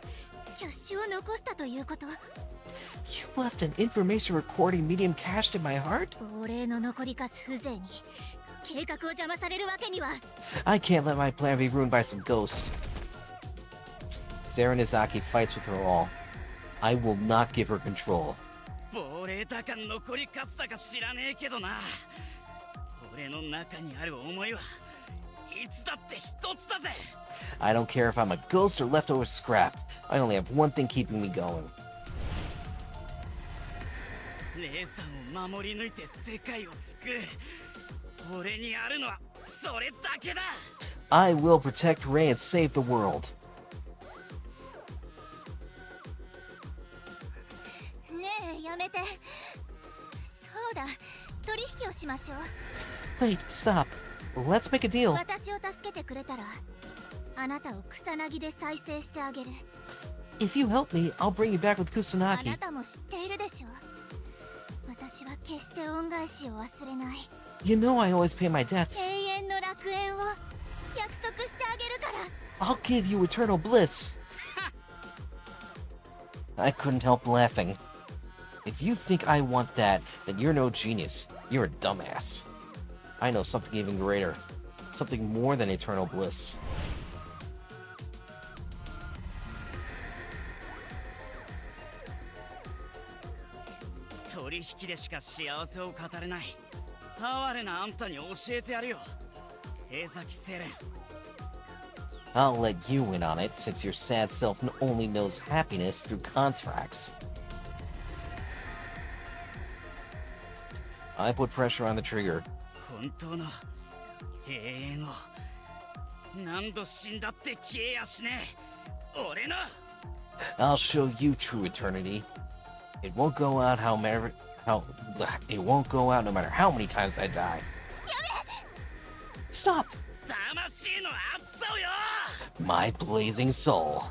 キャッシュを残したということ。 You left an information recording medium cached in my heart? 亡霊の残りかす風情に計画を邪魔されるわけには。 I can't let my plan be ruined by some ghost. Sarah Nizaki fights with her all. I will not give her control. 亡霊だか残りかすだか知らねえけどな。俺の中にある思いはいつだって一つだぜ。 I don't care if I'm a ghost or leftover scrap. I only have one thing keeping me going. レイさんを守り抜いて世界を救う。俺にあるのはそれだけだ。 I will protect Rei and save the world. ねえやめて。そうだ、取引をしましょう。 Wait, stop. Let's make a deal. 私を助けてくれたらあなたを草薙で再生してあげる。 If you help me, I'll bring you back with あな Kusanagi. たも知っているでしょ。私は決して恩返しを忘れない。 You know I always pay my debts. 永遠の楽園を約束してあげるから。 I'll give you eternal bliss. I couldn't help laughing. If you think I want that, then you're no genius. You're a dumbass. I know something even greater. Something more than eternal bliss. 取引でしか幸せを語れない哀れなあんたに教えてやるよ、江崎セレン。 I'll let you in on it, since your sad self only knows happiness through contracts. I put pressure on the trigger. 本当の永遠を何度死んだって消えやしねえ俺の。 I'll show you true eternity. It won't go out it won't go out no matter how many times I die. Stop! 魂の熱さをよ。 My blazing soul.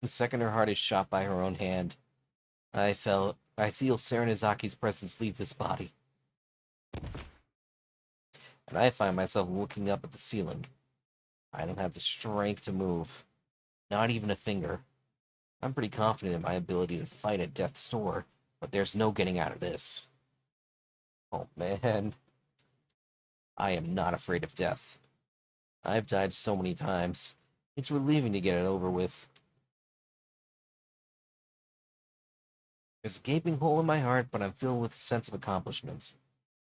The second her heart is shot by her own hand, I feel Serenizaki's presence leave this body. And I find myself looking up at the ceiling. I don't have the strength to move. Not even a finger. I'm pretty confident in my ability to fight at death's door, but there's no getting out of this. Oh man. I am not afraid of death. I've died so many times. It's relieving to get it over with. There's a gaping hole in my heart, but I'm filled with a sense of accomplishment.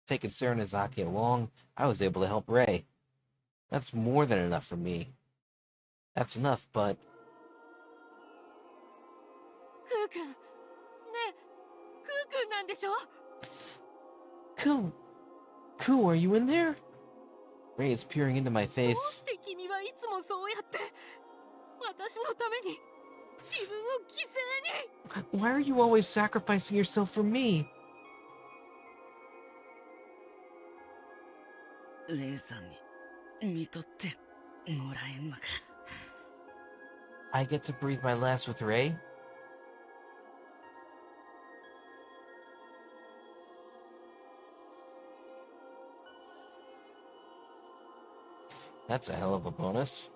Taking Serenizaki along, I was able to help Rei. That's more than enough for me. That's enough, but クーくんねえ、クーくんなんでしょ。 Ku, are you in there? Rei is peering into my どう face. して君はいつもそうやって私のために自分を犠牲に。 Why are you always sacrificing yourself for me? レイさんに見とってもらえんのか。 I get to breathe my last with Rei? That's a hell of a bonus.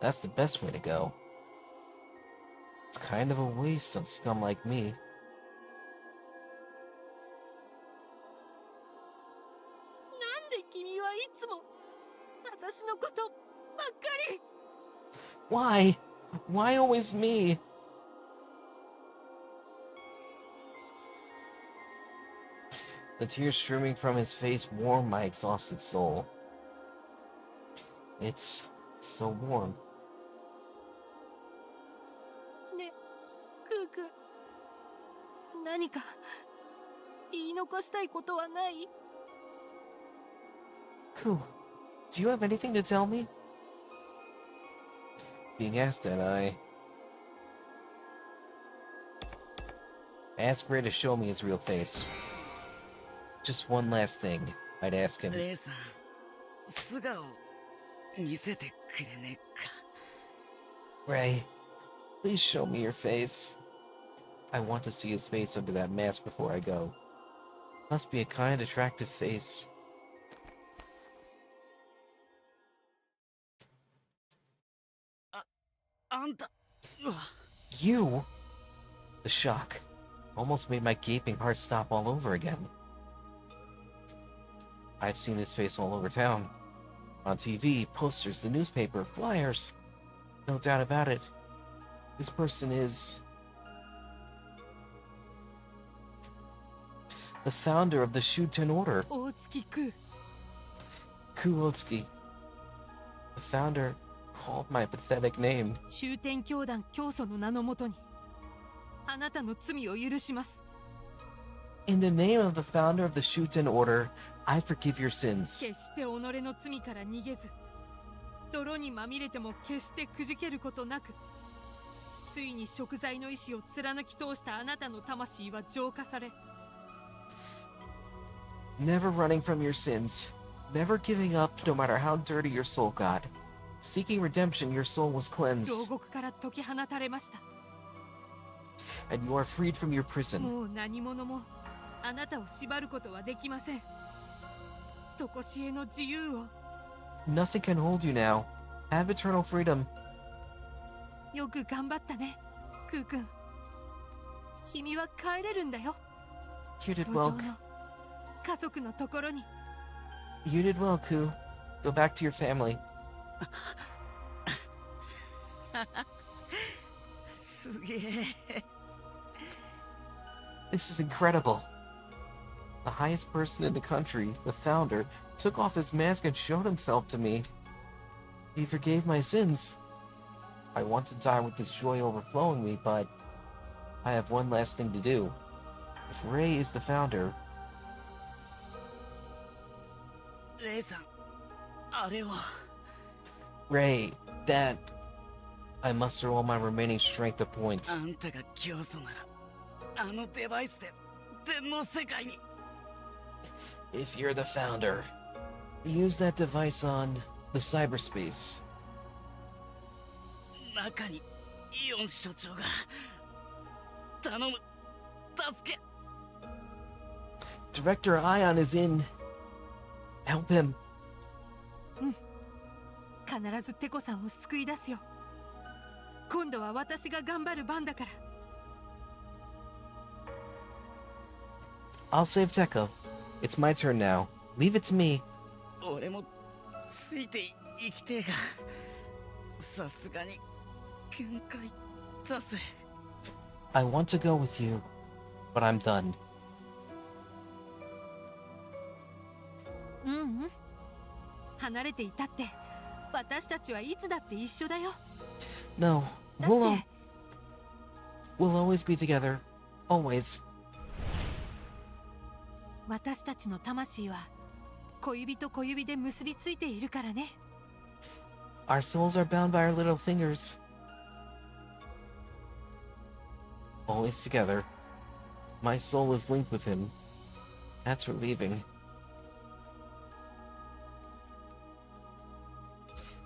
That's the best way to go. kind of a waste on scum like me. なんで君はいつも私のことばっかり。 Why? Why always me? The tears streaming from his face warm my exhausted soul. It's so warm. ね、クーク、何か言い残したいことはない？ Koo, do you have anything to tell me? Being asked that, I ask Ray to show me his real face. Just one last thing, I'd ask him. レイさん、素顔見せてくれねえか。 Ray, please show me your face. I want to see his face under that mask before I go. Must be a kind, attractive face. You? The shock almost made my gaping heart stop all over again. I've seen his face all over town. On TV, posters, the newspaper, flyers. No doubt about it. This person is the founder of the Shuten Order, 大月クー。 Kuotsuki. The founder called my pathetic name. 終点教団教祖の名のもとにあなたの罪を許します。 In the name of the founder of the Shuten Order, I forgive your sins. 決して己の罪から逃げず、泥にまみれても決してくじけることなく、ついに贖罪の意志を貫き通したあなたの魂は浄化され、 Never running from your sins. Never giving up no matter how dirty your soul got. Seeking redemption, your soul was cleansed. 牢獄から解き放たれました。 And you are freed from your prison. もう何者もあなたを縛ることはできません。とこしえの自由を。 Nothing can hold you now. Have eternal freedom. よく頑張ったね、クー君。君は帰れるんだよ。 You did 路 well. 上の家族のところに。 You did well, Koo. Go back to your family. すげえ。 This is incredible. The highest person in the country, the founder, took off his mask and showed himself to me. He forgave my sins. I want to die with this joy overflowing me, but I have one last thing to do. If Ray is the founder, レイさん、あれを。 Ray, that I muster all my remaining strength to point. あんたが教祖なら、あのデバイスで天の世界に。 If you're the founder, use that device on the cyberspace. 中にイオン所長が。頼む、助け。 Director Ion is in. Help him. 必ずテコさんを救い出すよ。今度は私が頑張る番だから。 I'll save Tekka. It's my turn now. Leave it to me. 俺もついて生きてえが、さすがに限界だぜ。 I want to go with you, but I'm done. ううん。離れていたって、私たちはいつだって一緒だよ。 No, だ we'll って、 we'll always be together. Always. 私たちの魂は小指と小指で結びついているからね。 Our souls are bound by our little fingers. Always together. My soul is linked with him. That's relieving.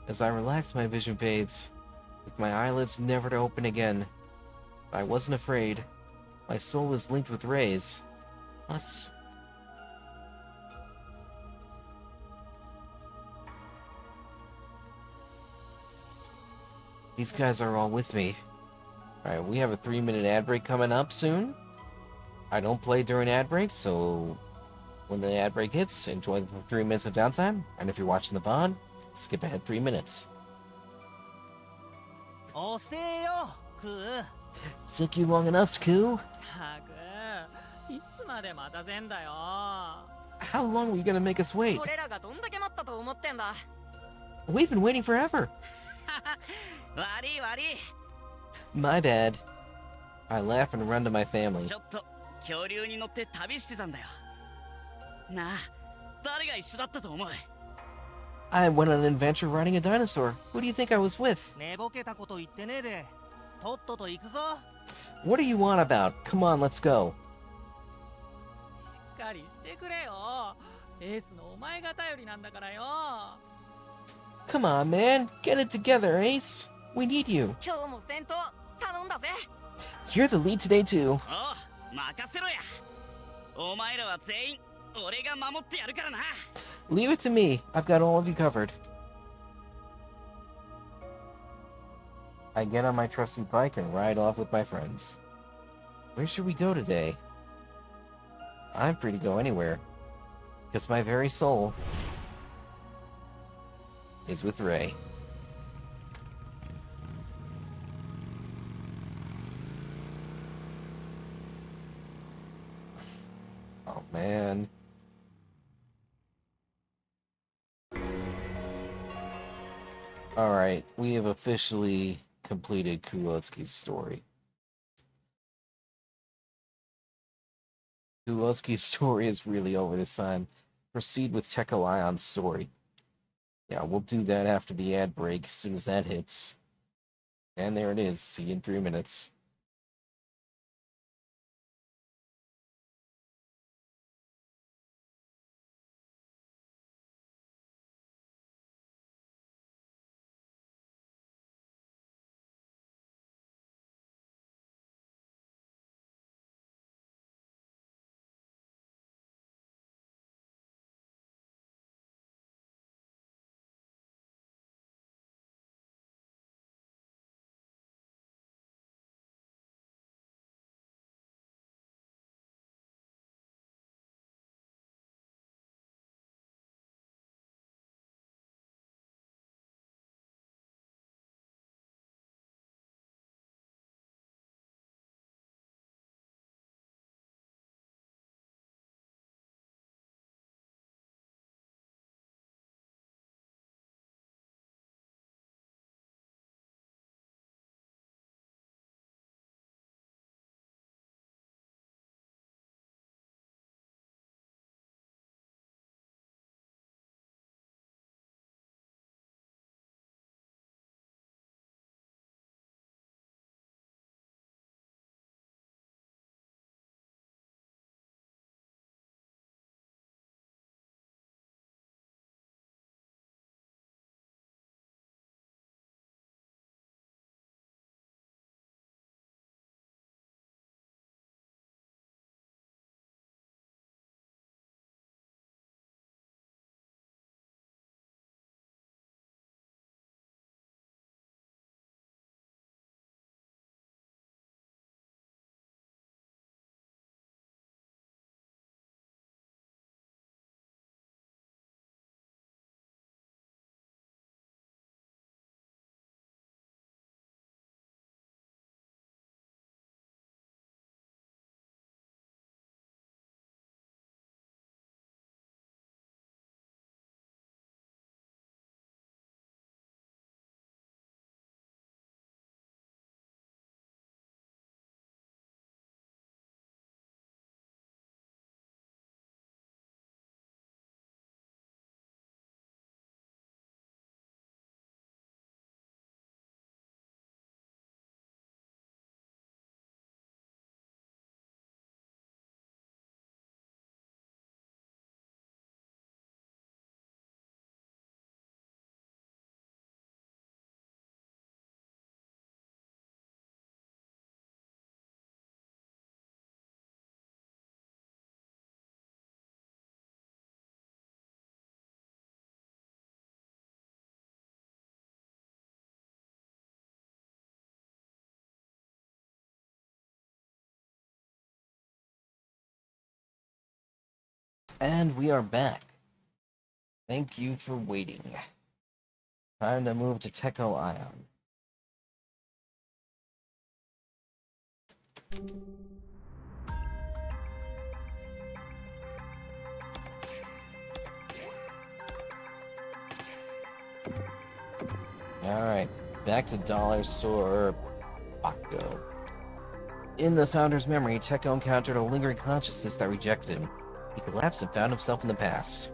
As I relax, my vision fades, with my eyelids never to open again. I wasn't afraid. My soul is linked with Ray's. Us. These guys are all with me. Alright, we have a 3-minute ad break coming up soon. I don't play during ad breaks, so when the ad break hits, enjoy the 3 minutes of downtime. And if you're watching the VOD, skip ahead 3 minutes. 遅えよクー Took you long enough, Koo? たくいつまで待たせんだよ。 How long were you gonna make us wait? 俺らがどんだけ待ったと思ってんだ。 We've been waiting forever. 悪い悪い。 My bad. I laugh and run to my family. ちょっと恐竜に乗って旅してたんだよ。なあ、誰が一緒だったと思う？ I went on an adventure riding a dinosaur. Who do you think I was with? 寝ぼけたこと言ってねえでとっとと行くぞ What are you on about? Come on, let's go. しっかりしてくれよ。エースのお前が頼りなんだからよ。 Come on, man. Get it together, Ace. We need you. 今日も戦闘頼んだぜ。 You're the lead today, too. おう、任せろや。お前らは全員俺が守ってやるからな。 Leave it to me. I've got all of you covered. I get on my trusty bike and ride off with my friends. Where should we go today? I'm free to go anywhere. Because my very soul is with Ray. Oh, man. Alright, we have officially completed Kulotsuki's story. Kulotsuki's story is really over this time. Proceed with Teko Ion's story. Yeah, we'll do that after the ad break, as soon as that hits. And there it is. See you in 3 minutes. And we are back. Thank you for waiting. Time to move to Techo Ion. Alright, back to Dollar Store Bakugo. In the founder's memory, Techo encountered a lingering consciousness that rejected him. He collapsed and found himself in the past.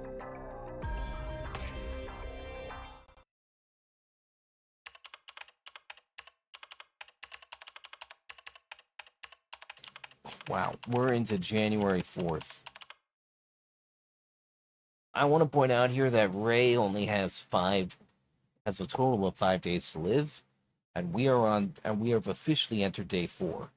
Wow, we're into January 4th. I want to point out here that Ray only has a total of 5 days to live, and we have officially entered day 4.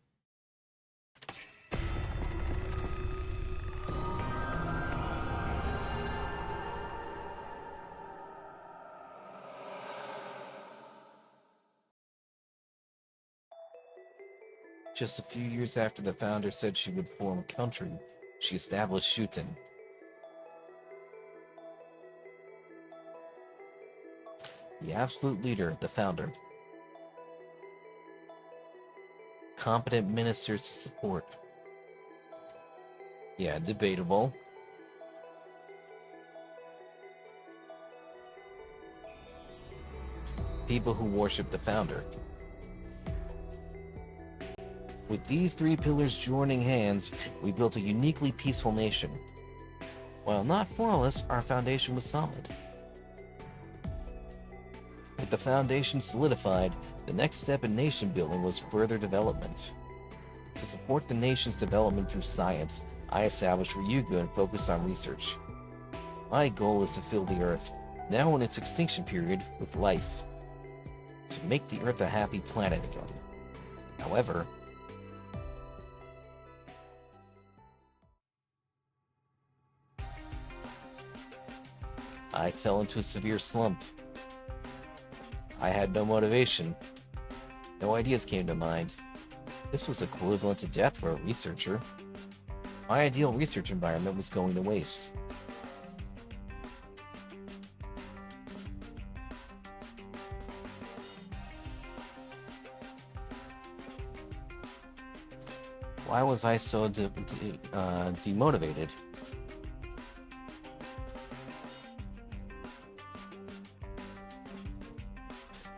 Just a few years after the founder said she would form a country, she established Shuten. The absolute leader, the founder. Competent ministers to support. Yeah, debatable. People who worship the founder. With these 3 pillars joining hands, we built a uniquely peaceful nation. While not flawless, our foundation was solid. With the foundation solidified, the next step in nation building was further development. To support the nation's development through science, I established Ryugu and focused on research. My goal is to fill the Earth, now in its extinction period, with life. To make the Earth a happy planet again. However, I fell into a severe slump. I had no motivation. No ideas came to mind. This was equivalent to death for a researcher. My ideal research environment was going to waste. Why was I so demotivated?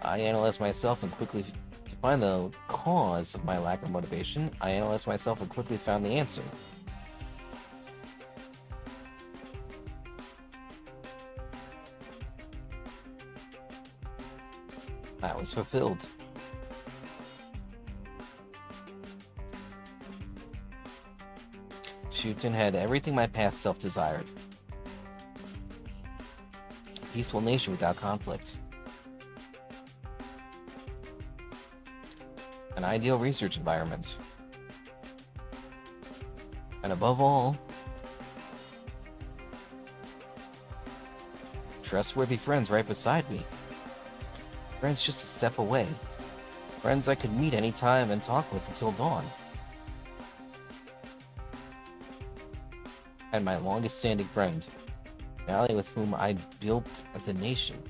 I analyzed myself and quickly, to find the cause of my lack of motivation, I analyzed myself and quickly found the answer. I was fulfilled. Shuten had everything my past self desired. A peaceful nation without conflict. An ideal research environment. And above all, trustworthy friends right beside me. Friends just a step away. Friends I could meet anytime and talk with until dawn. And my longest standing friend, Valley, with whom I built the nation.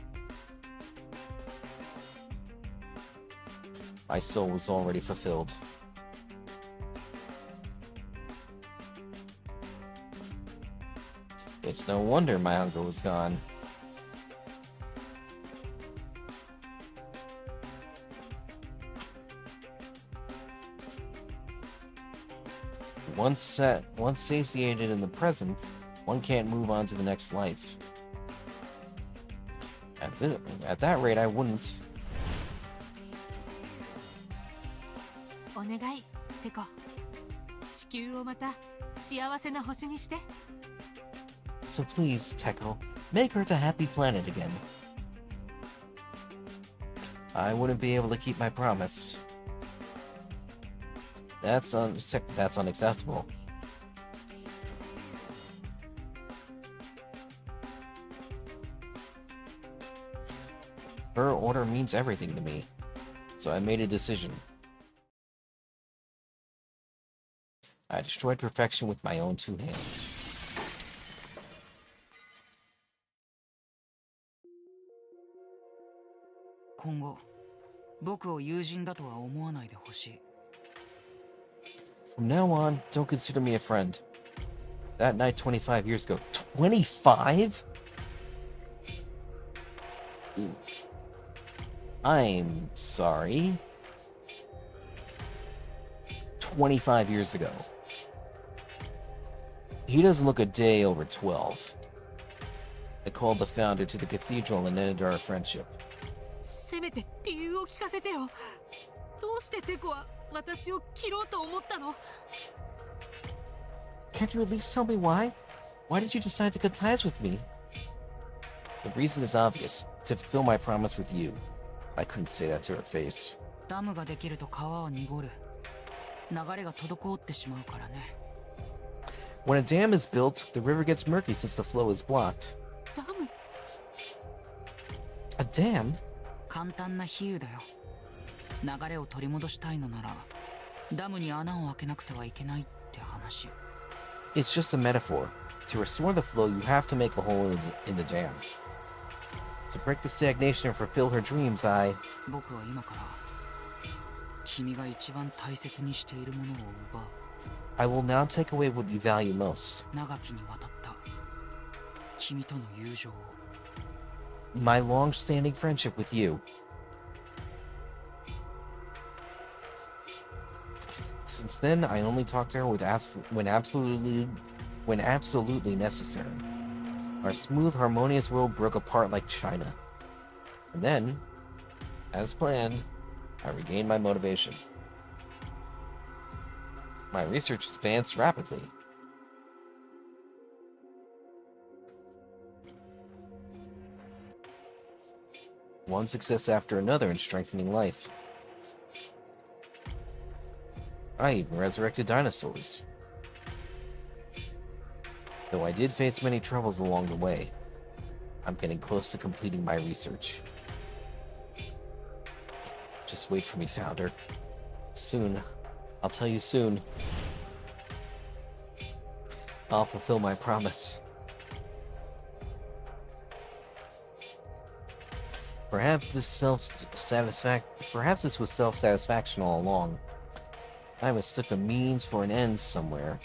My soul was already fulfilled. It's no wonder my hunger was gone. Once satiated in the present, one can't move on to the next life. At that rate, I wouldn't. お願いテコ、地球をまた幸せな星にして。 So please, Techo, make Earth a happy planet again. I wouldn't be able to keep my promise. That's unacceptable. Her order means everything to me, so I made a decision. I destroyed perfection with my own 2 hands. 今後僕を友人だとは思わないでほしい。 From now on, don't consider me a friend. That night 25 years ago. 25? Ooh. I'm sorry. 25 years ago. He doesn't look a day over 12. I called the founder to the cathedral and ended our friendship. せめて理由を聞かせてよ。どうしてテコは私を切ろうと思ったの？ Can't you at least tell me why? Why did you decide to cut ties with me? The reason is obvious. To fulfill my promise with you. I couldn't say that to her face. ダムができると川は濁る。流れが滞ってしまうからね。 When a dam is built, the river gets murky since the flow is blocked. ダム？ A dam? 簡単な比喩だよ。流れを取り戻したいのならダムに穴を開けなくてはいけないって話。 It's just a metaphor. To restore the flow, you have to make a hole in the dam. To break the stagnation and fulfill her dreams, 僕は今から君が一番大切にしているものを奪う。 I will now take away what you value most. 長きにわたった君との友情を。 My long-standing friendship with you. Since then, I only talk to her when absolutely necessary. Our smooth, harmonious world broke apart like China. And then, as planned, I regained my motivation. My research advanced rapidly. One success after another in strengthening life. I even resurrected dinosaurs. Though I did face many troubles along the way, I'm getting close to completing my research. Just wait for me, Founder. Soon. I'll tell you soon. I'll fulfill my promise. Perhaps this was self-satisfaction all along. I mistook a means for an end somewhere.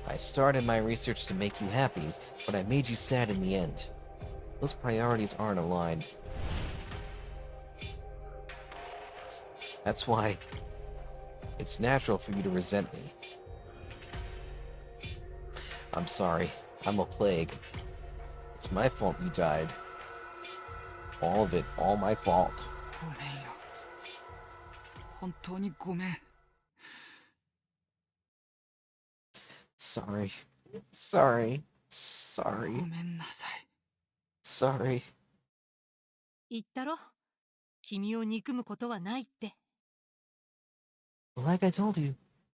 I started my research to make you happy, but I made you sad in the end. Those priorities aren't aligned. That's why it's natural for you to resent me. I'm sorry. I'm a plague. It's my fault you died. All of it, all my fault. ごめんよ。本当にごめん。 Sorry. Sorry. ご Sorry. めんなさい。 Sorry. 言ったろ？君を憎むことはないって。 Like I told you,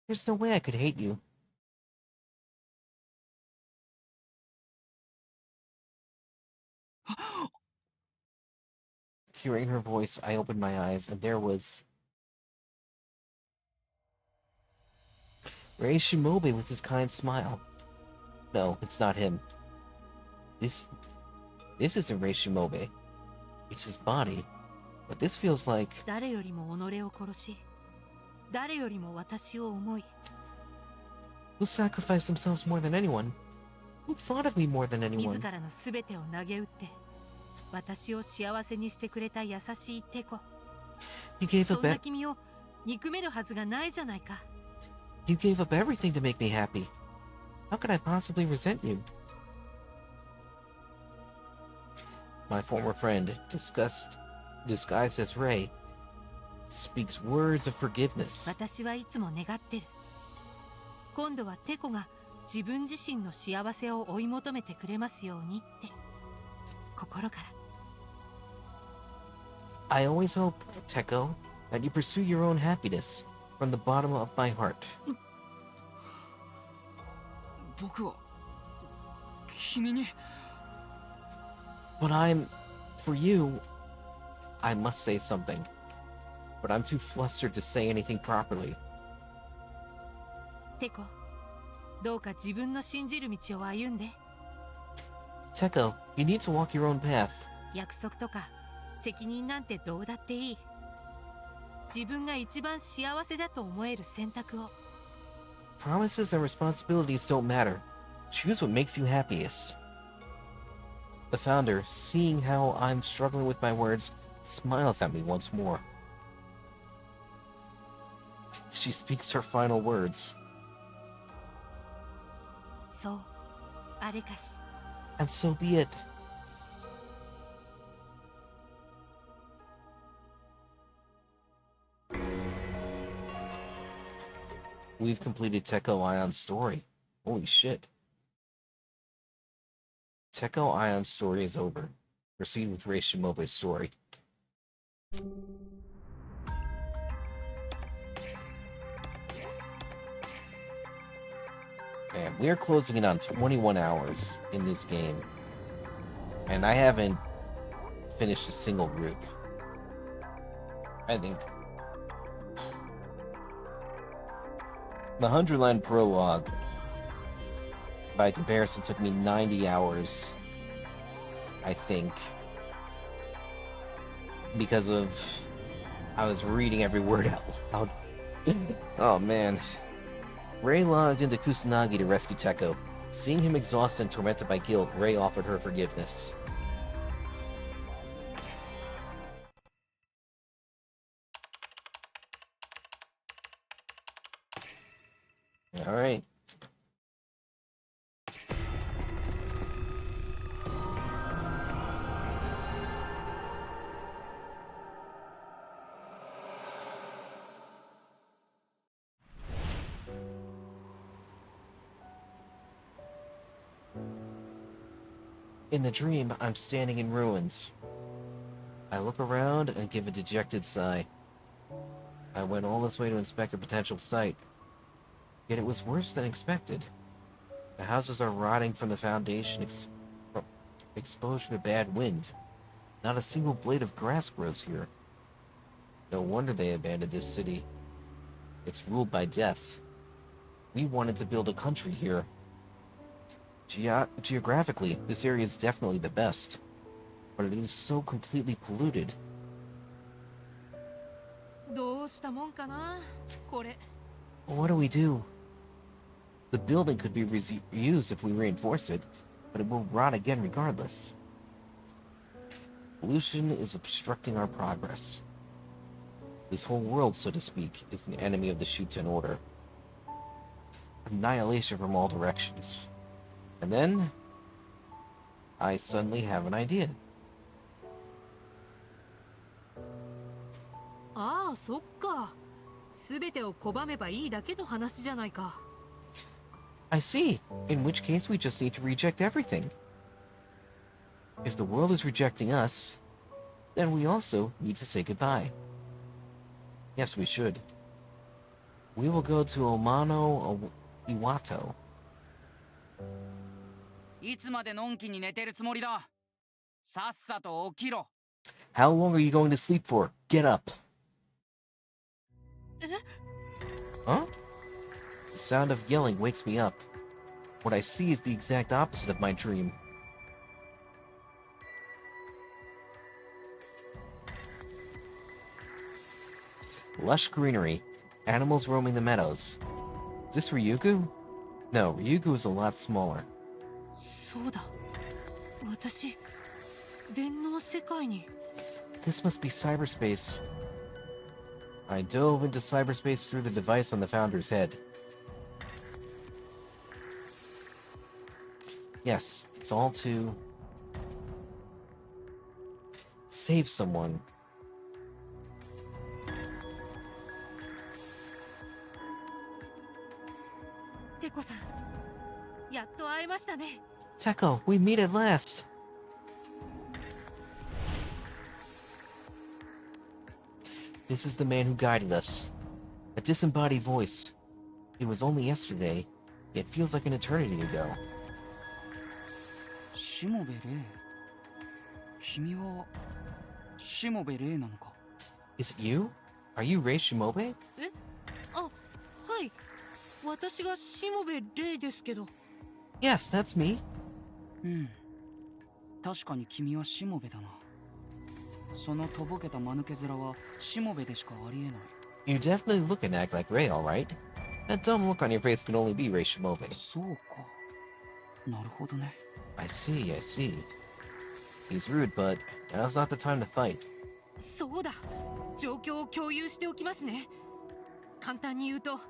there's no way I could hate you. Hearing her voice, I opened my eyes, and there was Rei Shimobe with his kind smile. No, it's not him. This isn't Rei Shimobe. It's his body. But this feels like... 誰よりも己を殺し、誰よりも私を思い。 Who sacrificed themselves more than anyone? Who thought of me more than anyone? 自らのすべてを投げ打って、私を幸せにしてくれた優しいテコ。 You gave そ up んな君を憎めるはずがないじゃないか。 You gave up everything to make me happy. How could I possibly resent you? My former friend, disguised as Rei, speaks words of forgiveness. 私はいつも願ってる。今度はテコが自分自身の幸せを追い求めてくれますようにって。心から。 I always hope, Teko, that you pursue your own happiness from the bottom of my heart. 僕は君に。 But for you, I must say something. But I'm too flustered to say anything properly. テコ、どうか自分の信じる道を歩んで。Teko, you need to walk your own path. 約束とか責任なんてどうだっていい。自分が一番幸せだと思える選択を。 Promises and responsibilities don't matter. Choose what makes you happiest. The founder, seeing how I'm struggling with my words, smiles at me once more. She speaks her final words. そう、あれかし。 And so be it. We've completed Teko Ion's story. Holy shit. Teko Ion's story is over. Proceed with Rei Shimobe's story. Man, we are closing in on 21 hours in this game. And I haven't finished a single route. I think the 100-line prologue, by comparison, took me 90 hours, I think, because of I was reading every word out loud. Oh man. Rei logged into Kusanagi to rescue Teko. Seeing him exhausted and tormented by guilt, Rei offered her forgiveness. Alright. In the dream, I'm standing in ruins. I look around and give a dejected sigh. I went all this way to inspect a potential site. Yet it was worse than expected. The houses are rotting from the foundation, exposure to bad wind. Not a single blade of grass grows here. No wonder they abandoned this city. It's ruled by death. We wanted to build a country here. Geographically, this area is definitely the best. But it is so completely polluted. どうしたもんかな、これ。 What do we do? The building could be reused if we reinforce it, but it will rot again regardless. Pollution is obstructing our progress. This whole world, so to speak, is an enemy of the Shuten order. Annihilation from all directions. And then, I suddenly have an idea. ああ、そっか。すべてを拒めばいいだけの話じゃないか。 I see. In which case, we just need to reject everything. If the world is rejecting us, then we also need to say goodbye. Yes, we should. We will go to Omano Iwato. いつまでのんきに寝てるつもりだ。さっさと起きろ。 How long are you going to sleep for? Get up. Huh? The sound of yelling wakes me up. What I see is the exact opposite of my dream. Lush greenery, animals roaming the meadows. Is this Ryugu? No, Ryugu is a lot smaller. そうだ。私、電脳世界に。 This must be cyberspace. I dove into cyberspace through the device on the founder's head. Yes, it's all to save someone. Tekoさん、やっと会えましたね。 Teko, we meet at last. This is the man who guided us. A disembodied voice. It was only yesterday. It feels like an eternity ago. しもべれい。君はしもべれいなのか。 Is it you? Are you Rei Shimobe? え、あ、はい。私がしもべレイですけど。 Yes, that's me. うん。確かに君はしもべだな。そのとぼけた間抜け面はしもべでしかありえない。 You definitely look and act like Ray, alright? That dumb look on your face could only be Ray Shimobe. そうか。なるほどね。I see, I see. He's rude, but now's not the time to fight. そうだ、状況を共有しておきますね。簡単に言うと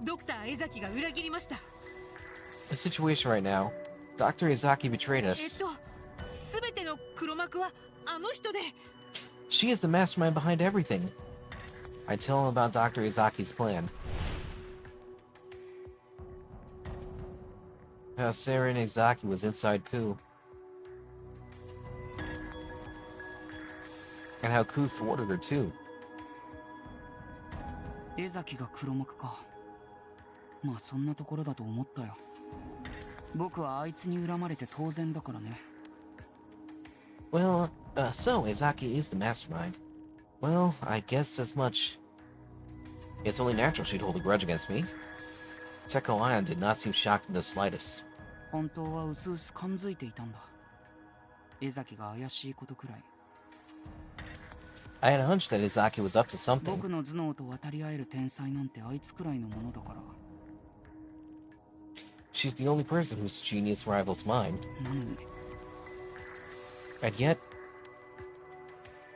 ドクター江崎が裏切りました。 The situation right now, Dr. Izaki betrayed us. 全ての黒幕はあの人で。 She is the mastermind behind everything. I tell him about Dr. Izaki's plan. How Sarah and Izaki was inside Ku. And how Ku thwarted her too. 江崎が黒幕か。まあそんなところだと思ったよ。僕はあいつに恨まれて当然だからね。Well, so Izaki is the mastermind. Well, I guess as much. It's only natural she'd hold a grudge against me. Teko Ion did not seem shocked in the slightest. 本当はうすうす感づいていたんだ。江崎が怪しいことくらい。I had a hunch that Izaki was up to something. 僕の頭脳と渡り合える天才なんてあいつくらいのものだから。 She's the only person whose genius rivals mine. なのに And yet,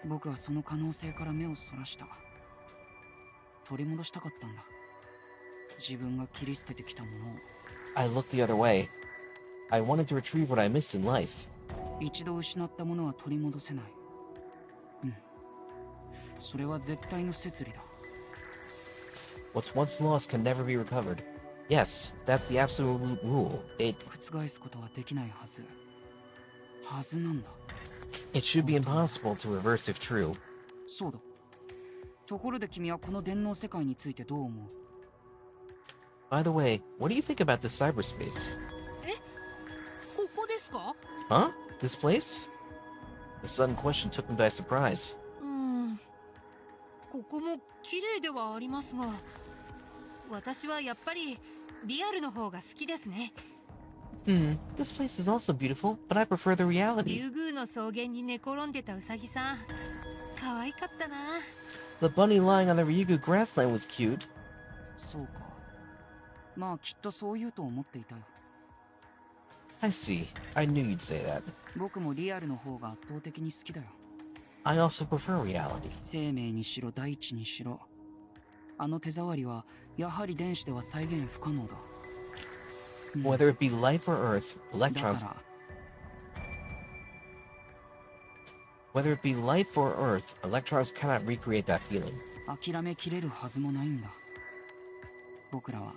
僕はその可能性から目をそらした。取り戻したかったんだ。自分が切り捨ててきたものを。 I looked the other way. I wanted to retrieve what I missed in life. 一度失ったものは取り戻せない。うん。それは絶対の摂理だ。 What's once lost can never be recovered. Yes, that's the absolute rule. 覆すことはできないはず。はずなんだ。 It should be impossible to reverse if true. そうだ。ところで君はこの電脳世界についてどう思う？ By the way, what do you think about this cyberspace? ここですか？ Huh? This place? The sudden question took me by surprise. ここも綺麗ではありますが、私はやっぱりリアルの方が好きですね。This place is also beautiful, but I prefer the reality. 竜宮の草原に寝転んでたウサギさん、可愛かったな。 The bunny lying on the Ryugu grassland was cute. そうか。まあきっとそう言うと思っていたよ。 I see. I knew you'd say that. 僕もリアルの方が圧倒的に好きだよ。 I also prefer reality. 生命にしろ大地にしろ。あの手触りはやはり電子では再現不可能だ。Whether it be life or earth, だ electrons. から Whether it be life or earth, electrons cannot recreate that feeling. 諦めきれるはずもないんだ。僕らは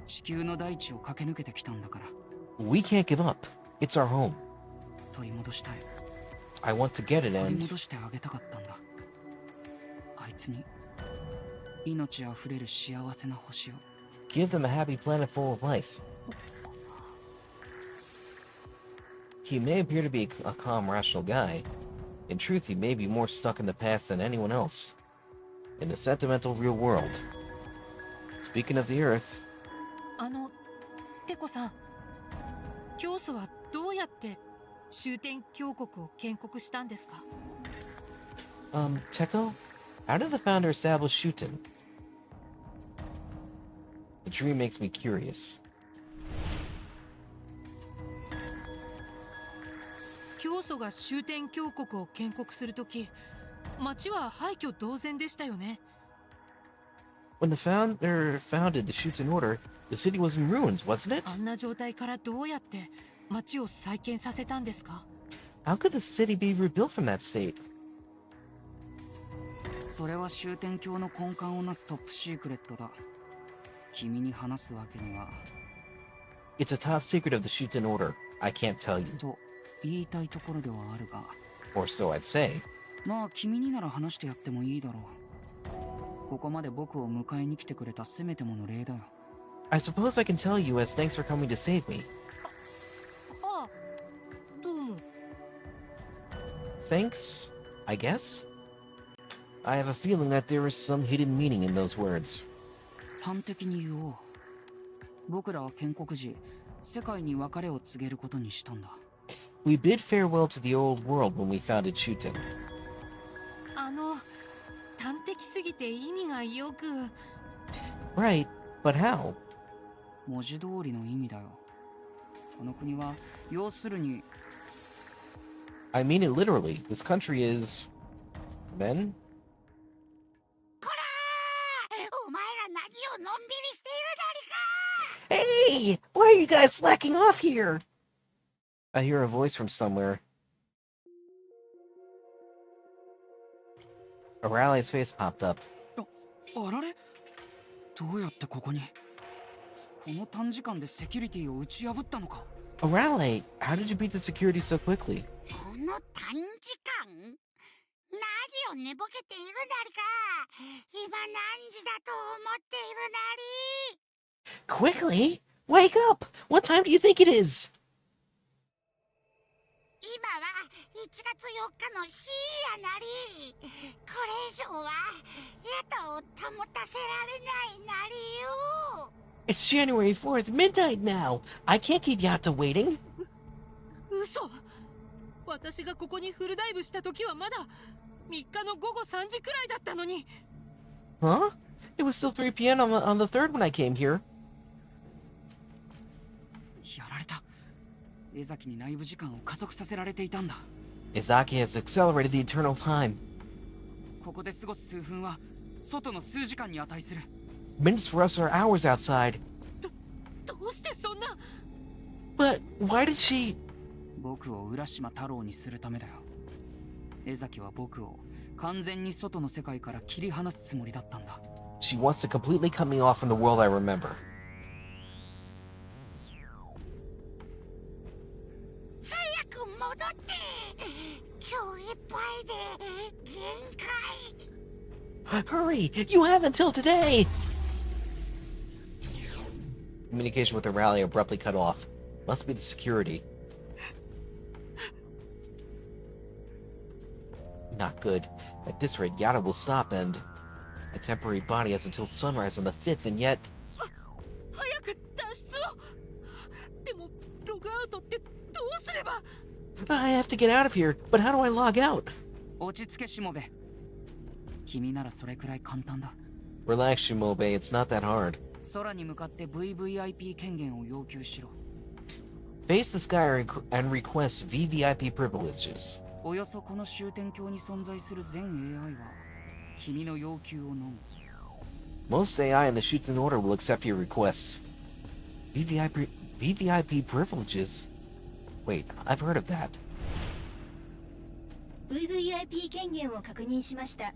地球の大地を駆け抜けてきたんだから。 We can't give up. It's our home. 取り戻したい。 I want to get it 取り and 戻してあげたかったんだ。あいつに命あふれる幸せな星を。 give them a happy planet full of life. He may appear to be a calm, rational guy. In truth, he may be more stuck in the past than anyone else. In the sentimental real world. Speaking of the Earth, テコさん、教祖はどうやって終点峡谷を建国したんですか？ Teko? How did the founder establish Shuten? The dream makes me curious. 教祖が終点峡谷を建国するとき、町は廃墟同然でしたよね。 When the founder founded the Shuten Order, the city was in ruins, wasn't it? あんな状態からどうやって町を再建させたんですか？ How could the city be rebuilt from that state? それは終点橋の根幹をなすトップシークレットだ。君に話すわけには。 It's a top secret of the Shuten Order. I can't tell you. と言いたいところではあるが。 Or so I'd say. まあ君になら話してやってもいいだろう。ここまで僕を迎えに来てくれたせめてもの礼だよ。 I suppose I can tell you as thanks for coming to save me. ああ、どうも。 Thanks, I guess? I have a feeling that there is some hidden meaning in those words. 端的に言おう。僕らは建国時、世界に別れを告げることにしたんだ。We bid farewell to the old world when we founded Shuten. 端的すぎて意味がよく。 Right, but how? 文字通りの意味だよ。この国は要するに I mean it literally. This country is... men? こらー、お前ら何をのんびりしているだりか。 Hey! Why are you guys slacking off here? I hear a voice from somewhere. Orale's face popped up. あられどうやってここにこの短時間でセキュリティを打ち破ったのか Orale, how did you beat the security so quickly? この短時間何を寝ぼけているだりか。今何時だと思っているなり。 Quickly? Wake up! What time do you think it is? 今は1月4日の深夜なり。これ以上はヤタを保たせられないなりよ。 It's January 4th, midnight now. I can't keep Yatta waiting. 嘘。私がここにフルダイブした時はまだ3日の午後3時くらいだったのに。 Huh? It was still 3 p.m. on the 3rd when I came here. やられた江崎に内部時間を加速させられていたんだ Izaki has accelerated the eternal time. ここで過ごす数分は外の数時間に値する Minutes for us are hours outside. どうしてそんな。 But why did she... 僕を浦島太郎にするためだよ江崎は僕を完全に外の世界から切り離すつもりだったんだ She wants to completely cut me off from the world I remember. 早く戻って。今日いっぱいで限界。 Hurry! You have until today! Communication with Orale abruptly cut off. Must be the security. Not good. At this rate, Yada will stop and... My temporary body has until sunrise on the 5th, and yet... 早く脱出を。でもログアウトってどうすれば。 I have to get out of here, but how do I log out? 落ち着けしもべ君ならそれくらい簡単だ Relax, Shimobe, it's not that hard. 空に向かって VVIP 権限を要求しろ Face the sky and request VVIP privileges. およそこの終点鏡に存在する全 AI は君の要求を飲む Most AI in the Shuten Order will accept your request. VVIP privileges? Wait, I've heard of that. VVIP 権限を確認しました。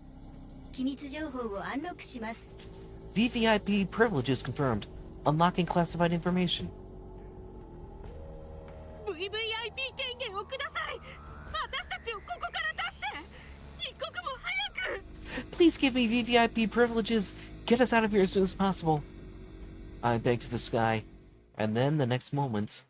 機密情報をアンロックします。 VVIP privileges confirmed. Unlocking classified information. VVIP 権限をください。私たちをここから出して。一刻も早く。 Please give me VVIP privileges. Get us out of here as soon as possible. I beg to the sky. And then the next moment...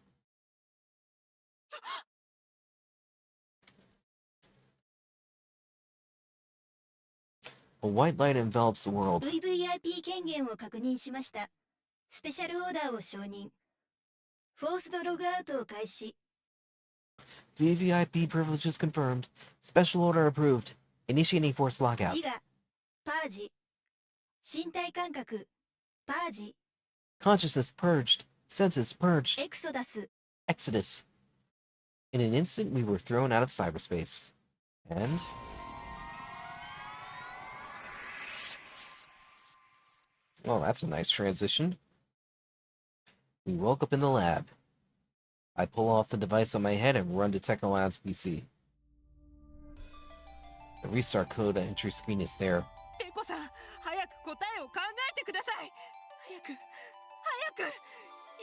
A white light envelops the world. VVIP 権限を確認しました。スペシャルオーダーを承認。フォースドログアウトを開始。 VVIP privileges confirmed. Special order approved. Initiating force lockout. 自我、パージ。身体感覚、パージ。 Consciousness purged. Senses purged. エクソダス。 Exodus. In an instant, we were thrown out of cyberspace. And... Well, that's a nice transition. We woke up in the lab. I pull off the device on my head and run to Technolad's PC. The restart code entry screen is there. テコさん、早く答えを考えてください。早く、早く。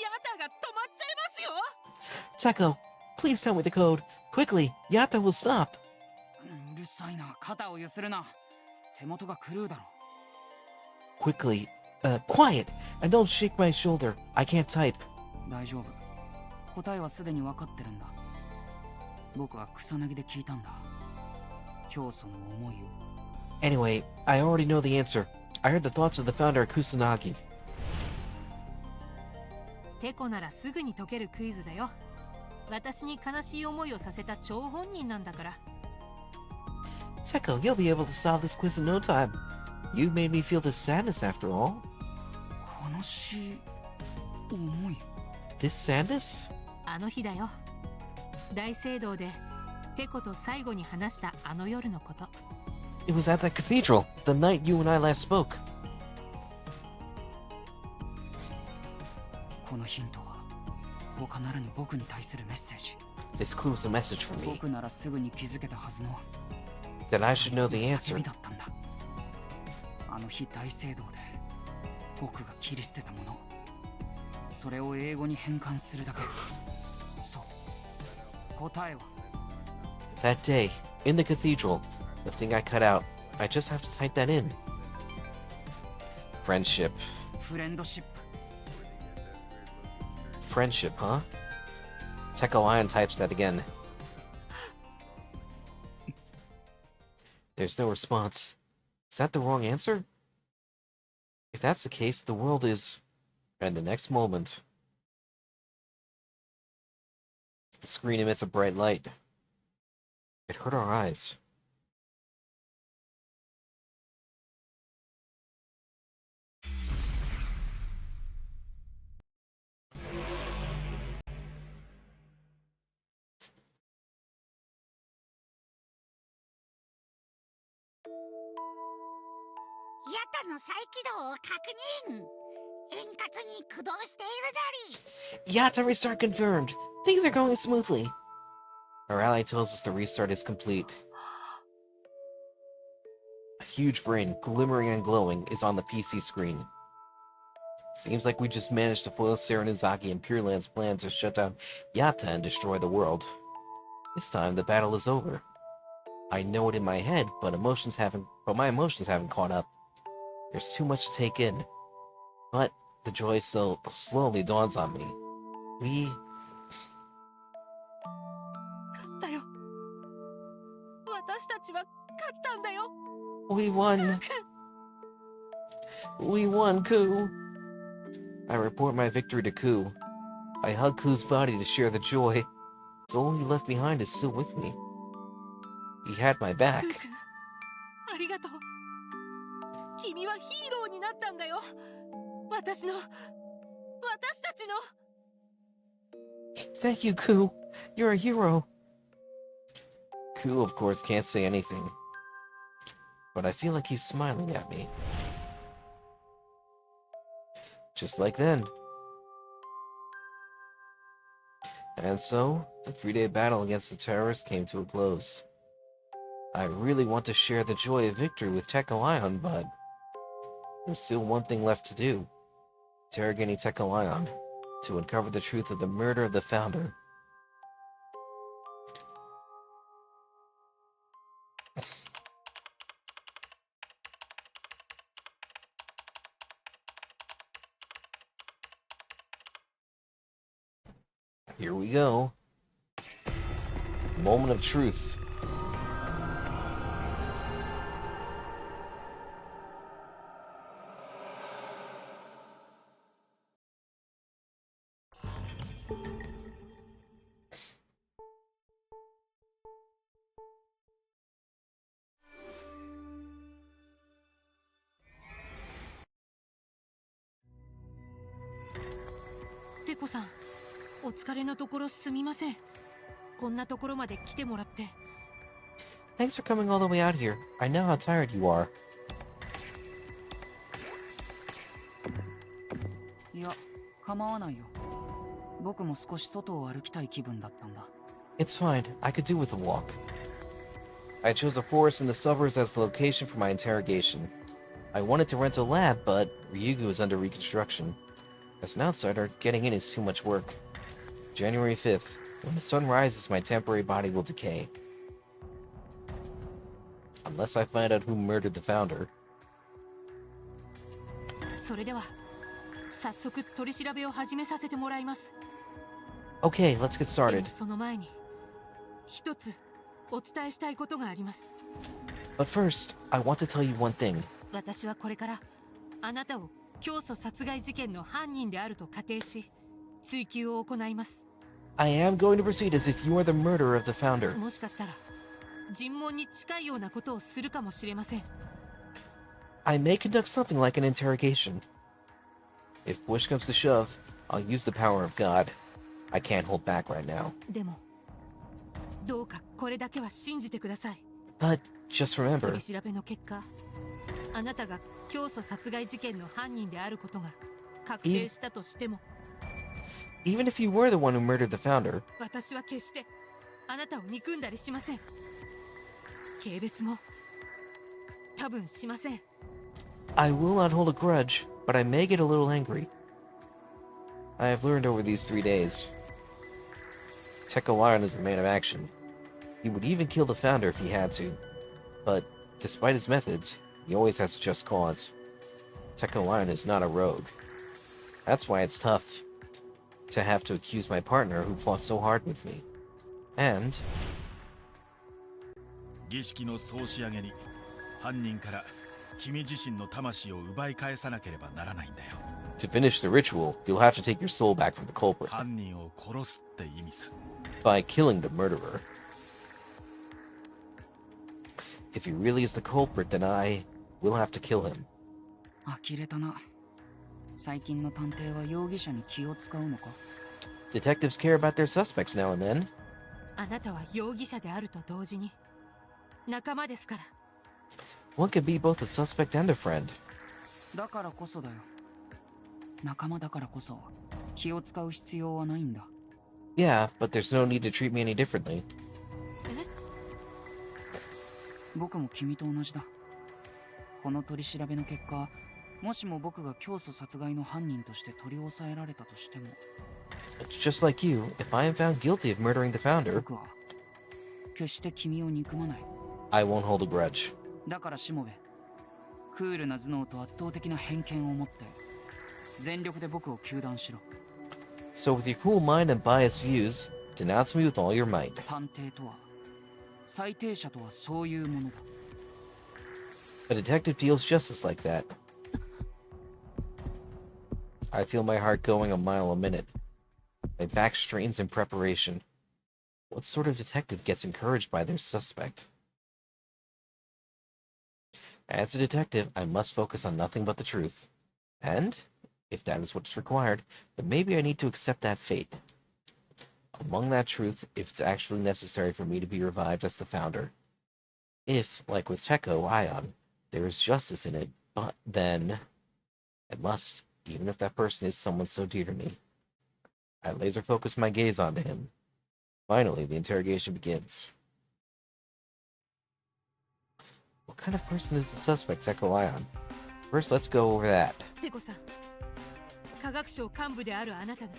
ヤタが止まっちゃいますよ。 Teko, please tell me the code. Quickly, Yatta will stop. うるさいな肩をゆするな手元が狂うだろ Quickly, quiet, and don't shake my shoulder. I can't type. 大丈夫答えはすでに分かってるんだ僕は草薙で聞いたんだ教祖の思いを Anyway, I already know the answer. I heard the thoughts of the founder Kusanagi. テコならすぐに解けるクイズだよ。私に悲しい思いをさせた張本人なんだから。 Teko, you'll be able to solve this quiz in no time. You made me feel this sadness after all. 悲しい思い。 This sadness? あの日だよ。大聖堂でテコと最後に話したあの夜のこと。 It was at that cathedral, the night you and I last spoke. このヒントは他ならぬ僕に対するメッセージ。 This clue is a message for me. 僕ならすぐに気づけたはずの That I should know the あいつ answer. の叫びだったんだ。あの日大聖堂で僕が切り捨てたもの、それを英語に変換するだけ。そう、答えは That day, in the cathedral, the thing I cut out, I just have to type that in. Friendship. フレンドシップ。 Friendship, huh? Teko Ion types that again. There's no response. Is that the wrong answer? If that's the case, the world is... And the next moment... The screen emits a bright light. It hurt our eyes. Yatta restart confirmed. Things are going smoothly. Our ally tells us the restart is complete. A huge brain, glimmering and glowing, is on the PC screen. Seems like we just managed to foil Serenizaki and Pure Land's plan to shut down Yatta and destroy the world. This time the battle is over. I know it in my head, but my emotions haven't caught up. There's too much to take in. But the joy so slowly dawns on me. We 勝ったよ。私たちは勝ったんだよ。 won. We won, Ku. I report my victory to Ku. I hug Ku's body to share the joy. The soul he left behind is still with me. He had my back. クー君、ありがとう。君はヒーローになったんだよ。私たちの。 Thank you, Ku. You're a hero. Ku, of course, can't say anything. But I feel like he's smiling at me. Just like then. And so, the 3-day battle against the terrorists came to a close. I really want to share the joy of victory with Teko Ion, but there's still one thing left to do. Interrogating Teko Ion to uncover the truth of the murder of the founder. Here we go. Moment of truth. Tekoさん、お疲れのところすみません。こんなところまで来てもらって。 Thanks for coming all the way out here. I know how tired you are. いや、構わないよ。僕も少し外を歩きたい気分だったんだ。 It's fine. I could do with a walk. I chose a forest in the suburbs as the location for my interrogation. I wanted to rent a lab, but Ryugu is under reconstruction. As an outsider, getting in is too much work. January 5th. When the sun rises, my temporary body will decay. Unless I find out who murdered the founder. それでは早速取り調べを始めさせてもらいます。 Okay, let's get で started. もその前に一つお伝えしたいことがあります。 But first, I want to tell you one thing. 私はこれからあなたを教祖殺害事件の犯人であると仮定し追及を行います。I am going to proceed as if you are the murderer of the founder. もしかしたら尋問に近いようなことをするかもしれません。 I may conduct something like an interrogation. If push comes to shove, I'll use the power of God. I can't hold back right now. でもどうかこれだけは信じてください。 But just 取 remember, り調べの結果、あなたが教祖殺害事件の犯人であることが確定したとしても、 even if you were the one who murdered the founder, 私は決してあなたを憎んだりしません。軽蔑も多分しません。 I will not hold a grudge, but I may get a little angry. I have learned over these 3 days. Tekka Lion is a man of action. He would even kill the founder if he had to. But, despite his methods, he always has a just cause. Tekka Lion is not a rogue. That's why it's tough to have to accuse my partner who fought so hard with me. And 儀式の総仕上げに犯人から君自身の魂を奪い返さなければならないんだよ。 to finish the ritual, you'll have to take your soul back from the culprit 犯人を殺すって意味さ。 by killing the murderer. If he really is the culprit, then I will have to kill him. 呆れたな。最近の探偵は容疑者に気を使うのか。 Detectives care about their suspects now and then. あなたは容疑者であると同時に仲間ですから。 One can be both a suspect and a friend. だからこそだよ。仲間だからこそ気を使う必要はないんだ。 Yeah, but there's no need to treat me any differently. 僕も君と同じだ。この取り調べの結果、もしも僕が教祖殺害の犯人として取り押さえられたとしても、 It's just like you, if I am found guilty of murdering the founder, 僕は決して君を憎まない。 I won't hold a grudge. だからしもべ、クールな頭脳と圧倒的な偏見を持って全力で僕を糾弾しろ。 So with your cool mind and biased views, denounce me with all your might. 探偵とは、最低者とはそういうものだ。 A detective deals justice like that. I feel my heart going a mile a minute. My back strains in preparation. What sort of detective gets encouraged by their suspect? As a detective, I must focus on nothing but the truth. And, if that is what's required, then maybe I need to accept that fate. Among that truth, if it's actually necessary for me to be revived as the founder. If, like with Tekko Ion, there is justice in it, but then I must, even if that person is someone so dear to me. I laser focus my gaze onto him. Finally, the interrogation begins. What kind of person is the suspect, Tekko Ion? First, let's go over that. テコさん、科学省幹部であるあなたが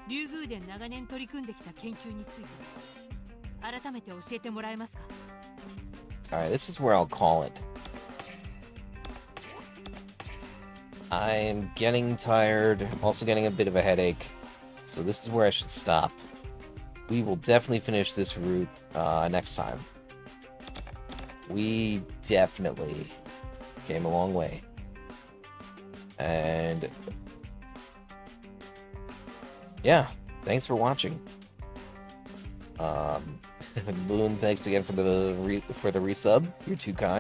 竜宮で長年取り組んできた研究について改めて教えてもらえますか。 Alright, this is where I'll call it. I'm getting tired. I'm also getting a bit of a headache. So this is where I should stop. We will definitely finish this route next time. We definitely came a long way. And yeah, thanks for watching. Boone, thanks again for the resub. You're too kind.